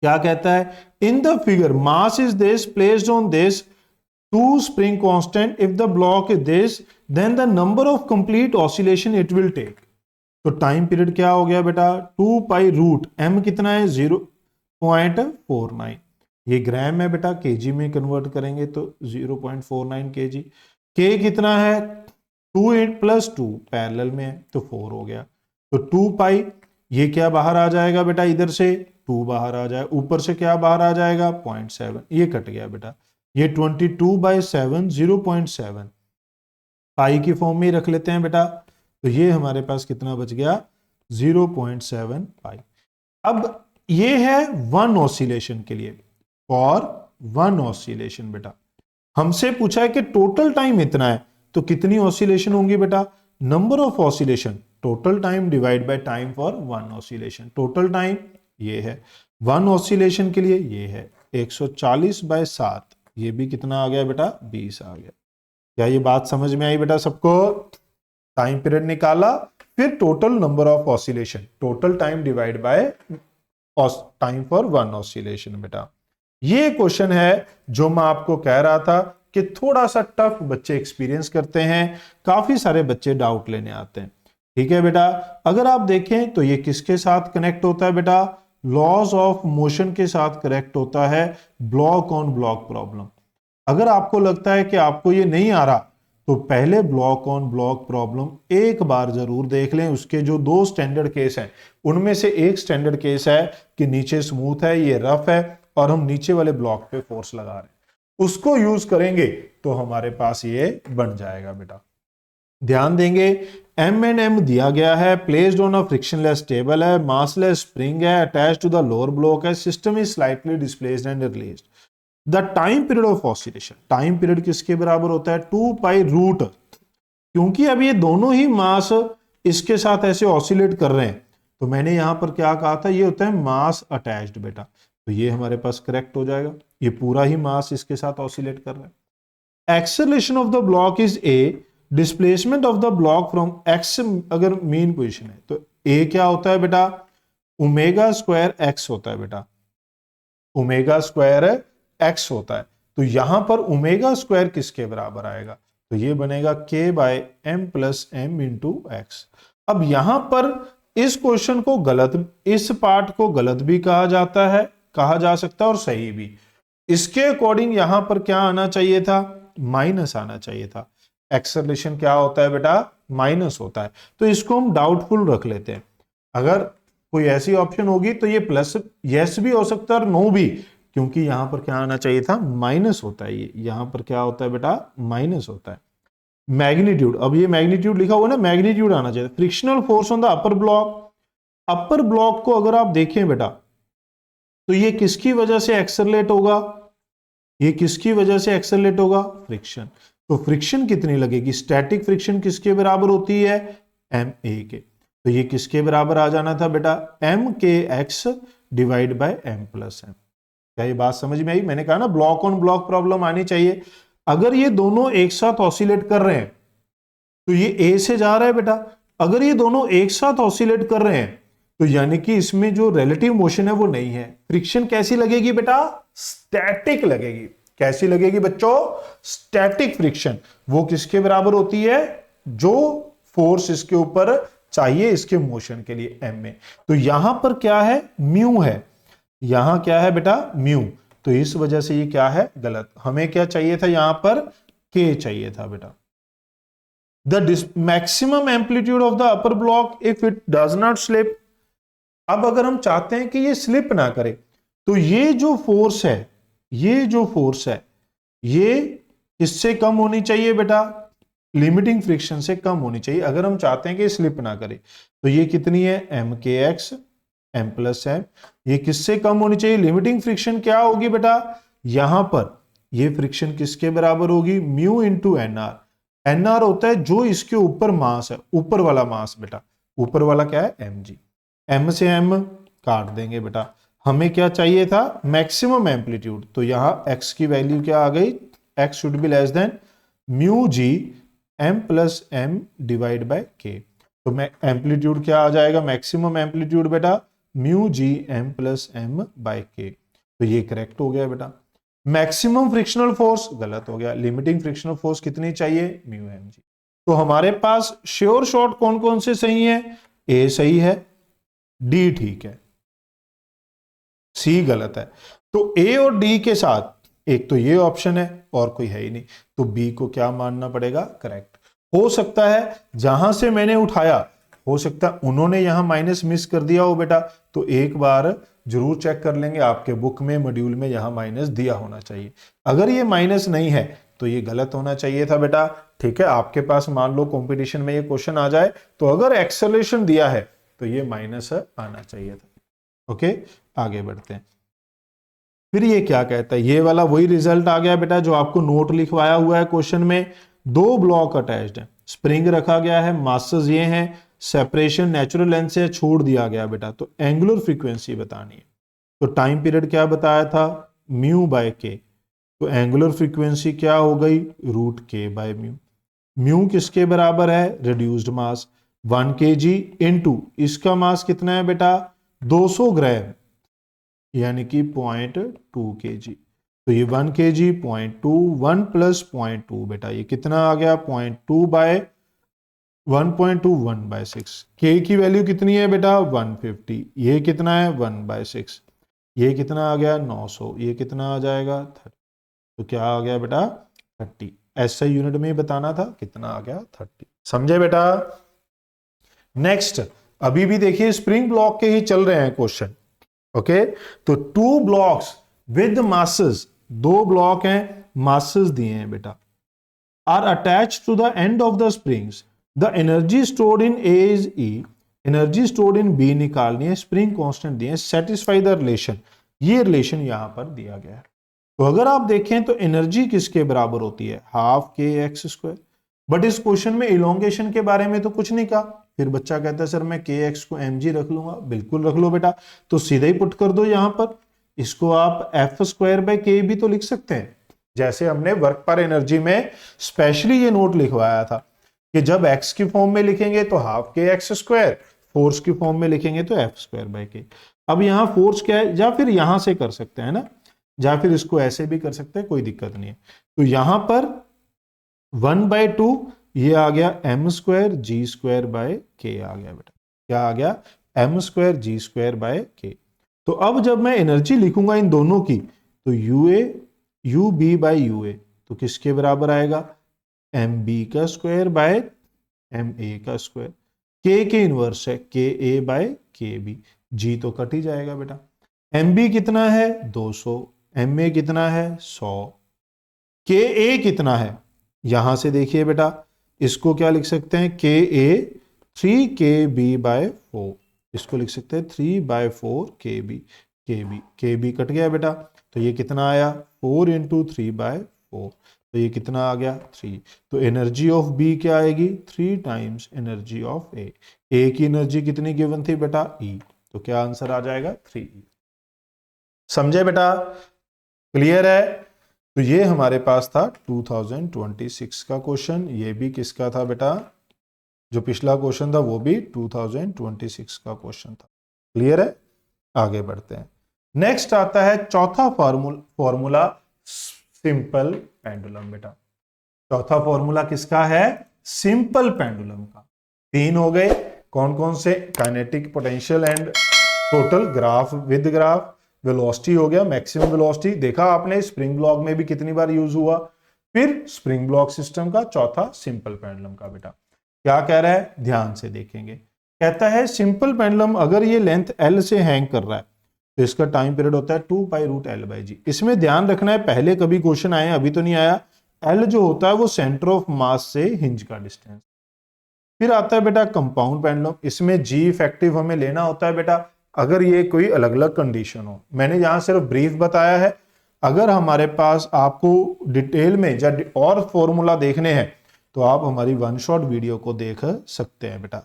क्या कहता है, in the figure mass is this placed on this two spring constant, if the block is this then the number of complete oscillation it will take. तो टाइम पीरियड क्या हो गया बेटा 2π√m कितना है 0.49, ये ग्राम है बेटा, केजी में कन्वर्ट करेंगे तो 0.49 केजी। के कितना है 2 + 2 पैरेलल में है तो 4 हो गया, तो 2π, ये क्या बाहर आ जाएगा बेटा, इधर से 2 बाहर आ जाए, ऊपर से क्या बाहर आ जाएगा 0.7, ये कट गया बेटा, ये 22/7 0.7 पाई की फॉर्म में ही रख लेते हैं बेटा, तो ये हमारे पास कितना बच गया 0.7 पाई। अब ये है 1 ऑसिलेशन के लिए, और 1 ऑसिलेशन बेटा हमसे पूछा है कि टोटल टाइम इतना है, तो कितनी ऑसिलेशन होंगी बेटा, number of oscillation, total time divide by time for 1 oscillation. Total time ये है 1 ऑसिलेशन के लिए, ये है 140/7, ये भी कितना आ गया बेटा 20 आ गया। क्या ये बात समझ में आई बेटा सबको? टाइम पीरियड निकाला, फिर total number of oscillation, total time divide by time for 1 oscillation बेटा। ये क्वेश्चन है जो मैं आपको कह रहा था कि थोड़ा सा टफ बच्चे एक्सपीरियंस करते हैं, काफी सारे बच्चे डाउट लेने आते हैं। ठीक है बेटा, अगर आप देखें तो ये किसके साथ कनेक्ट होता है बेटा, लॉज ऑफ मोशन के साथ कनेक्ट होता है, ब्लॉक ऑन ब्लॉक प्रॉब्लम। अगर आपको लगता है कि आपको ये नहीं आ रहा तो पहले ब्लॉक ऑन ब्लॉक प्रॉब्लम एक बार जरूर देख लें। उसके जो 2 स्टैंडर्ड केस हैं उनमें से एक स्टैंडर्ड केस है कि नीचे स्मूथ है, ये रफ है और हम नीचे वाले ब्लॉक पे फोर्स लगा रहे हैं, उसको यूज करेंगे तो हमारे पास ये बन जाएगा बेटा। ध्यान देंगे, एम एंड एम दिया गया है, placed on a frictionless table है, मासलेस स्प्रिंग है, attach to the lower block है, system is slightly displaced and released. The time period of oscillation, time period किसके बराबर होता है 2 पाई रूट, क्योंकि अब ये दोनों ही मास इसके साथ ऐसे ऑसिलेट कर रहे हैं तो मैंने यहां पर क्या कहा था, ये होता है मास अटैच्ड बेटा, तो ये हमारे पास करेक्ट हो जाएगा, ये पूरा ही मास इसके साथ ऑसिलेट कर रहा है। Acceleration of the block is a, displacement of the block from x अगर मेन पोजिशन है तो ए क्या होता है बेटा, ओमेगा स्क्वायर एक्स होता है बेटा, ओमेगा स्क्वायर एक्स होता है। तो यहां पर ओमेगा स्क्वायर किसके बराबर आएगा, तो ये बनेगा k by m plus m into x. अब यहां पर इस क्वेश्चन को गलत, इस पार्ट को गलत भी कहा जाता है, कहा जा सकता है और सही भी। इसके अकॉर्डिंग यहां पर क्या आना चाहिए था, माइनस आना चाहिए था। एक्सेलरेशन क्या होता है बेटा, माइनस होता है, तो इसको हम डाउटफुल रख लेते हैं। अगर कोई ऐसी ऑप्शन होगी तो ये प्लस यस भी हो सकता है और नो भी, क्योंकि यहां पर क्या आना चाहिए था, माइनस होता है। ये यहां पर क्या होता है बेटा, माइनस होता है। मैग्नीट्यूड, अब ये मैग्नीट्यूड लिखा हुआ ना, मैग्नीट्यूड आना चाहिए। Frictional force on the upper block, upper block को अगर आप देखें बेटा तो ये किसकी वजह से एक्सेलरेट होगा, ये किसकी वजह से एक्सेलरेट होगा, फ्रिक्शन। तो फ्रिक्शन कितनी लगेगी, स्टैटिक फ्रिक्शन किसके बराबर होती है, एम ए के, तो ये किसके बराबर आ जाना था बेटा, m k x divide by m plus m. क्या ये बात समझ में आई, मैंने कहा ना ब्लॉक ऑन ब्लॉक प्रॉब्लम आनी चाहिए। अगर ये दोनों एक साथ ऑसिलेट कर रहे हैं तो ये ए से जा रहा है बेटा, अगर ये दोनों एक साथ ऑसिलेट कर रहे हैं तो यानी कि इसमें जो रिलेटिव मोशन है वो नहीं है। फ्रिक्शन कैसी लगेगी बेटा, स्टैटिक लगेगी। कैसी लगेगी बच्चों, स्टैटिक फ्रिक्शन। वो किसके बराबर होती है, जो फोर्स इसके ऊपर चाहिए इसके मोशन के लिए, एम में। तो यहां पर क्या है, म्यू है, यहां क्या है बेटा, म्यू। तो इस वजह से ये क्या है, गलत। हमें क्या चाहिए था, यहां पर के चाहिए था बेटा। The maximum amplitude of the upper block if it does not slip. अब अगर हम चाहते हैं कि ये स्लिप ना करे तो ये जो फोर्स है, ये जो फोर्स है ये इससे कम होनी चाहिए बेटा, लिमिटिंग फ्रिक्शन से कम होनी चाहिए अगर हम चाहते हैं कि स्लिप ना करे। तो ये कितनी है, M k x M plus M, ये किससे कम होनी चाहिए, लिमिटिंग फ्रिक्शन क्या होगी बेटा, यहां पर ये फ्रिक्शन किसके बराबर होगी, mu into N R. N R होता है जो इसके ऊपर मास है, ऊपर वाला मास बेटा, ऊपर वाला क्या है, एम जी। एम से एम काट देंगे बेटा, हमें क्या चाहिए था, मैक्सिमम एम्पलीट्यूड। तो यहां एक्स की वैल्यू क्या आ गई, x should be less than mu g m plus m divide by k. तो मैं एम्पलीट्यूड क्या आ जाएगा, मैक्सिमम एम्पलीट्यूड बेटा mu g m plus m by k. तो ये करेक्ट हो गया बेटा। मैक्सिमम फ्रिक्शनल फोर्स गलत हो गया, लिमिटिंग फ्रिक्शनल फोर्स कितनी चाहिए, म्यू एम जी। तो हमारे पास श्योर शॉर्ट कौन कौन से सही है, ए सही है, डी ठीक है, सी गलत है। तो ए और डी के साथ एक तो ये ऑप्शन है और कोई है ही नहीं, तो बी को क्या मानना पड़ेगा, करेक्ट। हो सकता है जहां से मैंने उठाया, हो सकता है उन्होंने यहां माइनस मिस कर दिया हो बेटा, तो एक बार जरूर चेक कर लेंगे आपके बुक में, मॉड्यूल में यहां माइनस दिया होना चाहिए। अगर ये माइनस नहीं है तो ये गलत होना चाहिए था बेटा, ठीक है। आपके पास मान लो कंपटीशन में ये क्वेश्चन आ जाए तो अगर एक्सेलरेशन दिया है तो ये माइनस आना चाहिए था। ओके, आगे बढ़ते हैं। फिर ये क्या कहता है, ये वाला वही रिजल्ट आ गया बेटा जो आपको नोट लिखवाया हुआ है क्वेश्चन में। 2 ब्लॉक अटैच्ड है, स्प्रिंग रखा गया है, मासेस ये हैं, सेपरेशन नेचुरल लेंथ से छोड़ दिया गया बेटा, तो एंगुलर फ्रीक्वेंसी बतानी है। तो टाइम पीरियड क्या बताया था, म्यू बाय के, तो एंगुलर फ्रीक्वेंसी क्या हो गई, रूट के बाय म्यू। म्यू किसके बराबर है, रिड्यूस्ड मास 1 kg इनटू इसका मास कितना है बेटा 200 ग्राम, यानी कि 0.2 kg। तो ये 1 kg 0.2, 1 प्लस 0.2 बेटा ये कितना आ गया 0.2 बाय 1.21/6। के की वैल्यू कितनी है बेटा 150, ये कितना है 1/6, ये कितना आ गया 900, ये कितना आ जाएगा 30। तो क्या आ गया बेटा 30। ऐसा यूनिट में ही बताना था, कितना आ गया 30। समझे बेटा। नेक्स्ट, अभी भी देखिए स्प्रिंग ब्लॉक के ही चल रहे हैं क्वेश्चन। ओके, तो 2 ब्लॉक्स विद मासेस, 2 ब्लॉक हैं, मासेस दिए हैं बेटा, are attached to the end of the springs, the energy stored in A is E, energy stored in B निकालनी है, स्प्रिंग कांस्टेंट दिए, सेटिस्फाई द रिलेशन। ये relation यहां पर दिया गया है। तो अगर आप देखें तो एनर्जी किसके बराबर होती है, हाफ के एक्स स्क्वायर। बट इस क्वेश्चन में इलोंगेशन के बारे में तो कुछ नहीं कहा। फिर बच्चा कहता है सर मैं के एक्स को एम जी रख लूंगा, बिल्कुल रख लो बेटा। तो सीधा ही पुट कर दो यहां पर, इसको आप एफ स्क्वायर बाय के भी तो लिख सकते हैं, जैसे हमने वर्क पर एनर्जी में स्पेशली ये नोट लिखवाया था कि जब एक्स की फॉर्म में लिखेंगे तो हाफ के एक्स स्क्वायर, फोर्स की फॉर्म में लिखेंगे तो एफ स्क्वायर बाय के। अब यहाँ फोर्स क्या है, या फिर यहां से कर सकते हैं ना, या फिर इसको ऐसे भी कर सकते हैं, कोई दिक्कत नहीं है। तो यहां पर 1/2 ये आ गया m square g square by k आ गया बेटा। क्या आ गया, m square g square by k. तो अब जब मैं एनर्जी लिखूंगा इन दोनों की, तो you B by U A, तो किसके बराबर आएगा, एम बी का स्क्वायर बाय एम ए का स्क्वायर। के इनवर्स है के ए बाय के बी, जी तो कट ही जाएगा बेटा। एम बी कितना है 200, एम ए कितना है 100, के ए कितना है, यहां से देखिए बेटा, इसको क्या लिख सकते हैं, के ए 3kb/4, इसको लिख सकते हैं 3/4 kb कट गया बेटा। तो ये कितना आया 4 × 3/4, तो ये कितना आ गया 3। तो एनर्जी ऑफ बी क्या आएगी 3 टाइम्स एनर्जी ऑफ ए। ए की एनर्जी कितनी गिवन थी बेटा ई, तो क्या आंसर आ जाएगा 3। समझे बेटा, क्लियर है। तो ये हमारे पास था 2026 का क्वेश्चन। ये भी किसका था बेटा, जो पिछला क्वेश्चन था वो भी 2026 का क्वेश्चन था। क्लियर है, आगे बढ़ते हैं। नेक्स्ट आता है चौथा फॉर्मूला सिंपल पेंडुलम बेटा। चौथा फॉर्मूला किसका है, सिंपल पेंडुलम का। 3 हो गए, कौन कौन से, kinetic, potential and total, graph with graph, velocity हो गया, मैक्सिमम वेलोसिटी देखा आपने, स्प्रिंग ब्लॉक में भी कितनी बार यूज हुआ। फिर स्प्रिंग ब्लॉक सिस्टम का चौथा सिंपल पेंडुलम का बेटा। क्या कह रहा है, ध्यान से देखेंगे। कहता है सिंपल पेंडुलम अगर ये लेंथ L से हैंग कर रहा है तो इसका टाइम पीरियड होता है 2π√L/g। इसमें ध्यान रखना है, पहले कभी क्वेश्चन आए, अभी तो नहीं आया। L जो होता है वो सेंटर ऑफ मास से हिंज का डिस्टेंस। फिर आता है बेटा कंपाउंड पेंडुलम, इसमें G इफेक्टिव हमें लेना होता है बेटा अगर ये कोई अलग अलग कंडीशन हो। मैंने यहां सिर्फ ब्रीफ बताया है, अगर हमारे पास आपको डिटेल में या और फॉर्मूला देखने हैं तो आप हमारी वन शॉट वीडियो को देख सकते हैं बेटा।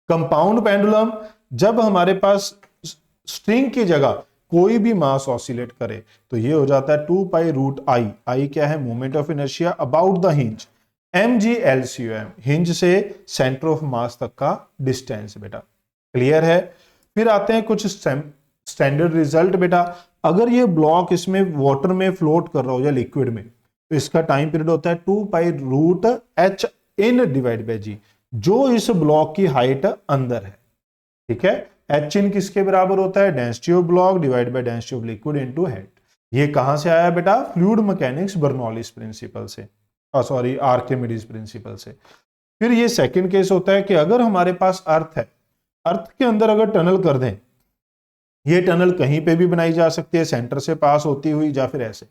कंपाउंड पेंडुलम, जब हमारे पास स्ट्रिंग की जगह कोई भी मास ऑसिलेट करे तो ये हो जाता है 2π√I। आई क्या है, moment of inertia about the hinge, mg LCM, hinge से सेंटर ऑफ मास तक का डिस्टेंस बेटा। क्लियर है। फिर आते हैं कुछ स्टैंडर्ड रिजल्ट बेटा। अगर ये ब्लॉक इसमें वाटर में फ्लोट कर रहा हो या लिक्विड में तो इसका टाइम पीरियड होता है 2π√H in divide by G, जो इस ब्लॉक की हाइट अंदर है। ठीक है, H इन किसके बराबर होता है, density of block divide by density of liquid into head. ये कहां से आया बेटा, फ्लूइड मैकेनिक्स बर्नौलिस प्रिंसिपल से, सॉरी आर्किमिडीज प्रिंसिपल से। फिर ये सेकंड केस होता है कि अगर हमारे पास अर्थ है, अर्थ के अंदर अगर टनल कर दें, ये टनल कहीं पे भी बनाई जा सकती है, सेंटर से पास होती हुई या फिर ऐसे।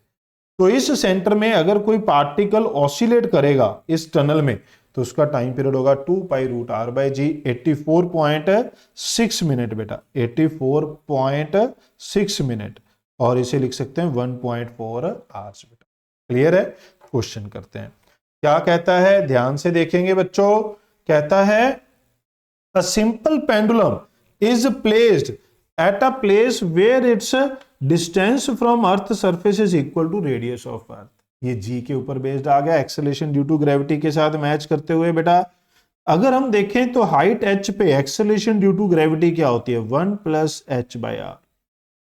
तो इस सेंटर में अगर कोई पार्टिकल ऑसिलेट करेगा इस टनल में तो उसका टाइम पीरियड होगा 2π√R/g 84.6 मिनट बेटा, 84.6 मिनट, और इसे लिख सकते हैं 1.4 आवर्स बेटा। क्लियर है। क्वेश्चन करते हैं, क्या कहता है, ध्यान से देखेंगे बच्चों। कहता है a simple pendulum is placed at a place where its distance from earth surface is equal to radius of earth। ये G के ऊपर बेस्ड आ गया, एक्सेलरेशन ड्यू टू ग्रेविटी के साथ मैच करते हुए बेटा। अगर हम देखें तो हाइट h पे एक्सेलरेशन ड्यू टू ग्रेविटी क्या होती है 1 + h/r।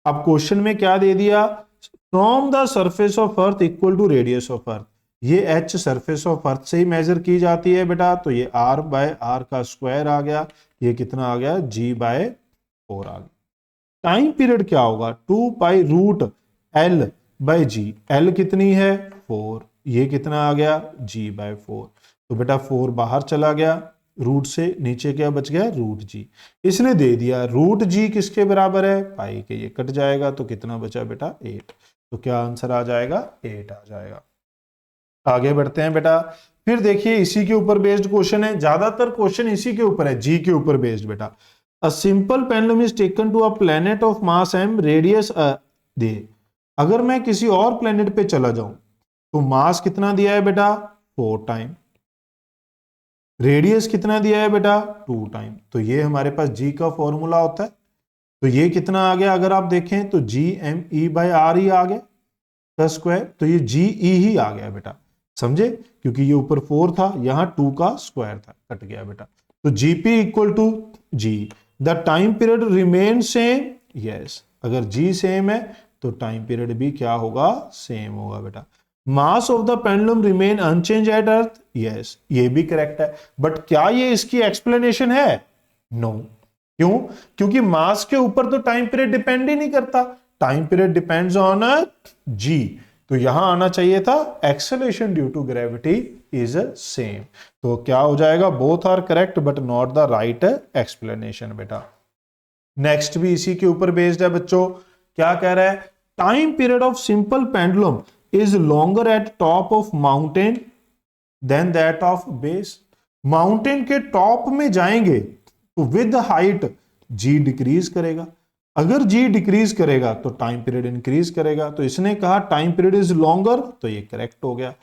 अब क्वेश्चन में क्या दे दिया, from the surface of earth equal to radius of earth. ये h सरफेस ऑफ अर्थ से ही मेजर की जाती है बेटा, तो ये r/r का स्क्वायर आ गया, ये कितना आ गया G/4 आ गया। टाइम पीरियड क्या होगा 2π√L बाय जी। एल कितनी है 4, ये कितना आ गया जी बाय 4। तो बेटा 4 बाहर चला गया रूट से, नीचे क्या बच गया रूट जी। इसने दे दिया रूट जी किसके बराबर है पाई के, ये कट जाएगा तो कितना बचा बेटा 8। तो क्या आंसर आ जाएगा 8 आ जाएगा। आगे बढ़ते हैं बेटा, फिर देखिए इसी के ऊपर बेस्ड क्वेश्चन है, ज्यादातर क्वेश्चन इसी के ऊपर है, जी के ऊपर बेस्ड बेटा। A simple pendulum is taken to a planet of mass m radius दे। अगर मैं किसी और प्लेनेट पे चला जाऊं तो मास कितना दिया है बेटा 4 टाइम, रेडियस कितना दिया है बेटा 2 टाइम। तो ये हमारे पास जी का फॉर्मूला होता है। तो ये कितना आ गया अगर आप देखें तो G M E by R ही आ गया का स्क्वायर, तो ये जी ई ही आ गया बेटा, समझे, क्योंकि ये ऊपर 4 था, यहां 2 का स्क्वायर था, कट गया बेटा। तो GP equal to g, the time period remain same, yes, अगर जी सेम है तो टाइम पीरियड भी क्या होगा सेम होगा बेटा। Mass of the pendulum remain unchange at earth, yes, ये भी करेक्ट है। बट क्या ये इसकी एक्सप्लेनेशन है? नो। क्यों? क्योंकि मास के ऊपर तो टाइम पीरियड डिपेंड ही नहीं करता, time period depends on g. तो यहां आना चाहिए था acceleration due to gravity is same. तो क्या हो जाएगा both are correct but not the right explanation बेटा। नेक्स्ट भी इसी के ऊपर बेस्ड है बच्चों, क्या कह रहा है, time period of simple pendulum is longer at top of mountain than that of base. Mountain के टॉप में जाएंगे तो विद हाइट जी डिक्रीज करेगा, अगर जी डिक्रीज करेगा तो टाइम पीरियड इंक्रीज करेगा। तो इसने कहा टाइम पीरियड इज लॉन्गर, तो ये करेक्ट हो गया।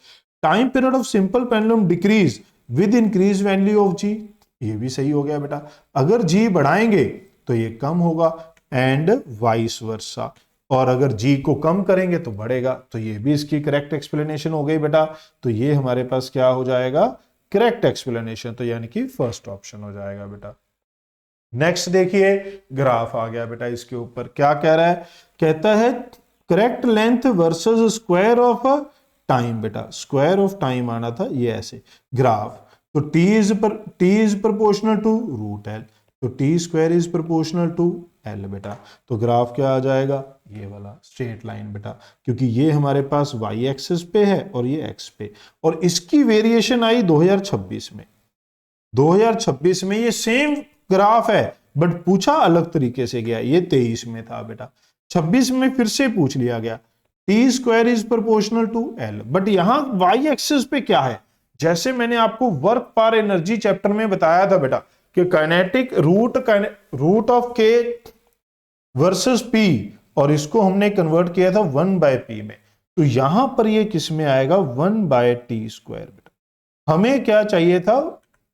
Time period of simple pendulum decreases with increase value of g, ये भी सही हो गया बेटा, अगर जी बढ़ाएंगे तो ये कम होगा एंड वाइस वर्सा, और अगर जी को कम करेंगे तो बढ़ेगा। तो ये भी इसकी करेक्ट एक्सप्लेनेशन हो गई बेटा। तो ये हमारे पास क्या हो जाएगा करेक्ट एक्सप्लेनेशन, तो यानी कि फर्स्ट ऑप्शन हो जाएगा बेटा। नेक्स्ट देखिए ग्राफ आ गया बेटा, इसके ऊपर क्या कह रहा है, कहता है correct length versus square of time बेटा, स्क्वायर ऑफ टाइम आना था ये ऐसे ग्राफ। तो T is proportional to root L, तो T square is proportional to L बेटा। तो ग्राफ क्या आ जाएगा ये वाला स्ट्रेट लाइन बेटा, क्योंकि ये हमारे पास वाई एक्सिस पे है और ये एक्स पे, और इसकी वेरिएशन आई 2026 में। 2026 में ये सेम ग्राफ है बट पूछा अलग तरीके से गया, ये 23 में था बेटा, 26 में फिर से पूछ लिया गया T square is proportional to L, but यहां वाई एक्सिस पे क्या है, जैसे मैंने आपको वर्क पर एनर्जी चैप्टर में बताया था बेटा कि काइनेटिक रूट ऑफ के वर्सेस पी, और इसको हमने कन्वर्ट किया था 1/p में, तो यहां पर ये किस में आएगा 1/t²। बेटा हमें क्या चाहिए था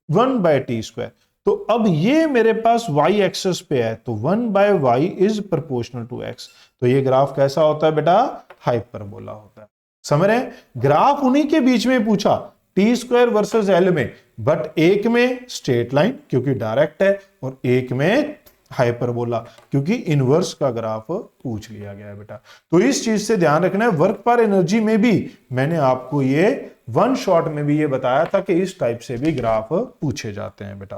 1/t², तो अब ये मेरे पास y एक्सिस पे है, तो 1/y is proportional to x। तो ये ग्राफ कैसा होता है बेटा हाइपरबोला होता है, समझ रहे हैं। ग्राफ उन्हीं के बीच में पूछा t² वर्सेस l में, बट एक में स्ट्रेट लाइन क्योंकि डायरेक्ट है, और एक में हाइपरबोला क्योंकि इनवर्स का ग्राफ पूछ लिया गया है बेटा। तो इस चीज से ध्यान रखना है, वर्क पर एनर्जी में भी मैंने आपको ये वन शॉट में भी ये बताया था कि इस टाइप से भी ग्राफ पूछे जाते हैं बेटा।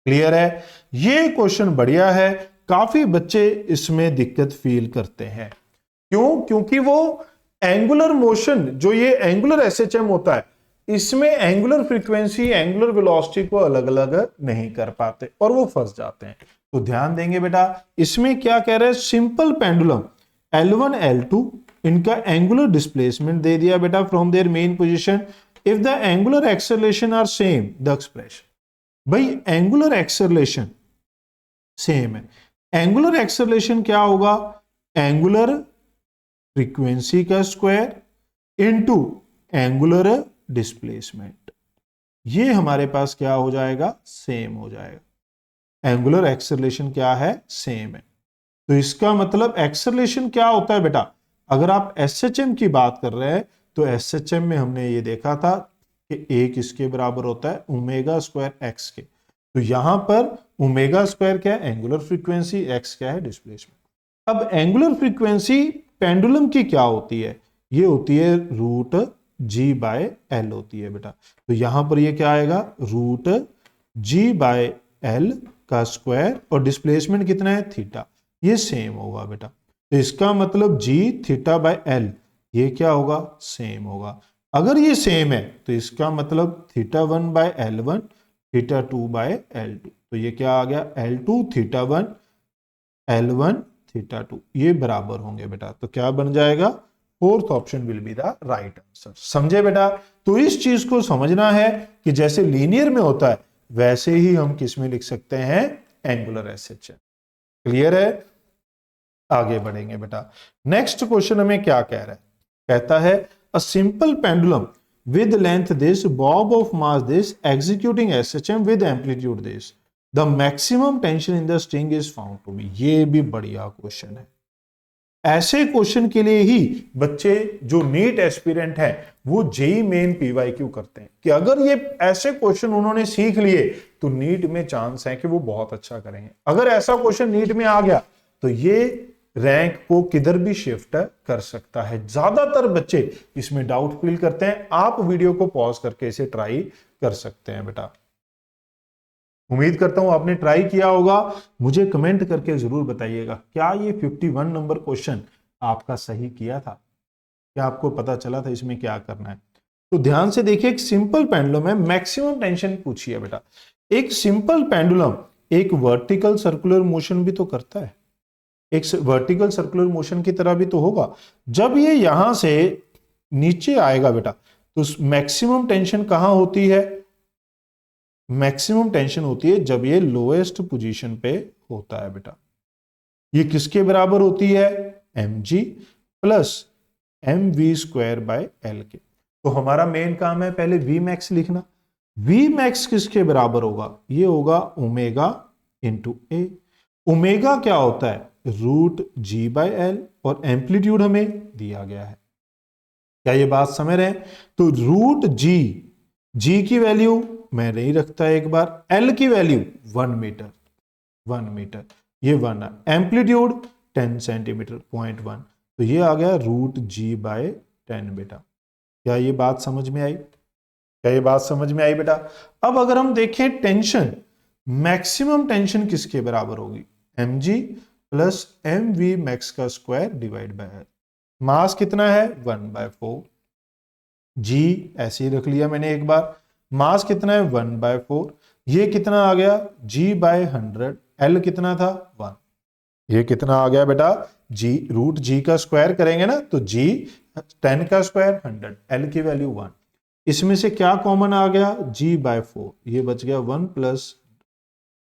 क्लियर है, ये क्वेश्चन बढ़िया है, काफी बच्चे इसमें दिक्कत फील करते हैं। क्यों? क्योंकि वो एंगुलर मोशन, जो ये एंगुलर एसएचएम होता है, इसमें एंगुलर फ्रीक्वेंसी एंगुलर वेलोसिटी को अलग अलग नहीं कर पाते और वो फंस जाते हैं। तो ध्यान देंगे बेटा, इसमें क्या कह रहे हैं, सिंपल पेंडुलम L1 L2 इनका एंगुलर डिस्प्लेसमेंट दे दिया बेटा from their mean position, if the angular acceleration are same the expression. भाई एंगुलर एक्सेलरेशन सेम है, एंगुलर एक्सेलरेशन क्या होगा, एंगुलर फ्रीक्वेंसी का स्क्वायर इनटू एंगुलर डिस्प्लेसमेंट, ये हमारे पास क्या हो जाएगा सेम हो जाएगा। एंगुलर एक्सेलरेशन क्या है सेम है, तो इसका मतलब एक्सेलरेशन क्या होता है बेटा, अगर आप एसएचएम की बात कर रहे हैं तो एसएचएम में हमने ये देखा था कि एक इसके बराबर होता है ओमेगा स्क्वायर एक्स के, तो यहां पर ओमेगा स्क्वायर क्या है एंगुलर फ्रीक्वेंसी, एक्स क्या है डिस्प्लेसमेंट। अब एंगुलर फ्रीक्वेंसी पेंडुलम की क्या होती है, ये होती है रूट जी बाय एल होती है बेटा, तो यहां पर ये क्या आएगा रूट जी बाय एल का स्क्वायर, और डिस्प्लेसमेंट कितना है थीटा, ये सेम होगा बेटा। तो इसका मतलब g थीटा बाय l ये क्या होगा, सेम होगा। अगर ये सेम है तो इसका मतलब theta 1 bye L1 theta 2 bye L2, तो ये क्या आ गया, L2 थीटा 1 L1 थीटा 2 ये बराबर होंगे बेटा। तो क्या बन जाएगा, fourth option will be the right answer. समझे बेटा? तो इस चीज को समझना है कि जैसे लीनियर में होता है वैसे ही हम किस में लिख सकते हैं, एंगुलर एसएचएन। क्लियर है? आगे बढ़ेंगे बेटा। नेक्स्ट क्वेश्चन हमें क्या कह रहा है, कहता है a simple pendulum with length this, bob of mass this, executing SHM with amplitude this, the maximum tension in the string is found to be. ये भी बढ़िया क्वेश्चन है। ऐसे क्वेश्चन के लिए ही बच्चे जो नीट एस्पिरेंट है वो जेई मेन पीवाईक्यू करते हैं कि अगर ये ऐसे क्वेश्चन उन्होंने सीख लिए तो नीट में चांस है कि वो बहुत अच्छा करेंगे। अगर ऐसा क्वेश्चन नीट में आ गया तो ये रैंक को किधर भी शिफ्ट कर सकता है। ज्यादातर बच्चे इसमें डाउट फील करते हैं। आप वीडियो को पॉज करके इसे ट्राई कर सकते हैं बेटा। उम्मीद करता हूं आपने ट्राई किया होगा। मुझे कमेंट करके जरूर बताइएगा क्या ये 51 नंबर क्वेश्चन आपका सही किया था, क्या आपको पता चला था इसमें क्या करना है। तो ध्यान से देखिए, एक सिंपल पेंडुलम है, मैक्सिमम टेंशन पूछी है बेटा। एक सिंपल पेंडुलम एक वर्टिकल सर्कुलर मोशन भी तो करता है, एक वर्टिकल सर्कुलर मोशन की तरह भी तो होगा। जब ये यहां से नीचे आएगा बेटा तो मैक्सिमम टेंशन कहां होती है, मैक्सिमम टेंशन होती है जब ये लोएस्ट पोजीशन पे होता है बेटा। ये किसके बराबर होती है, mg plus mv square by L के। तो हमारा मेन काम है पहले v मैक्स लिखना। v मैक्स किसके बराबर होगा, ये होगा ओमेगा इंटू ए। ओमेगा क्या होता है, रूट जी बाय एल, और एम्पलीट्यूड हमें दिया गया है। क्या ये बात समझ रहे हैं? तो रूट जी, जी की वैल्यू मैं नहीं रखता एक बार, एल की वैल्यू 1 मीटर, 1 मीटर, ये 1 है। एम्पलीट्यूड 10 सेंटीमीटर, 0.1, तो ये आ गया रूट जी बाय 10 बेटा। क्या ये बात समझ में आई? क्या ये बात समझ में आई बेटा? अब अगर हम देखें टेंशन, मैक्सिमम टेंशन किसके बराबर होगी, mg प्लस mv मैक्स का स्क्वायर डिवाइड बाय एल। मास कितना है 1/4, g ऐसे ही रख लिया मैंने एक बार। मास कितना है 1/4, ये कितना आ गया g/100, l कितना था 1, ये कितना आ गया बेटा g, रूट g का स्क्वायर करेंगे ना तो g 10 का स्क्वायर 100, l की वैल्यू 1। इसमें से क्या कॉमन आ गया, g/4, ये बच गया 1 प्लस।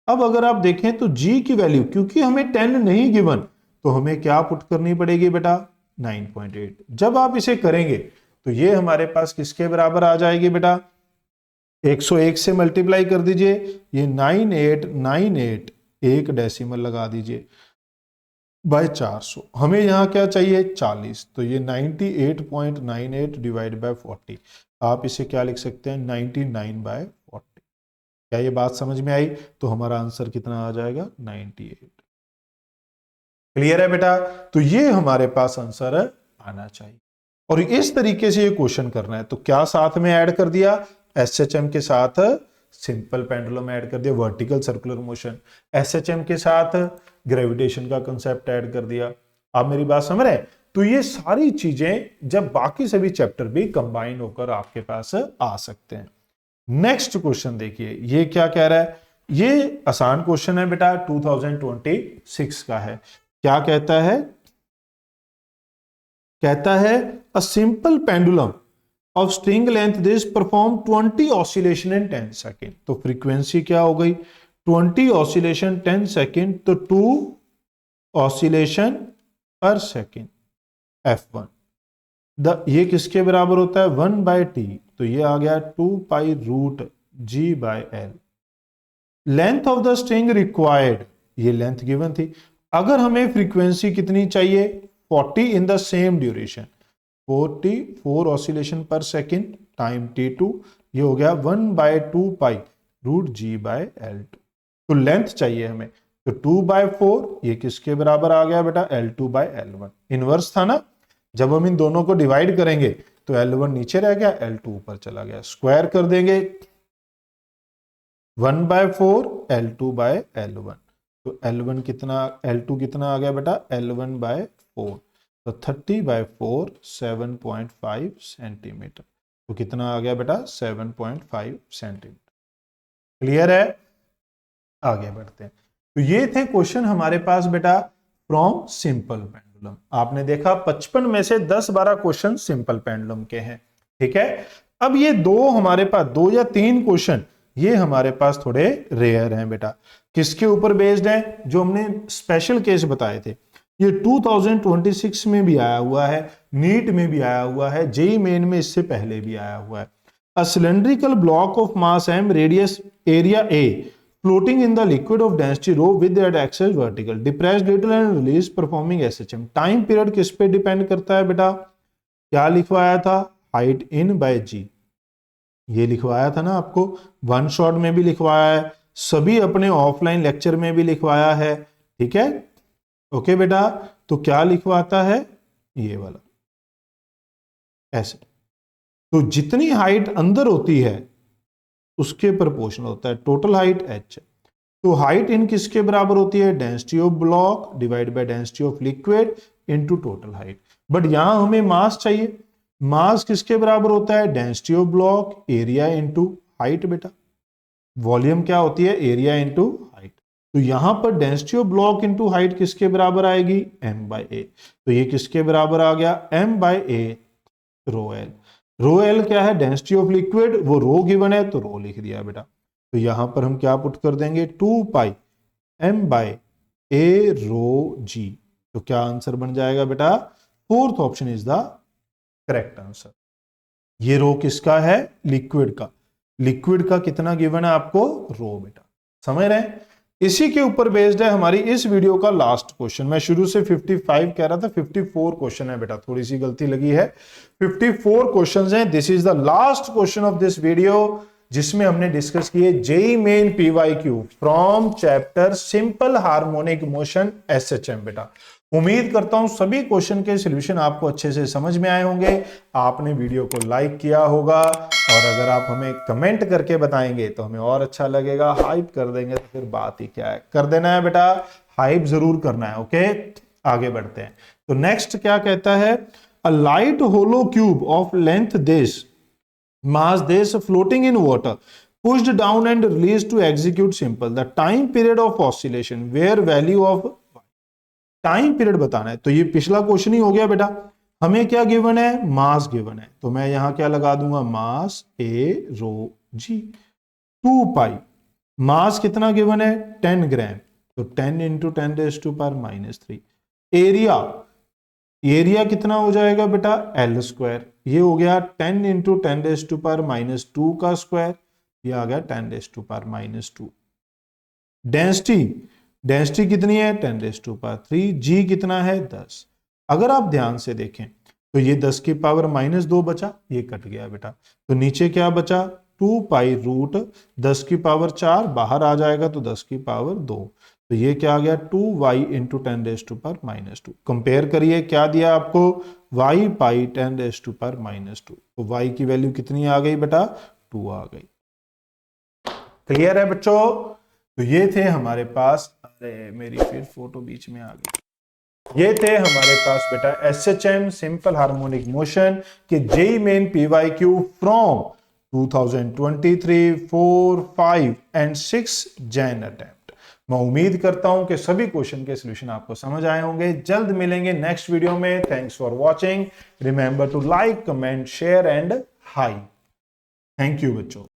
अब अगर आप देखें तो g की वैल्यू, क्योंकि हमें 10 नहीं गिवन, तो हमें क्या पुट करनी पड़ेगी बेटा 9.8। जब आप इसे करेंगे तो ये हमारे पास किसके बराबर आ जाएगी बेटा, 101 से मल्टीप्लाई कर दीजिए, ये 9898, एक डेसिमल लगा दीजिए बाय 400। हमें यहां क्या चाहिए 40, तो ये 98.98 डिवाइड बाय 40, आप इसे क्या लिख सकते हैं 99/40। क्या ये बात समझ में आई? तो हमारा आंसर कितना आ जाएगा 98। क्लियर है बेटा? तो ये हमारे पास आंसर आना चाहिए। और इस तरीके से ये क्वेश्चन करना है तो क्या साथ में ऐड कर दिया, एसएचएम के साथ सिंपल पेंडुलम ऐड कर दिया, वर्टिकल सर्कुलर मोशन, एसएचएम के साथ ग्रेविटेशन का कंसेप्ट ऐड कर दिया। आप मेरी बात समझ रहे हैं? तो ये सारी चीजें जब बाकी सभी चैप्टर भी कंबाइन होकर आपके पास आ सकते हैं। नेक्स्ट क्वेश्चन देखिए, ये क्या कह रहा है, ये आसान क्वेश्चन है बेटा, 2026 का है। क्या कहता है, कहता है a simple pendulum of string length this perform 20 oscillation in 10 second. तो फ्रीक्वेंसी क्या हो गई 20 ऑसिलेशन 10 सेकेंड, तो 2 ऑसिलेशन पर सेकेंड f1। ये किसके बराबर होता है 1/t, तो ये आ गया 2 pi root g by L. Length of the string required, ये लेंथ गिवन थी। अगर हमें फ्रीक्वेंसी कितनी चाहिए 40 in the same duration, 44 oscillation per second time t2, ये हो गया 1/2 पाई रूट g बाय l2। तो लेंथ चाहिए हमें, तो 2/4 ये किसके बराबर आ गया बेटा L2/L1। इनवर्स था ना, जब हम इन दोनों को डिवाइड करेंगे तो L1 नीचे रह गया, L2 ऊपर चला गया। स्क्वायर कर देंगे 1/4 L2/L1, तो L1 कितना, L2 कितना आ गया बेटा L1/4। 4, तो 30/4 7.5 सेंटीमीटर। तो कितना आ गया बेटा 7.5 सेंटीमीटर। क्लियर है? आगे बढ़ते हैं। तो ये थे क्वेश्चन हमारे पास बेटा फ्रॉम सिंपल पेंडुलम। आपने देखा 55 में से 10-12 क्वेश्चन सिंपल पेंडुलम के हैं। ठीक है, अब ये दो हमारे पास 2 या 3 क्वेश्चन ये हमारे पास थोड़े रेयर हैं बेटा। किसके ऊपर बेस्ड हैं? जो हमने स्पेशल केस बताए थे। ये 2026 में भी आया हुआ है, नीट में भी आया हुआ है, जेई मेन में इससे पहले भी आया हुआ है। A cylindrical block of mass m radius area a floating in the liquid of density rho with the axis vertical depressed little and released performing SHM। Time period किस पे डिपेंड करता है बेटा? क्या लिखवाया था? हाइट इन बाय जी। ये लिखवाया था ना आपको, वन शॉट में भी लिखवाया है, सभी अपने ऑफलाइन लेक्चर में भी लिखवाया है। ठीक है, ओके बेटा। तो क्या लिखवाता है? ये वाला ऐसे। तो जितनी हाइट अंदर होती है उसके प्रोपोर्शनल होता है टोटल हाइट h। तो हाइट इन किसके बराबर होती है? Density of block divide by density of liquid into total height. But यहां हमें मास चाहिए। मास किसके बराबर होता है? Density of block area into height बेटा। वॉल्यूम क्या होती है? Area into height. तो यहां पर density of block into height किसके बराबर आएगी? m/a। तो ये किसके बराबर आ गया? m/a rho L. Rho L क्या है? डेंसिटी ऑफ लिक्विड, वो रो गिवन है तो रो लिख दिया बेटा। तो यहां पर हम क्या पुट कर देंगे? 2 पाई m/a रो जी। तो क्या आंसर बन जाएगा बेटा? Fourth option is the correct answer. ये रो किसका है? लिक्विड का। लिक्विड का कितना गिवन है आपको? रो बेटा। समझ रहे हैं? इसी के ऊपर बेस्ड है हमारी इस वीडियो का लास्ट क्वेश्चन। मैं शुरू से 55 कह रहा था, 54 क्वेश्चन है बेटा, थोड़ी सी गलती लगी है। 54 क्वेश्चन हैं। This is the last question of this video, जिसमें हमने डिस्कस किए JEE Main PYQ from chapter simple harmonic motion SHM बेटा। उम्मीद करता हूं सभी क्वेश्चन के सॉल्यूशन आपको अच्छे से समझ में आए होंगे। आपने वीडियो को लाइक किया होगा, और अगर आप हमें कमेंट करके बताएंगे तो हमें और अच्छा लगेगा। हाइप कर देंगे तो फिर बात ही क्या है। कर देना है बेटा, हाइप जरूर करना है। ओके, आगे बढ़ते हैं। तो नेक्स्ट क्या कहता है? A light hollow cube of length this mass this floating in water pushed down and released to execute simple the time period of oscillation where value of time period बताना है। तो ये पिछला क्वेश्चन ही हो गया बेटा। हमें क्या गिवन है? मास गिवन है। तो मैं यहां क्या लगा दूंगा? मास ए रो जी। 2 पाई मास कितना गिवन है? 10 ग्राम। तो 10 इंटू 10⁻⁻3। एरिया, एरिया कितना हो जाएगा बेटा? L square. ये हो गया 10 इंटू 10⁻2 का स्क्वायर। ये आ गया 10⁻2। डेंसिटी, डेंसिटी कितनी है? 10⁻3। जी कितना है? 10। अगर आप ध्यान से देखें तो ये 10⁻2 बचा, ये कट गया बेटा। तो नीचे क्या बचा? 2 पाई रूट 10⁻4 बाहर आ जाएगा तो 10⁻2। तो ये क्या आ गया? 2y into 10⁻2। कंपेयर करिए, क्या दिया आपको? y पाई 10⁻2। तो y की वैल्यू कितनी आ गई बेटा? 2 आ गई। क्लियर है बच्चों? तो ये थे हमारे पास, अरे मेरी फिर फोटो बीच में आ गई। ये थे हमारे पास बेटा SHM सिंपल हार्मोनिक मोशन के JEE Main PYQ from 2023, 4, 5 and 6 Jan attempt. मैं उम्मीद करता हूं कि सभी क्वेश्चन के सॉल्यूशन आपको समझ आए होंगे। जल्द मिलेंगे नेक्स्ट वीडियो में। Thanks for watching. Remember to like, comment, share and hi. Thank you बच्चों।